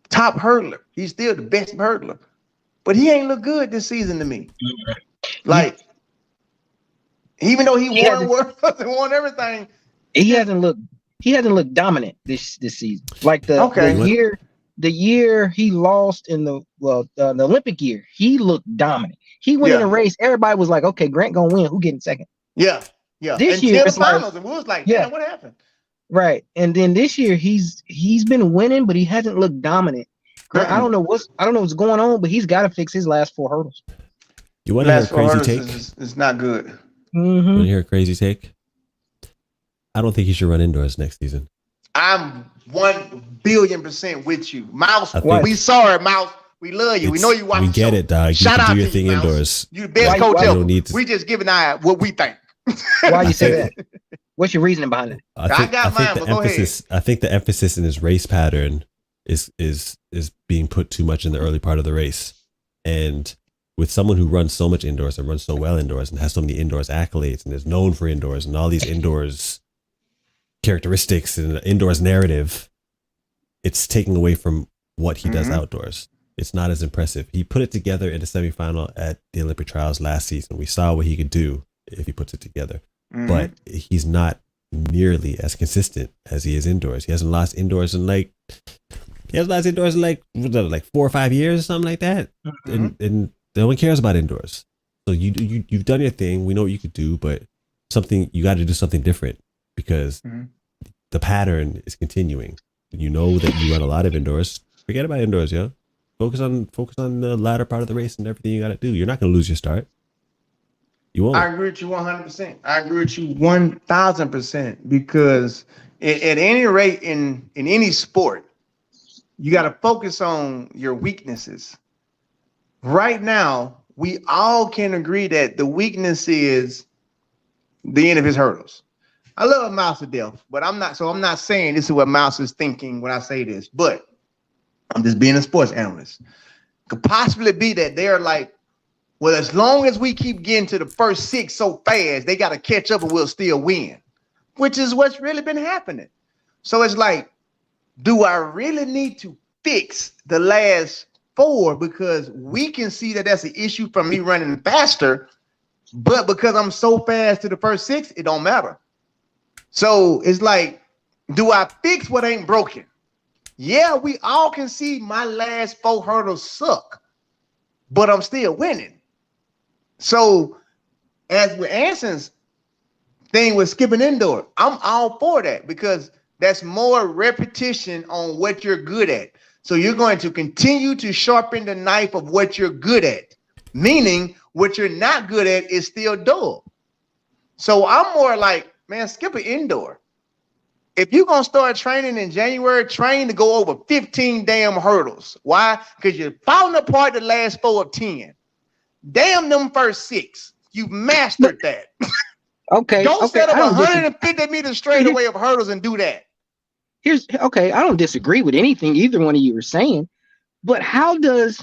top hurdler. He's still the best hurdler. But he ain't look good this season to me. Like, even though he won worlds and won everything, he hasn't looked dominant this season. Like the year he lost in the Olympic year, he looked dominant. He went in a race. Everybody was like, "Okay, Grant gonna win. Who getting second?" Yeah. This year, the finals, and we was like, "Damn, what happened?" Right, and then this year he's been winning, but he hasn't looked dominant. I don't know what's going on, but he's got to fix his last 4 hurdles. You want to hear a crazy take? It's not good. You want to hear a crazy take? I don't think he should run indoors next season. I'm 1,000,000,000% with you, Mouse. We saw it, Mouse. We love you. We know you watch. We get it, dog. Shout out do your to thing you, Mouse. indoors. You the best coach ever. We just giving out what we think. Why you say that? What's your reasoning behind it? I got mine, but go ahead. I think the emphasis in his race pattern is being put too much in the early part of the race. And with someone who runs so much indoors and runs so well indoors and has so many indoors accolades and is known for indoors and all these indoors characteristics and the indoors narrative, it's taking away from what he does outdoors. It's not as impressive. He put it together in the semifinal at the Olympic trials last season. We saw what he could do if he puts it together, but he's not nearly as consistent as he is indoors. He hasn't lost indoors in like 4 or 5 years or something like that. And no one cares about indoors. So you've done your thing. We know what you could do, but you got to do something different because the pattern is continuing. You know that you run a lot of indoors. Forget about indoors, yo. Focus on the latter part of the race and everything you got to do. You're not going to lose your start. You won't. I agree with you 100%. I agree with you 1,000% because at any rate in any sport, you got to focus on your weaknesses. Right now, we all can agree that the weakness is the end of his hurdles. I love Mouse to death, but I'm not saying this is what Mouse is thinking when I say this, but I'm just being a sports analyst. Could possibly be that they're like, well, as long as we keep getting to the first 6 so fast, they got to catch up and we'll still win, which is what's really been happening. So it's like, do I really need to fix the last 4 because we can see that that's an issue from me running faster, but because I'm so fast to the first 6, it don't matter. So it's like, do I fix what ain't broken? Yeah, we all can see my last 4 hurdles suck, but I'm still winning. So as with Anson's thing with skipping indoor, I'm all for that because that's more repetition on what you're good at. So you're going to continue to sharpen the knife of what you're good at, meaning what you're not good at is still dull. So I'm more like, man, skip an indoor. If you're going to start training in January, train to go over 15 damn hurdles. Why? Because you're falling apart the last 4 of 10. Damn them first 6. You've mastered that. Okay. Don't okay. set up 150 meters straight away of hurdles and do that. I don't disagree with anything either one of you were saying, but how does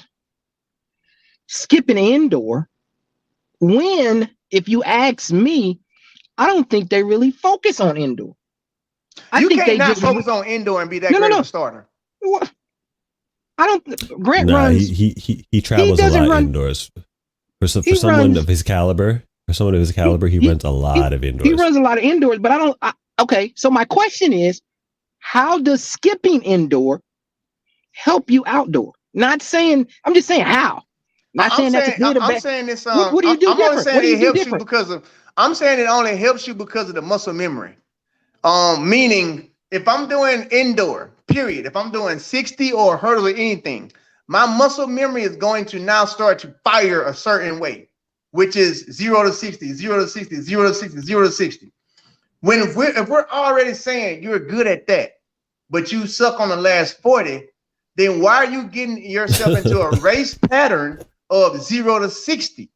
skipping indoor when, if you ask me, I don't think they really focus on indoor. I you think can't they not just focus on indoor and be that great of a starter. I don't. Grant nah, runs. He travels a lot indoors. For someone of his caliber, he runs a lot of indoors. He runs a lot of indoors, but I don't. Okay, so my question is, how does skipping indoor help you outdoor? Not saying. I'm just saying how. Not saying that's a good or bad. I'm saying this. What do you do I'm different? only saying it helps you because of. I'm saying it only helps you because of the muscle memory. Meaning if I'm doing indoor, period, if I'm doing 60 or hurdles or anything, my muscle memory is going to now start to fire a certain way, which is 0 to 60, 0 to 60, 0 to 60, 0 to 60. If we're already saying you're good at that, but you suck on the last 40, then why are you getting yourself into a race pattern of 0 to 60?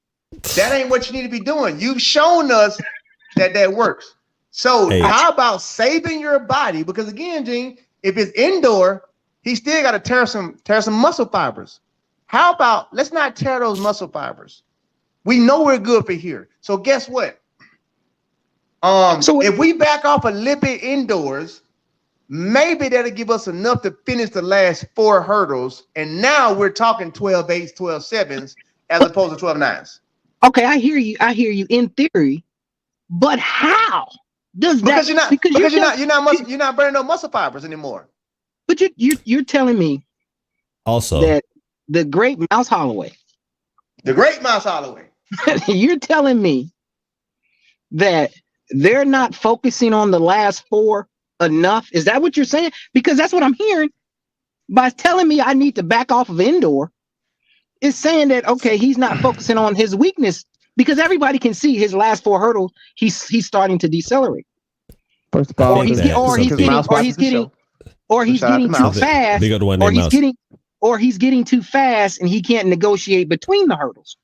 That ain't what you need to be doing. You've shown us that works. So how about saving your body? Because again, Gene, if it's indoor, he still got to tear some muscle fibers. How about let's not tear those muscle fibers? We know we're good for here. So guess what? If we back off a little bit indoors, maybe that'll give us enough to finish the last 4 hurdles. And now we're talking 12/8s, 12/7s, as opposed to 12/9s. Okay, I hear you in theory, but how does that? You're not burning no muscle fibers anymore. But you're telling me also that the great Mouse Holloway, you're telling me that they're not focusing on the last 4 enough? Is that what you're saying? Because that's what I'm hearing by telling me I need to back off of indoor. Is saying that, okay, he's not focusing on his weakness because everybody can see his last 4 hurdles. He's starting to decelerate. First of all, he's getting too fast, or he's getting too fast, and he can't negotiate between the hurdles,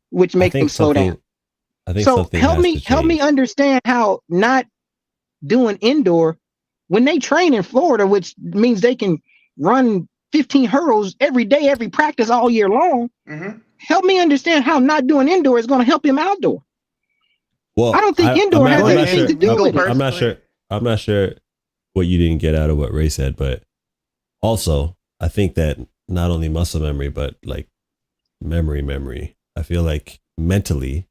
which makes him slow down. So help me understand how not doing indoor when they train in Florida, which means they can run 15 hurdles every day, every practice all year long. Mm-hmm. Help me understand how not doing indoor is going to help him outdoor. Well, I don't think indoor has anything to do with it. I'm not sure what you didn't get out of what Ray said, but also I think that not only muscle memory, but like memory. I feel like mentally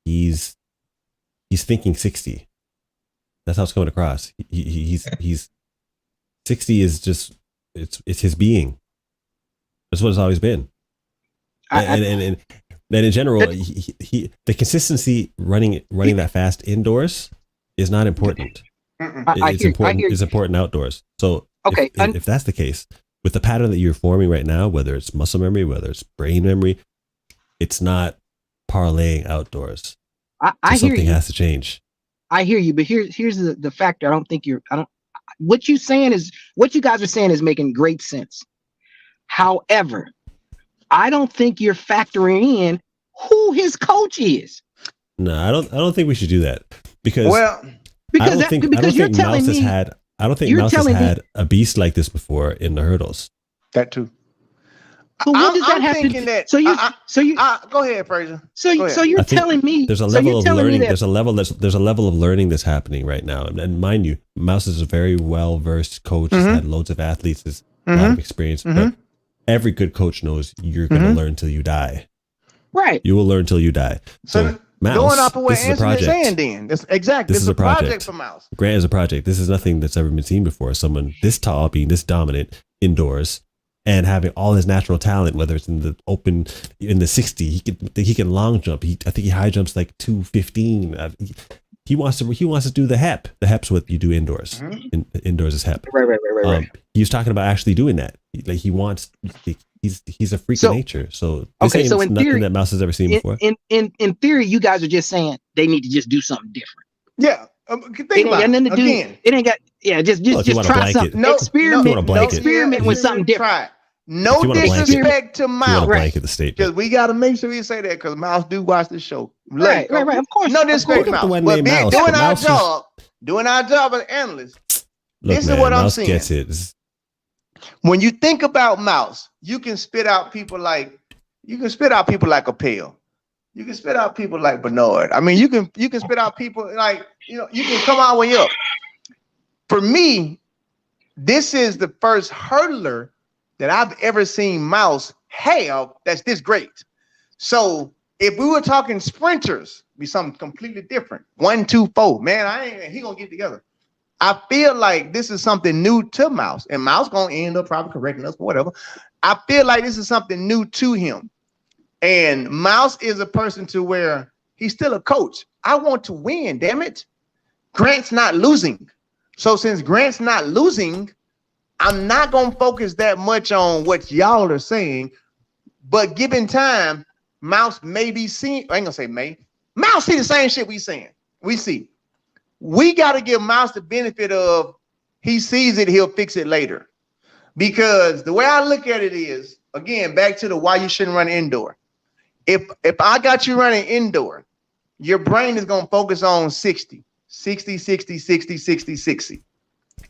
he's thinking 60. That's how it's coming across. He's 60 is just it's his being. That's what it's always been. And in general, he the consistency running that fast indoors is not important. It's important outdoors. So if that's the case, with the pattern that you're forming right now, whether it's muscle memory, whether it's brain memory, it's not parlaying outdoors. I hear something you. has to change. I hear you, but here's the factor. What you guys are saying is making great sense. However, I don't think you're factoring in who his coach is. No, I don't think we should do that because because I don't think Mouse has had a beast like this before in the hurdles. That too. But what does that have to do? Go ahead, Fraser. So you're telling me there's a level of learning. There's a level of learning that's happening right now. And mind you, Mouse is a very well versed coach. He's had loads of athletes, has a lot of experience. But every good coach knows you're going to learn till you die. Right. You will learn till you die. So Mouse, going off of what this is a project. Saying, then this is a project for Mouse. Grant is a project. This is nothing that's ever been seen before. Someone this tall, being this dominant indoors, and having all his natural talent, whether it's in the open, in the 60, he can long jump. I think he high jumps like 215. He wants to do the HEP. The HEP's what you do indoors. Indoors is HEP. Right. He was talking about actually doing that. Like he wants. He's a freak of nature. So this ain't nothing theory, that Mouse has ever seen before. In theory, you guys are just saying they need to just do something different. Yeah. Think about it. Again. It ain't got. Yeah, just try something. Experiment with something different. Try. No disrespect to Mouse. Because we got to make sure we say that because Mouse do watch the show. Right. Of course. No disrespect to Mouse. But doing our job as analysts, this is what I'm saying. Gets it. When you think about Mouse, you can spit out people like Appel. You can spit out people like Bernard. I mean, you can spit out people like, you can come our way up. For me, this is the first hurdler that I've ever seen Mouse have that's this great. So if we were talking sprinters, be something completely different. 1, 2, 4. Man, he gonna get together. I feel like this is something new to Mouse, and Mouse gonna end up probably correcting us or whatever. I feel like this is something new to him. And Mouse is a person to where he's still a coach. I want to win, damn it. Grant's not losing. So since Grant's not losing, I'm not going to focus that much on what y'all are saying. But given time, Mouse may be seeing, I ain't going to say may. Mouse see the same shit we saying. We see. We got to give Mouse the benefit of he sees it, he'll fix it later. Because the way I look at it is, again, back to the why you shouldn't run indoor. If I got you running indoor, your brain is going to focus on 60.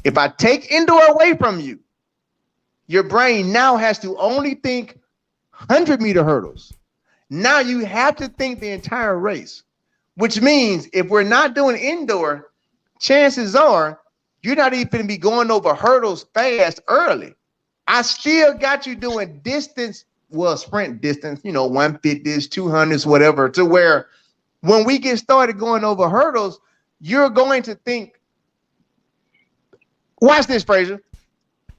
If I take indoor away from you, your brain now has to only think 100-meter hurdles. Now you have to think the entire race, which means if we're not doing indoor, chances are you're not even going to be going over hurdles fast early. I still got you doing distance, sprint distance, 150s, 200s, whatever, to where when we get started going over hurdles, you're going to think, watch this, Fraser.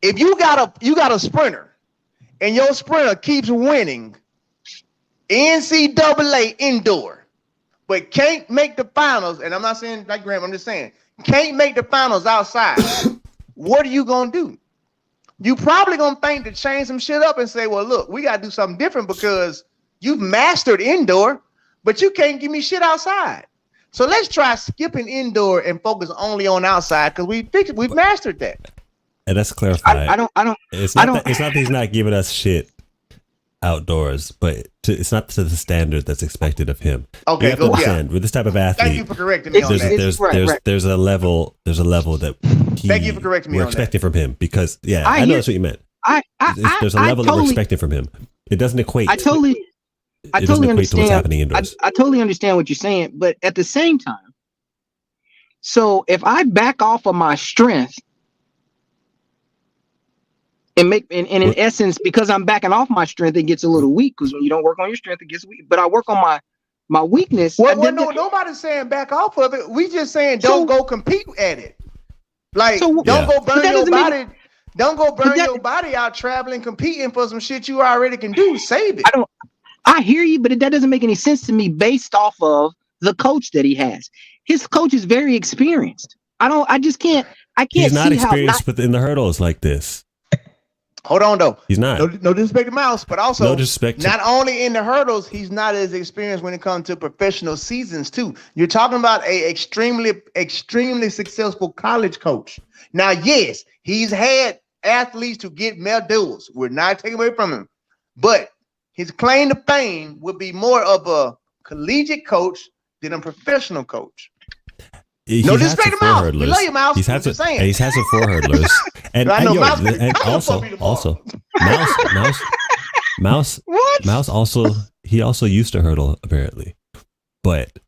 If you got a sprinter and your sprinter keeps winning NCAA indoor, but can't make the finals, and I'm not saying like Graham, I'm just saying, can't make the finals outside, what are you going to do? You probably going to think to change some shit up and say, well, look, we got to do something different because you've mastered indoor, but you can't give me shit outside. So let's try skipping indoor and focus only on outside because we've mastered that. And that's clarified. I don't. It's not that he's not giving us shit outdoors, but it's not to the standard that's expected of him. Okay, you have to understand, with this type of athlete. Thank you for correcting me on that. There's a level that thank you for correcting me we're on expecting that. from him because I know that's what you meant. There's a level that we're expecting from him. It doesn't equate. I totally understand to what's happening indoors. I totally understand what you're saying, but at the same time, so if I back off of my strength and in essence, because I'm backing off my strength, it gets a little weak. Because when you don't work on your strength, it gets weak. But I work on my weakness. Well, no, nobody's saying back off of it. We just saying don't go compete at it. Like don't go burn your body. Don't go burn your body out traveling, competing for some shit you already can do. Save it. I hear you, but that doesn't make any sense to me based off of the coach that he has. His coach is very experienced. I can't. He's not see experienced within the hurdles like this. Hold on though. He's not. No disrespect to Mouse, but also No disrespect not only in the hurdles, he's not as experienced when it comes to professional seasons too. You're talking about a extremely successful college coach. Now, yes, he's had athletes to get medals. We're not taking away from him, but his claim to fame would be more of a collegiate coach than a professional coach. No disrespect to Mouse. We love you, Mouse. He's had some 4 hurdlers. And also, Mouse he also used to hurdle apparently. But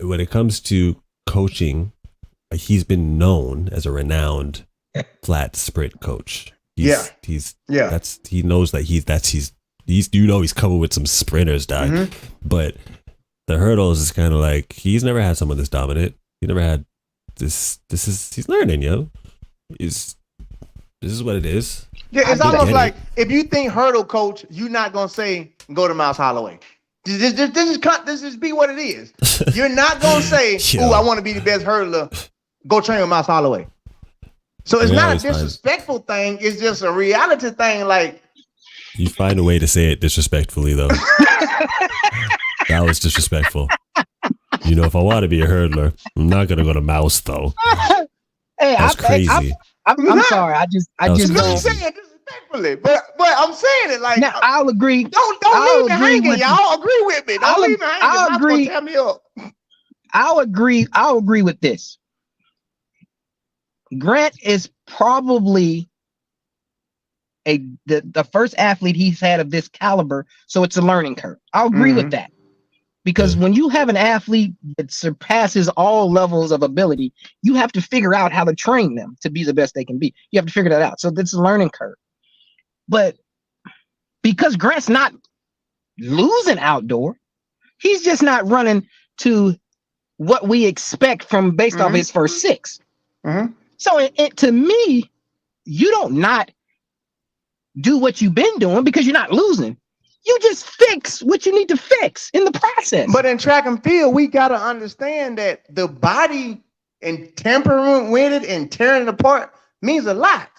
when it comes to coaching, he's been known as a renowned flat sprint coach. He knows that he's coming with some sprinters, dog. Mm-hmm. But the hurdles is kind of like he's never had someone this dominant. He never had this. He's learning, yo. This is what it is. Yeah, it's almost like if you think hurdle coach, you're not gonna say go to Mouse Holloway. This is be what it is. You're not gonna say, "Oh, I want to be the best hurdler." Go train with Mouse Holloway. So it's not a disrespectful thing. It's just a reality thing. Like you find a way to say it disrespectfully, though. That was disrespectful. If I want to be a hurdler, I'm not gonna go to Mouse though. Hey, that's crazy. I'm sorry. I just don't say it disrespectfully, but I'm saying it like now. I'll agree. Don't leave me hanging, y'all. Agree with me. Don't leave me hanging. I'll agree. Tell me up. I'll agree with this. Grant is probably the first athlete he's had of this caliber, so it's a learning curve. I'll agree with that. Because when you have an athlete that surpasses all levels of ability, you have to figure out how to train them to be the best they can be. You have to figure that out. So that's a learning curve. But because Grant's not losing outdoor, he's just not running to what we expect from based off his first 6. Mm-hmm. So to me, you don't not do what you've been doing because you're not losing. You just fix what you need to fix in the process. But in track and field, we got to understand that the body and tampering with it and tearing it apart means a lot.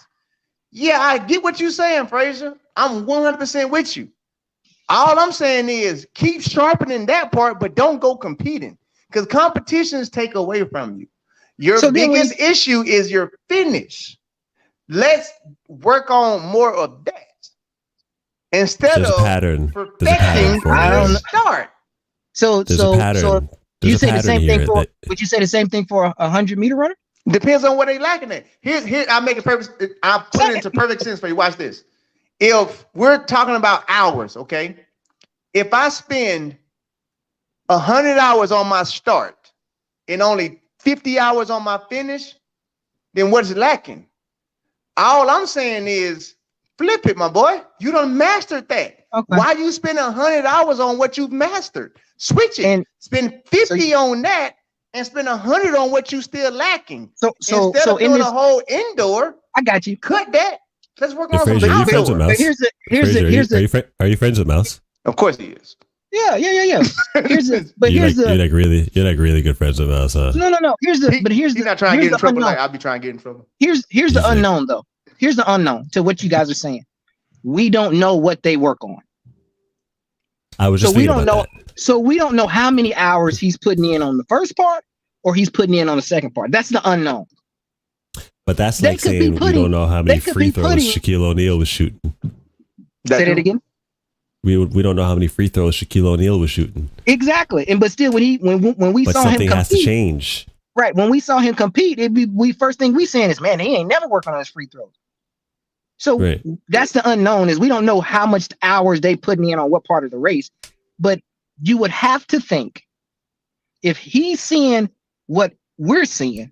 Yeah, I get what you're saying, Fraser. I'm 100% with you. All I'm saying is keep sharpening that part, but don't go competing because competitions take away from you. Your biggest issue is your finish. Let's work on more of that. Instead of perfecting the start. So you say the same thing for would you say the same thing for a 100-meter runner? Depends on what they lacking at. Here I'll make it perfect. I'll put it into perfect sense for you. Watch this. If we're talking about hours, okay? If I spend 100 hours on my start and only 50 hours on my finish, then what's lacking? All I'm saying is flip it, my boy. You done mastered that. Okay. Why you spend 100 hours on what you've mastered? Switch it. And spend 50 on that and spend 100 on what you still lacking. So instead of doing a whole indoor, I got you. Cut that. Let's work on some outdoor. Are you friends with Mouse? Of course he is. Yeah. You're like really good friends with Mouse, huh? No. He's not trying to get in trouble like I'll be trying to get in trouble. Here's the unknown though. Here's the unknown to what you guys are saying. We don't know what they work on. I was just thinking about that. So we don't know how many hours he's putting in on the first part or he's putting in on the second part. That's the unknown. But that's like saying we don't know how many free throws Shaquille O'Neal was shooting. Say that again. We don't know how many free throws Shaquille O'Neal was shooting. Exactly. And but still when we saw him compete, something has to change. Right. When we saw him compete, first thing we saying is, man, he ain't never working on his free throws. So that's the unknown is we don't know how much hours they putting in on what part of the race, but you would have to think if he's seeing what we're seeing,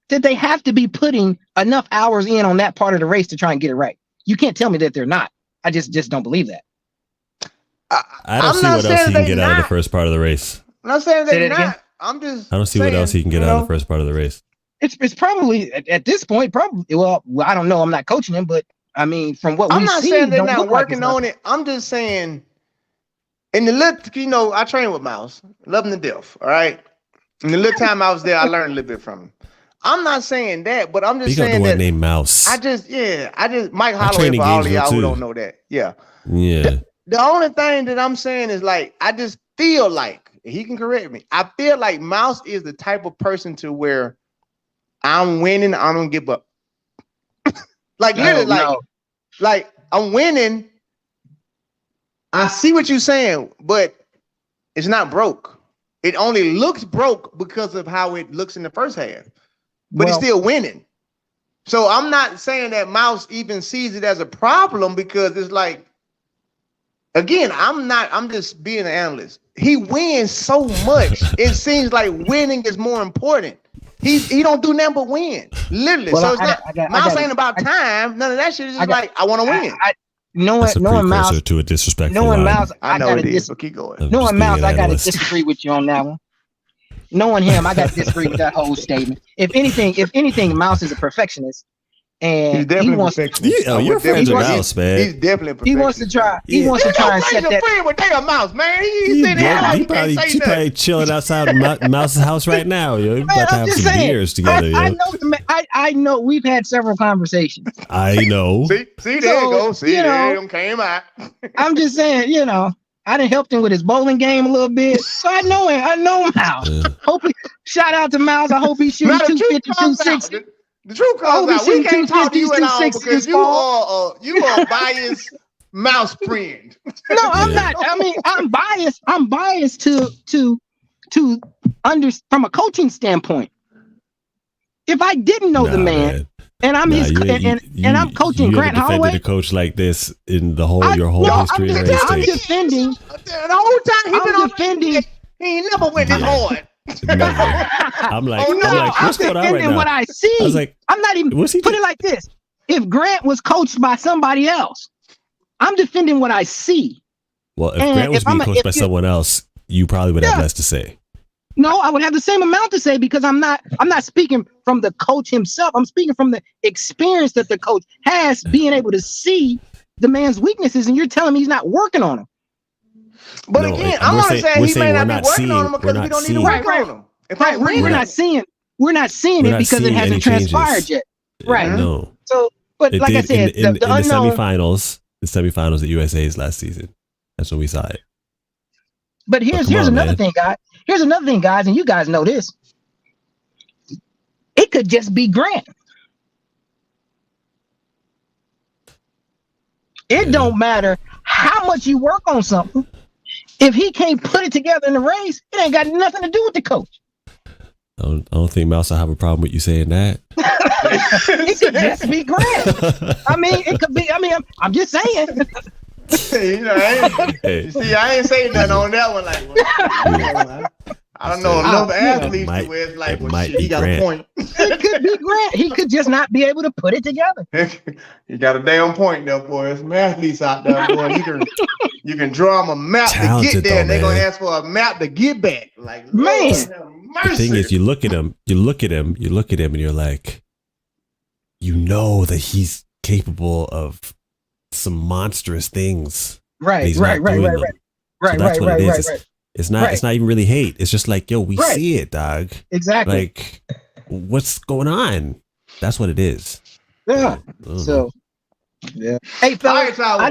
that they have to be putting enough hours in on that part of the race to try and get it right. You can't tell me that they're not. I just don't believe that. I don't see what else he can get out of the first part of the race. I'm not saying they're not. I don't see what else he can get out of the first part of the race. It's probably at this point, probably. Well, I don't know. I'm not coaching him, but I mean, from what I'm not saying they're not working on it. I'm just saying, in the little, I train with Mouse, love him to death. All right. In the little time I was there, I learned a little bit from him. I'm not saying that, but I'm just Speak saying of the that one named Mouse. I just Mike Holloway for all of y'all who don't know that. Yeah. The only thing that I'm saying is like I just feel like he can correct me. I feel like Mouse is the type of person to where I'm winning, I don't give up. Like literally, like I'm winning. I see what you're saying, but it's not broke. It only looks broke because of how it looks in the first half, but it's still winning. So I'm not saying that Mouse even sees it as a problem because it's like, again, I'm just being an analyst. He wins so much. It seems like winning is more important. He don't do nothing but win. Literally. So it's Mouse ain't about time. None of that shit is just like, I want to win. Knowing Mouse to a disrespectful knowing Mouse, I know it is. So keep going. Knowing Mouse, I gotta disagree with you on that one. Knowing him, I gotta disagree with that whole statement. If anything, Mouse is a perfectionist, and he wants. You're friends with Mouse, man. He's definitely a perfectionist. He wants to try. He wants to try and set that. Friend with damn Mouse, man. He's sitting there. He probably chilling outside Mouse's house right now. Yo, you about to have some beers together. I know. We've had several conversations. I know. See, there you go. See, there them came out. I'm just saying, I done helped him with his bowling game a little bit, so I know him. I know Mouse. Shout out to Mouse. I hope he shoots 250, 260. The truth comes out. We can't talk to you at all because you are a biased Mouse friend. No, I'm not. I mean, I'm biased. I'm biased to from a coaching standpoint. If I didn't know the man. And I'm I'm coaching Grant Holloway. A coach like this in your whole history. I'm defending. The whole time I'm defending. He ain't never went this hard. I'm like, what's going on right now? What I see. I was like, I'm not even. Put it like this: if Grant was coached by somebody else, I'm defending what I see. Well, if Grant was being coached by someone else, you probably would have less to say. No, I would have the same amount to say because I'm not speaking from the coach himself. I'm speaking from the experience that the coach has being able to see the man's weaknesses, and you're telling me he's not working on them. But again, I'm not saying he may not be working on them because we don't need to work on them. We're not seeing it because it hasn't transpired yet. Right. No. So, but like I said, in the unknown semifinals of the USA's last season, that's when we saw it. But here's another thing, guys. Here's another thing, guys, and you guys know this. It could just be Grant. It don't matter how much you work on something. If he can't put it together in the race, it ain't got nothing to do with the coach. I don't think Mouse will have a problem with you saying that. It could just be Grant. I mean, it could be. I mean, I'm just saying. I ain't saying nothing on that one. Like, I don't know enough athletes where it's like, he got a point. It could be Grant. He could just not be able to put it together. You got a damn point there, boy. There's some athletes out there, boy. You can draw them a map to get there, and they're gonna ask for a map to get back. Like, man, the thing is, you look at him, and you're like, that he's capable of some monstrous things. Right. It's not even really hate. It's just like, we see it, dog. Exactly. Like, what's going on? That's what it is. Yeah. So, yeah. Hey, fellas, I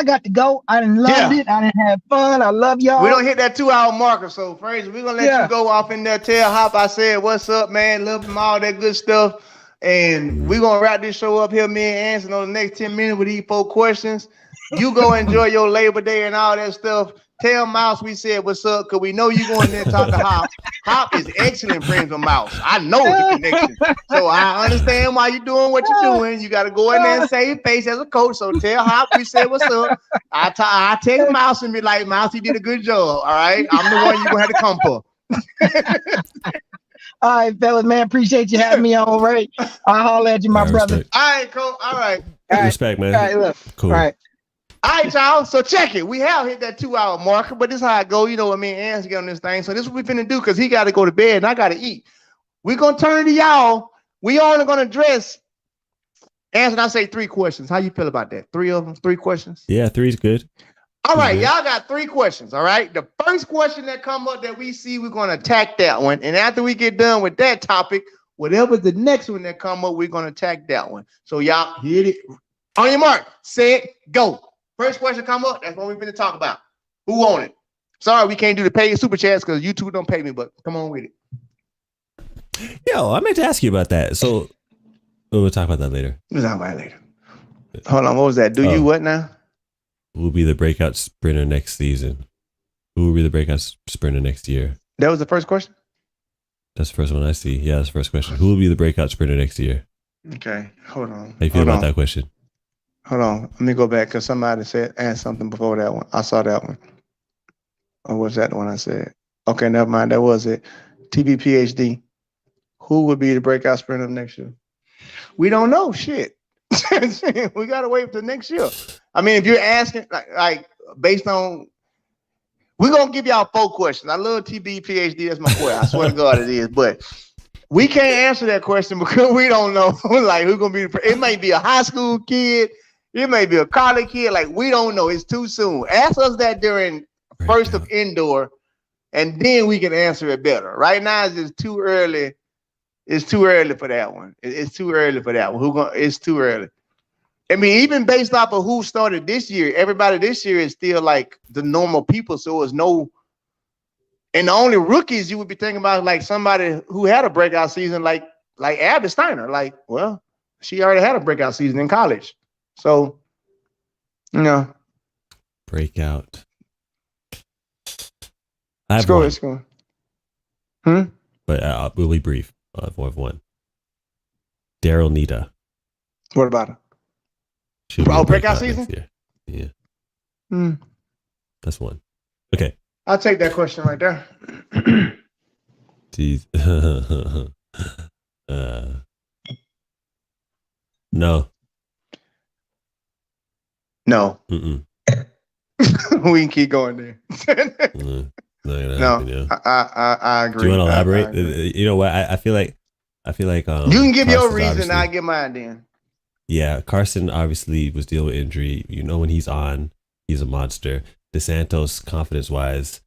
got to go. I done loved it. I done have fun. I love y'all. We don't hit that 2-hour marker, so Fraser, we're gonna let you go off in there. Tell Hop I said what's up, man. Love him, all that good stuff. And we're gonna wrap this show up here, me and Anson, on the next 10 minutes with these 4 questions. You go enjoy your Labor Day and all that stuff. Tell Mouse we said what's up, because we know you going there to talk to Hop. Hop is excellent friends with Mouse. I know the connection. So I understand why you're doing what you're doing. You got to go in there and save face as a coach. So tell Hop we said what's up. I text Mouse and be like, Mouse, he did a good job. All right. I'm the one you're going to have to come for. All right, fellas, man. Appreciate you having me on, right? I'll holler at you, my brother. All right, cool. All right. Respect, man. All right, look. Cool. All right. All right, y'all. So check it. We have hit that 2-hour marker, but this is how I go. You know what me and Anson get on this thing. So this is what we finna do, because he got to go to bed and I got to eat. We're going to turn to y'all. We only going to address, Anson, I say 3 questions. How you feel about that? 3 of them? 3 questions? Yeah, 3 is good. All right, y'all got 3 questions, all right? The first question that come up that we see, we're going to attack that one. And after we get done with that topic, Whatever the next one that come up, we're gonna attack that one. So y'all hit it. On your mark, set, go. First question come up. That's what we're gonna talk about. Who on it? Sorry, we can't do the paid super chats because YouTube don't pay me, but come on with it. Yo, I meant to ask you about that. So we'll talk about that later. We'll talk about it later. Hold on, what was that? Do you what now? Who will be the breakout sprinter next season? Who will be the breakout sprinter next year? That was the first question? That's the first one I see. Yeah, that's the first question. Who will be the breakout sprinter next year? Okay, hold on. How you feel about that question? Hold on. Let me go back because somebody asked something before that one. I saw that one. Or was that the one I said? Okay, never mind. That was it. TB PhD. Who would be the breakout sprinter next year? We don't know. Shit. We gotta wait for next year. I mean, if you're asking like based on, we're gonna give y'all 4 questions. I love TB PhD. That's my boy. I swear to God it is, but we can't answer that question because we don't know like who's gonna be. It may be a high school kid. It may be a college kid. Like we don't know. It's too soon. Ask us that during first of indoor, and then we can answer it better. Right now, it's just too early. It's too early for that one. It's too early for that one. It's too early. I mean, even based off of who started this year, everybody this year is still like the normal people. So it's no, and the only rookies you would be thinking about like somebody who had a breakout season, like Abby Steiner. Like, well, she already had a breakout season in college. So, you know, breakout. Let's go. But we'll be brief. I have one. Daryl Nita. What about her? Breakout season? Yeah. That's one. Okay. I'll take that question right there. Jeez. No. No. Mm-mm. We can keep going there. No, I agree. Do you want to elaborate? You know what? I feel like you can give your reason. I give mine then. Yeah, Carson obviously was dealing with injury. You know, when he's on, he's a monster. DeSantos, confidence wise,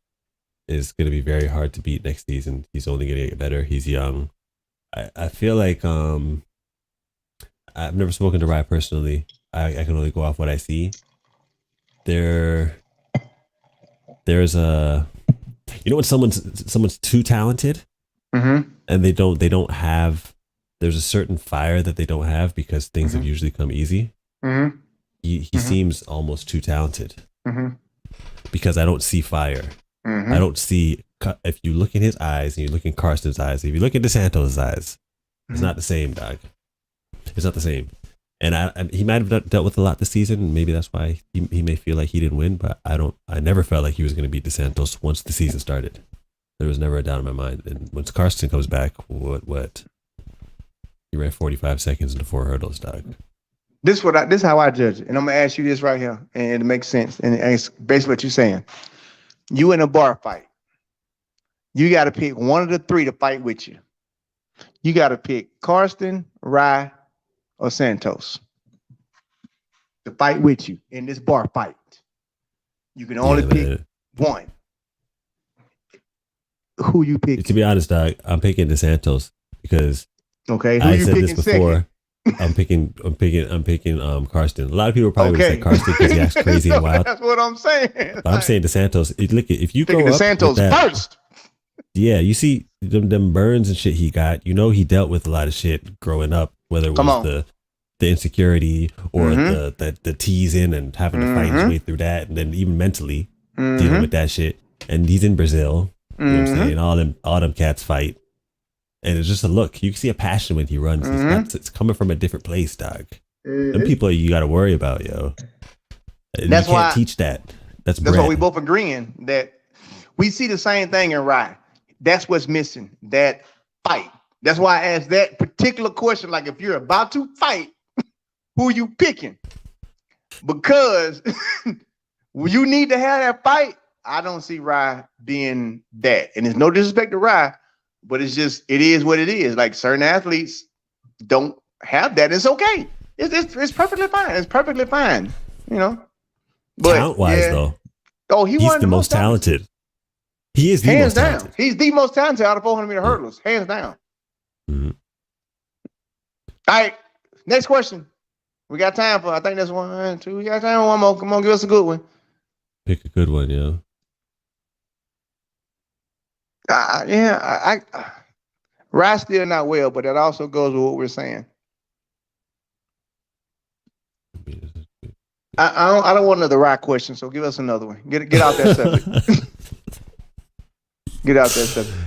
is going to be very hard to beat next season. He's only going to get better. He's young. I feel like I've never spoken to Rye personally. I can only go off what I see. There's a, you know, when someone's too talented, and they don't have, there's a certain fire that they don't have because things have usually come easy. He seems almost too talented because I don't see fire. I don't see, if you look in his eyes and you look in Carson's eyes, if you look at DeSantos' eyes, it's not the same, dog. It's not the same. And he might have dealt with a lot this season. Maybe that's why he may feel like he didn't win, but I never felt like he was going to beat DeSantos once the season started. There was never a doubt in my mind. And once Carson comes back, what? He ran 45 seconds into 4 hurdles, dog. This is how I judge it. And I'm going to ask you this right here. And it makes sense. And it's basically what you're saying. You in a bar fight. You got to pick one of the 3 to fight with you. You got to pick Carson, Rye, or Santos to fight with you in this bar fight. You can only pick one. Who you pick? To be honest, dog, I'm picking DeSantos because who I you said picking this before. Second? I'm picking Carson. A lot of people probably would say Carson because he acts crazy and wild. That's what I'm saying. I'm saying DeSantos. Look, if you picking go up DeSantos first. Yeah, you see them burns and shit he got. You know he dealt with a lot of shit growing up, whether it was the insecurity or the teasing and having to fight his way through that, and then even mentally dealing with that shit. And he's in Brazil. You know what I'm saying? All them cats fight. And it's just a look. You can see a passion when he runs. It's coming from a different place, dog. Them people you got to worry about, yo. And that's you can't why teach that. That's why we both agreeing that we see the same thing in Rye. That's what's missing. That fight. That's why I asked that particular question. Like, if you're about to fight, who you picking? Because you need to have that fight. I don't see Rye being that. And there's no disrespect to Rye, but it is what it is. Like, certain athletes don't have that. It's okay. It's perfectly fine. It's perfectly fine. You know. But talent-wise, though. Oh, he's the most talented. He is the hands most down. talented. He's the most talented out of 400-meter hurdles, hands down. All right, next question. We got time for. I think that's 1, 2. We got time for one more. Come on, give us a good one. Pick a good one, yeah. Rye still not well, but that also goes with what we're saying. I don't want another Rye question, so give us another one. Get out that subject. Get out that subject.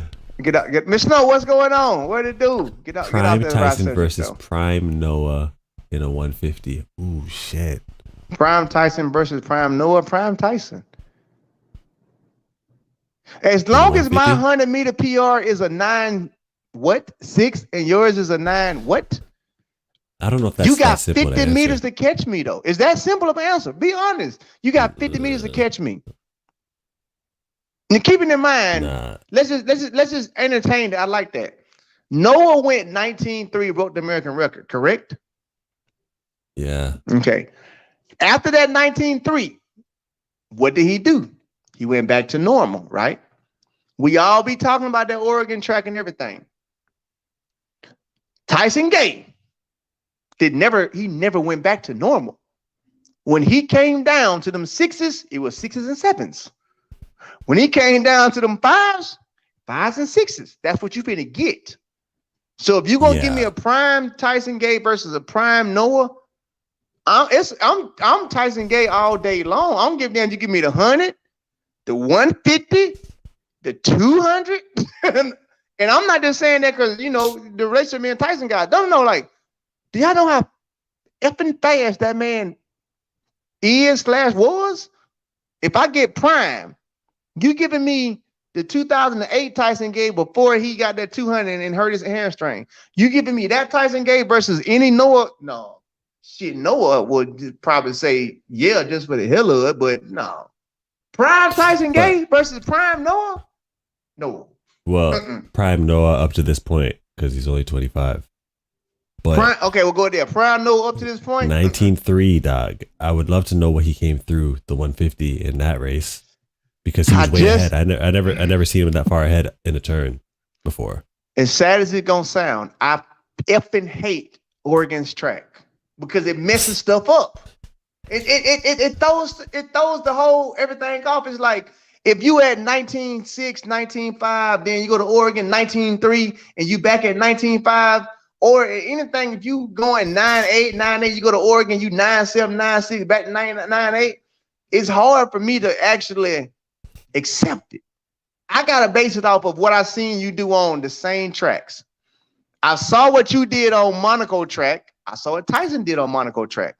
Get Miss Snow. What's going on? What it do? Get out. Prime get out that Tyson Rye versus subject, Prime Noah in a 150. Ooh, shit. Prime Tyson versus Prime Noah. Prime Tyson. As long as my 100-meter PR is a 9.6 and yours is a 9 what? I don't know if that's you got that 50 meters to catch me though. Is that simple of an answer? Be honest. You got 50 meters to catch me. And keeping in mind, let's just entertain that. I like that. Noah went 19.3, broke the American record, correct? Yeah. Okay. After that 19.3, what did he do? He went back to normal, right? We all be talking about that Oregon track and everything. Tyson Gay he never went back to normal. When he came down to them 6s, it was 6s and 7s. When he came down to them 5s and 6s, that's what you finna get. So if you're gonna give me a prime Tyson Gay versus a prime Noah, I'm Tyson Gay all day long. I'm giving them, you give me the 100, the 150, the 200, and I'm not just saying that because the race of me and Tyson guys don't know. Like, do y'all know how effing fast that man is/was? If I get prime, you giving me the 2008 Tyson Gay before he got that 200 and hurt his hamstring. You giving me that Tyson Gay versus any Noah? No. Shit, Noah would probably say, yeah, just for the hell of it, but no. Prime Tyson Gay versus prime Noah? No. Well, prime Noah up to this point, because he's only 25. But okay, we'll go there. Prime Noah up to this point? 19.3, dog. I would love to know what he came through the 150 in that race. Because he was way ahead. I never seen him that far ahead in a turn before. As sad as it gonna sound, I effing hate Oregon's track because it messes stuff up. It throws the whole everything off. It's like if you at 19.6, 19.5, then you go to Oregon 19.3, and you back at 19.5, or anything. If you going 9.8, 9.8, you go to Oregon, you 9.7, 9.6, back to 9.8. It's hard for me to actually accept it. I gotta base it off of what I seen you do on the same tracks. I saw what you did on Monaco track. I saw what Tyson did on Monaco track.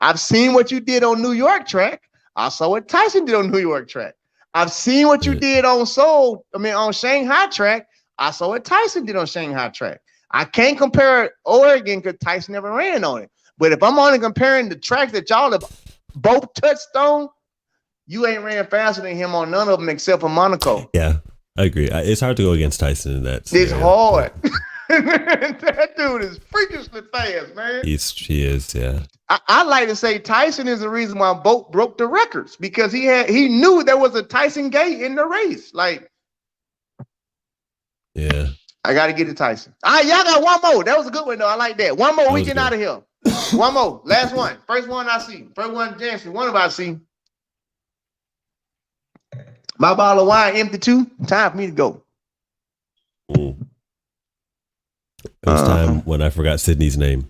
I've seen what you did on New York track. I saw what Tyson did on New York track. I've seen what you did on Shanghai track. I saw what Tyson did on Shanghai track. I can't compare Oregon because Tyson never ran on it. But if I'm only comparing the tracks that y'all have both touched on, you ain't ran faster than him on none of them except for Monaco. Yeah, I agree. It's hard to go against Tyson in that scenario. It's hard. That dude is freakishly fast, man. He is, yeah. I like to say Tyson is the reason why Boat broke the records because he knew there was a Tyson Gay in the race. Like, yeah. I got to get to Tyson. All right, y'all got one more. That was a good one, though. I like that. One more, we get out of here. One more. Last one. First one I see. First one, Jansen. One of I see. My bottle of wine empty too. Time for me to go. It was time when I forgot Sydney's name.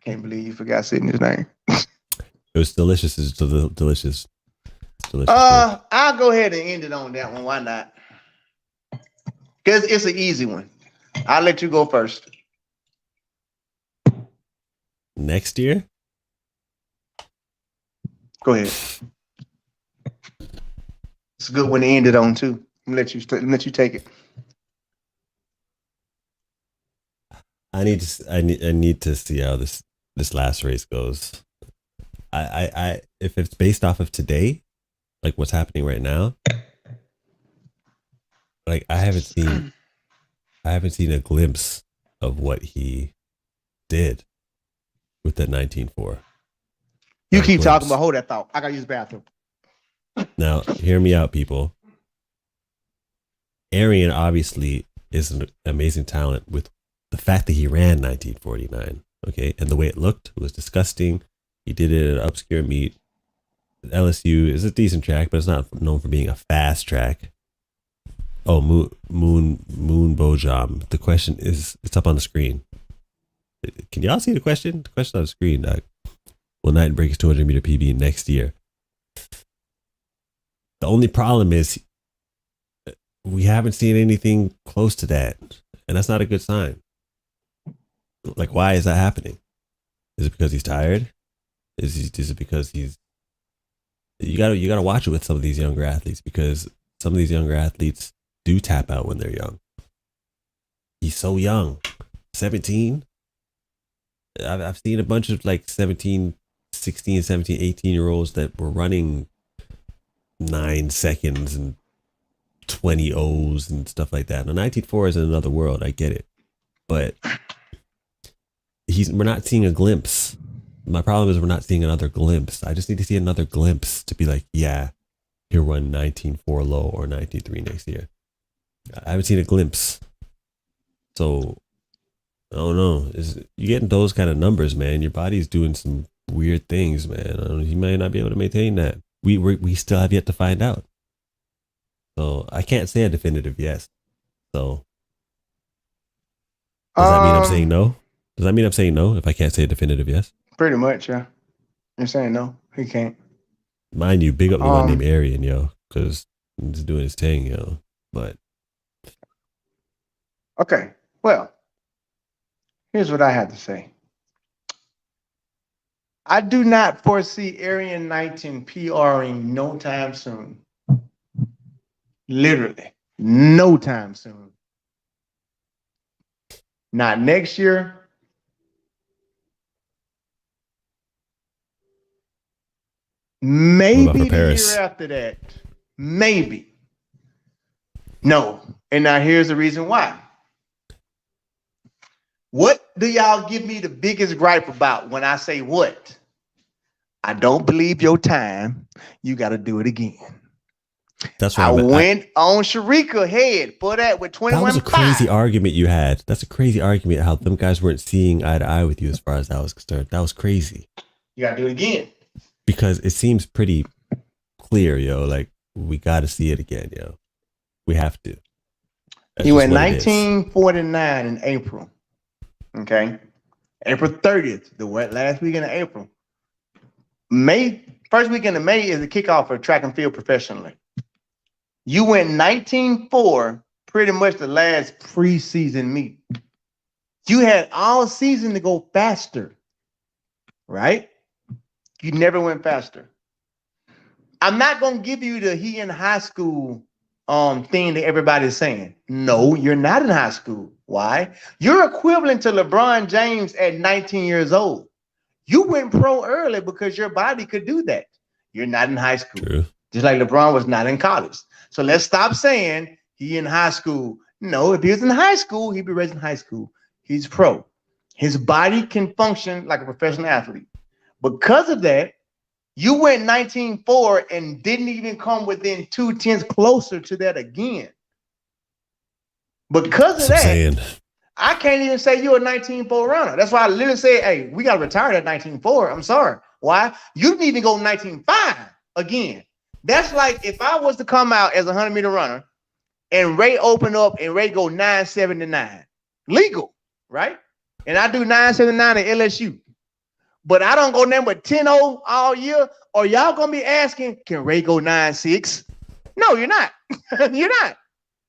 Can't believe you forgot Sydney's name. It was delicious. It's delicious. I'll go ahead and end it on that one. Why not? Because it's an easy one. I'll let you go first. Next year? Go ahead. It's a good one to end it on too. Let you take it. I need to see how this last race goes. I if it's based off of today, like what's happening right now, like I haven't seen a glimpse of what he did with the 19.4. You keep talking about, hold that thought. I gotta use the bathroom. Now, hear me out, people. Aryan obviously is an amazing talent with the fact that he ran 1949, okay, and the way it looked was disgusting. He did it at an obscure meet. LSU is a decent track, but it's not known for being a fast track. Oh, Moon Bojam. The question is, it's up on the screen. Can y'all see the question? The question on the screen. Will Knight break his 200 meter PB next year? The only problem is we haven't seen anything close to that, and that's not a good sign. Like, why is that happening? Is it because he's tired? Is it because he's? You gotta watch it with some of these younger athletes, because some of these younger athletes do tap out when they're young. He's so young, 17. I've seen a bunch of like 17, 16, 17, 18-year-olds that were running 9 seconds and 20 O's and stuff like that. Now, 19.4 is in another world. I get it, but we're not seeing a glimpse. My problem is we're not seeing another glimpse. I just need to see another glimpse to be like, yeah, he'll run 19.4 low or 19.3 next year. I haven't seen a glimpse. So, I don't know. You getting those kind of numbers, man. Your body's doing some weird things, man. You may not be able to maintain that. We still have yet to find out. So, I can't say a definitive yes. So, does that mean I'm saying no? Does that mean I'm saying no if I can't say a definitive yes? Pretty much, yeah. You're saying no, he can't. Mind you, big up the one named Aryan, yo, because he's doing his thing, yo. But okay, well, here's what I have to say. I do not foresee Aryan 19 PRing no time soon. Literally, no time soon. Not next year. Maybe the year after that. Maybe. No. And now here's the reason why. What do y'all give me the biggest gripe about when I say what? I don't believe your time. You got to do it again. That's right. I went on Sharika head for that with 21. That was a crazy argument you had. That's a crazy argument how them guys weren't seeing eye to eye with you as far as that was concerned. That was crazy. You got to do it again. Because it seems pretty clear, yo. Like, we got to see it again, yo. We have to. He went 1949 in April. Okay. April 30th, the last weekend of April. First weekend of May is the kickoff for track and field professionally. You went 19.4, pretty much the last preseason meet. You had all season to go faster, right? You never went faster. I'm not going to give you the he in high school thing that everybody's saying. No, you're not in high school. Why? You're equivalent to LeBron James at 19 years old. You went pro early because your body could do that. You're not in high school. True. Just like LeBron was not in college. So let's stop saying he in high school. No, if he was in high school, he'd be raised in high school. He's pro. His body can function like a professional athlete. Because of that, you went 19.4 and didn't even come within 0.2 closer to that again. Because of that, I can't even say you're a 19.4 runner. That's why I literally say, hey, we got to retire that 19.4. I'm sorry. Why? You didn't even go 19.5 again. That's like if I was to come out as a 100-meter runner and Ray open up and Ray go 9.79. Legal, right? And I do 9.79 at LSU. But I don't go nothing but 10-0 all year. Or y'all gonna be asking, can Ray go 9.6? No, you're not. You're not.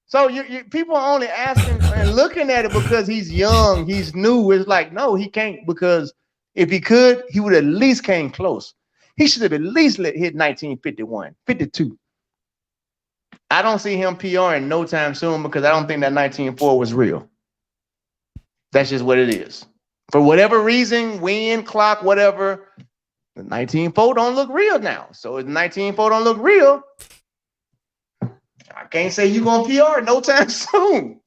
So you people are only asking and looking at it because he's young, he's new. It's like, no, he can't, because if he could, he would at least came close. He should have at least hit 1951, 52. I don't see him PRing no time soon because I don't think that 19.4 was real. That's just what it is. For whatever reason, wind, clock, whatever, the 19.4 don't look real now. So if 19.4 don't look real, I can't say you're going to PR no time soon.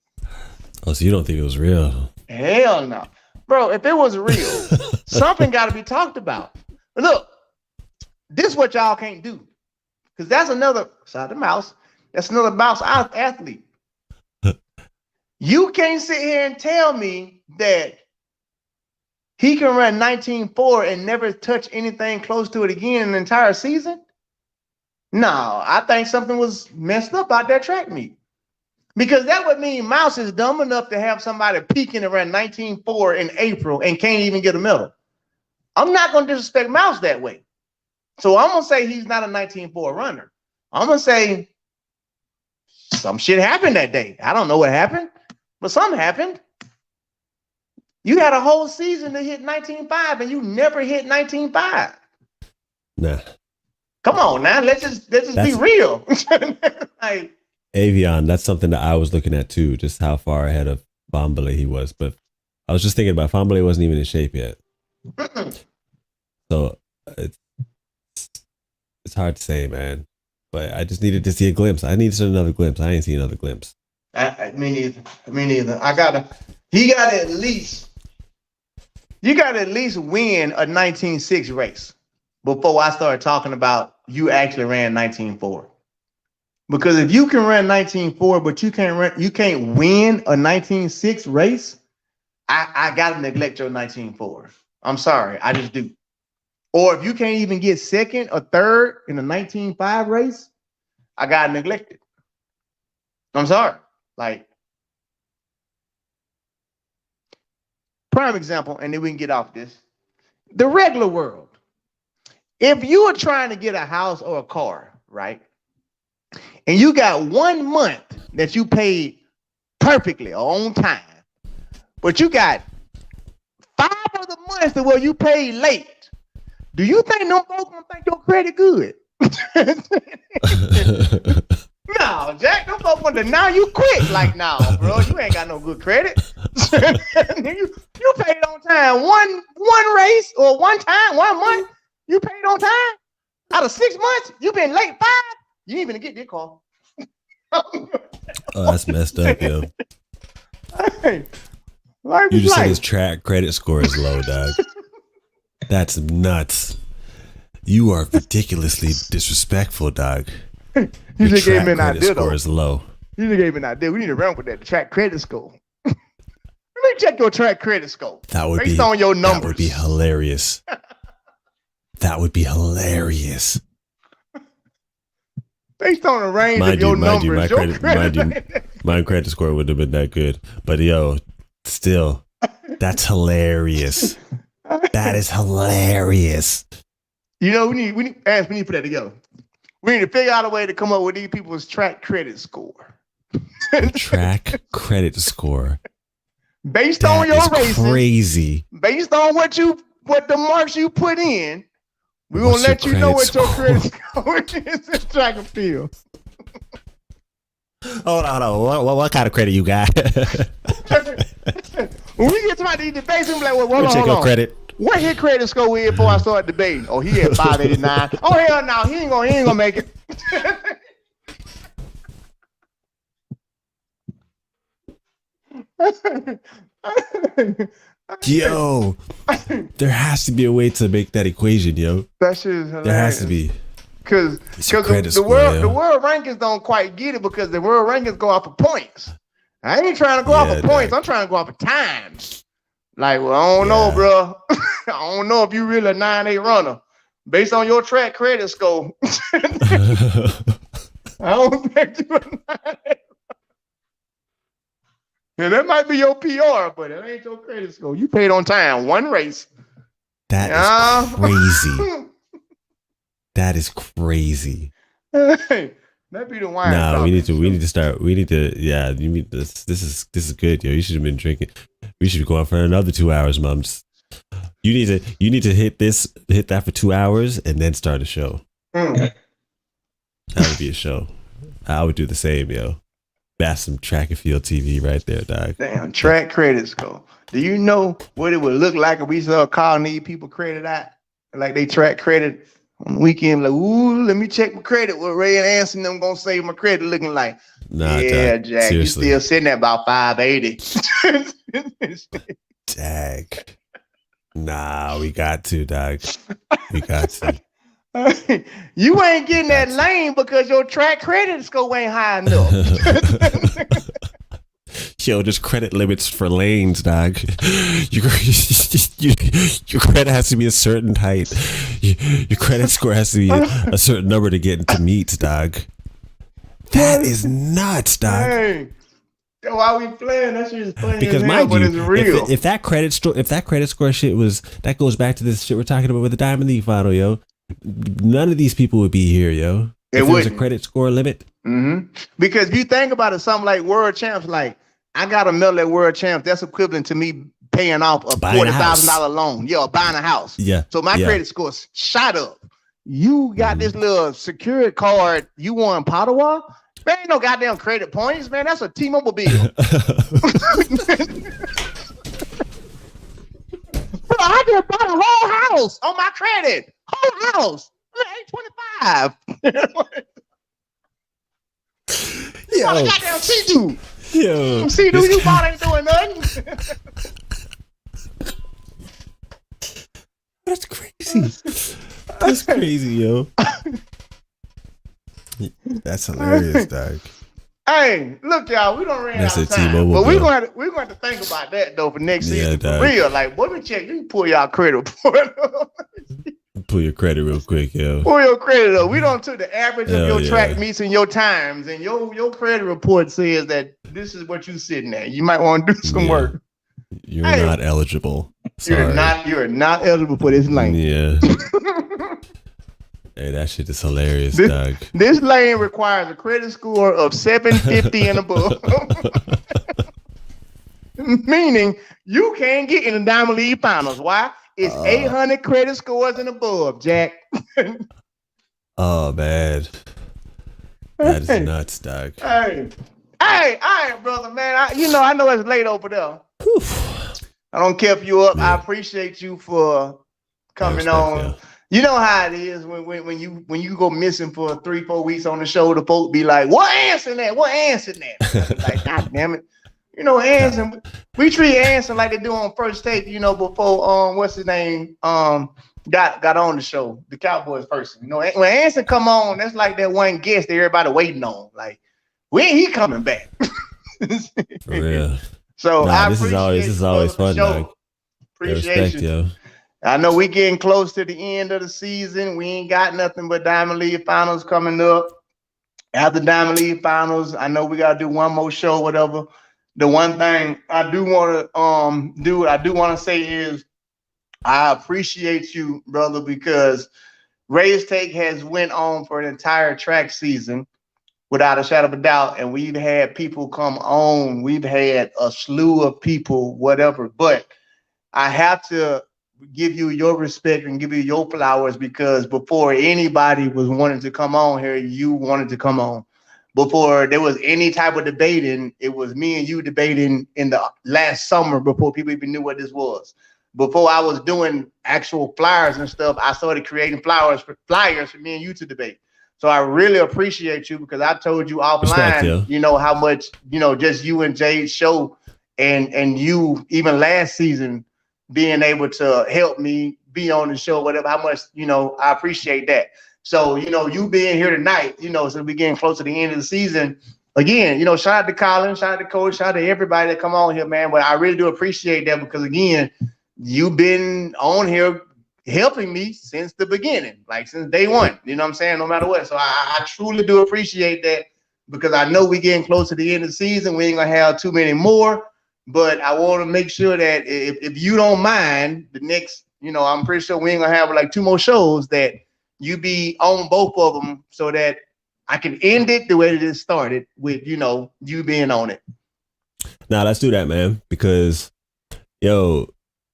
Oh, so you don't think it was real? Hell no. Bro, if it was real, something got to be talked about. Look, this is what y'all can't do. Because that's another, side the mouse, that's another mouse athlete. You can't sit here and tell me that he can run 19.4 and never touch anything close to it again in the entire season. No, I think something was messed up out that track meet. Because that would mean Mouse is dumb enough to have somebody peaking around 19.4 in April and can't even get a medal. I'm not going to disrespect Mouse that way. So I'm going to say he's not a 19.4 runner. I'm going to say some shit happened that day. I don't know what happened, but something happened. You had a whole season to hit 19.5 and you never hit 19.5. Nah. Come on now, let's just be real. Like, Avion, that's something that I was looking at too, just how far ahead of Fambale he was. But I was just thinking about Fambale wasn't even in shape yet. So it's hard to say, man. But I just needed to see a glimpse. I needed to see another glimpse. I ain't seen another glimpse. Me neither. You got to at least win a 19.6 race before I start talking about you actually ran 19.4. Because if you can run 19.4, but you can't win a 19.6 race, I gotta neglect your 19.4. I'm sorry, I just do. Or if you can't even get second or third in a 19.5 race, I gotta neglect it. I'm sorry. Like, prime example, and then we can get off this. The regular world. If you are trying to get a house or a car, right? And you got 1 month that you paid perfectly on time, but you got 5 other months to where you paid late. Do you think no folks gonna think your credit good? No, Jack, them folks want to now you quit. Like, no, bro, you ain't got no good credit. you paid on time. One race or 1 month, you paid on time. Out of 6 months, you been late 5. You ain't even get this call. Oh, that's messed up, yo. Hey, you just said his track credit score is low, dog. That's nuts. You are ridiculously disrespectful, dog. You just gave me an idea. Credit score is low. You just gave me an idea. We need to run with that track credit score. Let me check your track credit score. That would based on your numbers. That would be hilarious. That would be hilarious. Based on the range of your numbers, my credit score would have been that good. But yo, still, that's hilarious. That is hilarious. You know, we need to put that together. We need to figure out a way to come up with these people's track credit score. Track credit score. Based on your racing. Crazy. Based on what the marks you put in. We're going to let you know what your credit score is in track and field. Hold on. What kind of credit you got? When we get to these debates, we'll be like, well, hold on. Credit. What his credit score is before I start debating? Oh, he had 589. Oh, hell no. He ain't gonna make it. Yo, there has to be a way to make that equation, yo. That shit is hilarious. There has to be. Because the world rankings don't quite get it because the world rankings go off of points. I ain't trying to go off of points. I'm trying to go off of times. Like, well, I don't know, bro. I don't know if you really a 9.8 runner. Based on your track credit score. I don't think you a 9.8. Yeah, that might be your PR, but it ain't your credit score. You paid on time. 1 race. That is crazy. That is crazy. That be the wine. Nah, we need to start. Yeah, you need this. This is good, yo. You should have been drinking. We should go on for another 2 hours, mums. You need to hit that for 2 hours and then start a show. That would be a show. I would do the same, yo. That's some track and field TV right there, dog. Damn, track credit score. Do you know what it would look like if we started calling these people credit out? Like they track credit on the weekend, like, ooh, let me check my credit. What Ray and Anson them gonna say my credit looking like? Nah, yeah, Jack, Jack, seriously. You still sitting at about 580. Dag. Nah, we got to, dog. We got to. You ain't getting that lane because your track credit score ain't high enough. Yo, there's credit limits for lanes, dog. Your credit has to be a certain height. Your credit score has to be a certain number to get into meets, dog. That is nuts, dog. Hey, why we playing? That shit is funny Because as hell, mind but you, it's real. if that credit score shit was, that goes back to this shit we're talking about with the Diamond League final, yo. None of these people would be here, yo. If there was a credit score limit. Mm-hmm. Because if you think about it, something like world champs, like I got a medal at world champs, that's equivalent to me paying off a $40,000 loan. Yeah, buying a house. Yeah. So my credit score shot up. You got this little security card. You won Padua? Man, ain't no goddamn credit points, man. That's a T-Mobile bill. Bro, I just bought a whole house on my credit. Whole house. $825. Yo. Goddamn C-Do. Yo. C-Do, you bought ain't doing nothing. That's crazy. That's crazy, yo. That's hilarious, dog. Hey, look, y'all, we don't ran out of time, but we're going to think about that though for next season. For real, like, boy, let me check. You can pull y'all credit report. Pull your credit real quick, yo. Pull your credit up. We don't took the average of your track meets and your times, and your credit report says that this is what you sitting at. You might want to do some work. You're not eligible. Sorry. You're not eligible for this lane. Yeah. Hey, that shit is hilarious, dog. This lane requires a credit score of 750 and above. Meaning you can't get in the Diamond League finals. Why? It's 800 credit scores and above, Jack. Oh, man. That is nuts, dog. Hey, all right, brother, man. I know it's late over there. Whew. I don't care if you're up. Yeah. I appreciate you for coming on. Yeah. You know how it is when you go missing for 3-4 weeks on the show, the folks be like, "What answering that? What answering that?" Like, God damn it. Anson, we treat Anson like they do on First Take, before what's his name got on the show, the Cowboys person. When Anson come on, that's like that one guest that everybody waiting on. Like, when he coming back? For real. So this is always fun, dog. Appreciate you. Yo. I know we getting close to the end of the season. We ain't got nothing but Diamond League finals coming up. After Diamond League finals, I know we gotta do one more show, whatever. The one thing I do want to say is I appreciate you, brother, because RaesTake has went on for an entire track season without a shadow of a doubt, and we've had people come on. We've had a slew of people, whatever. But I have to give you your respect and give you your flowers, because before anybody was wanting to come on here, you wanted to come on. Before there was any type of debating, it was me and you debating in the last summer before people even knew what this was. Before I was doing actual flyers and stuff, I started creating flyers for me and you to debate. So I really appreciate you, because I told you offline, how much, just you and Jay's show and you even last season being able to help me be on the show, whatever, how much, I appreciate that. So, you being here tonight, so we getting close to the end of the season. Again, shout out to Colin, shout out to Coach, shout out to everybody that come on here, man. But I really do appreciate that, because again, you've been on here helping me since the beginning, like since day one, you know what I'm saying? No matter what. So I truly do appreciate that, because I know we getting close to the end of the season. We ain't gonna have too many more, but I want to make sure that if you don't mind, the next, I'm pretty sure we ain't gonna have like 2 more shows, that you be on both of them, so that I can end it the way that it started with, you being on it. Now let's do that, man. Because,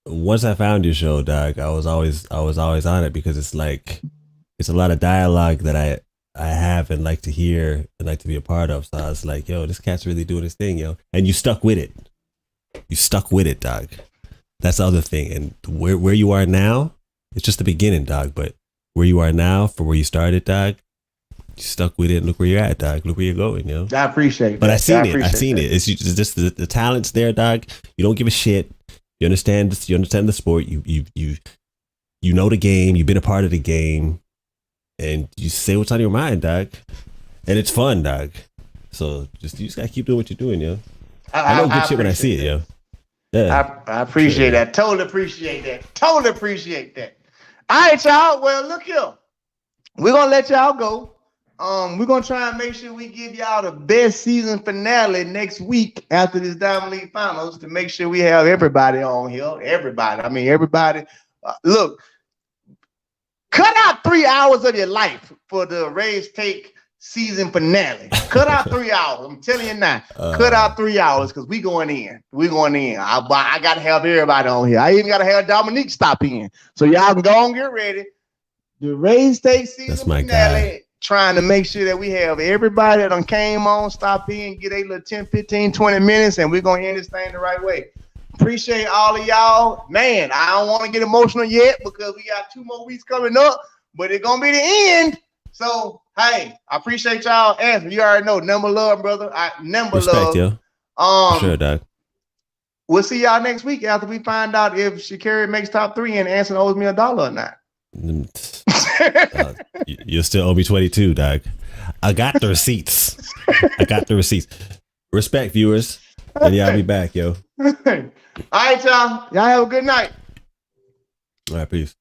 once I found your show, dog, I was always on it, because it's like, it's a lot of dialogue that I have and like to hear and like to be a part of. So I was like, this cat's really doing his thing, and you stuck with it. You stuck with it, dog. That's the other thing. And where you are now, it's just the beginning, dog. But where you are now, from where you started, dog, you stuck with it, and look where you're at, dog. Look where you're going, I appreciate it. But I seen it. It's just the talent's there, dog. You don't give a shit. You understand the sport. You know the game. You've been a part of the game, and you say what's on your mind, dog. And it's fun, dog. So you just gotta keep doing what you're doing, I know good shit when I see it, yo. Yeah. I appreciate that. Totally appreciate that. Totally appreciate that. All right, y'all. Well, look here. We're gonna let y'all go. We're gonna try and make sure we give y'all the best season finale next week after this Diamond League Finals to make sure we have everybody on here. Everybody. I mean, everybody. Look, cut out 3 hours of your life for the RaesTake season finale. Cut out 3 hours. I'm telling you now. Cut out 3 hours because we going in. We going in. I gotta have everybody on here. I even gotta have Dominique stop in. So y'all can go and get ready. The RaesTake season finale. Guy. Trying to make sure that we have everybody that done came on, stop in, get a little 10, 15, 20 minutes, and we're gonna end this thing the right way. Appreciate all of y'all. Man, I don't want to get emotional yet because we got 2 more weeks coming up, but it's gonna be the end. So hey, I appreciate y'all. Anthony, you already know, number love, brother. Respect, love. Yo. Sure, Doug. We'll see y'all next week after we find out if Sha'Carri makes top 3 and Anson owes me $1 or not. You still owe me 22, Doug. I got the receipts. Respect, viewers. And y'all be back, yo. All right, y'all. Y'all have a good night. All right, peace.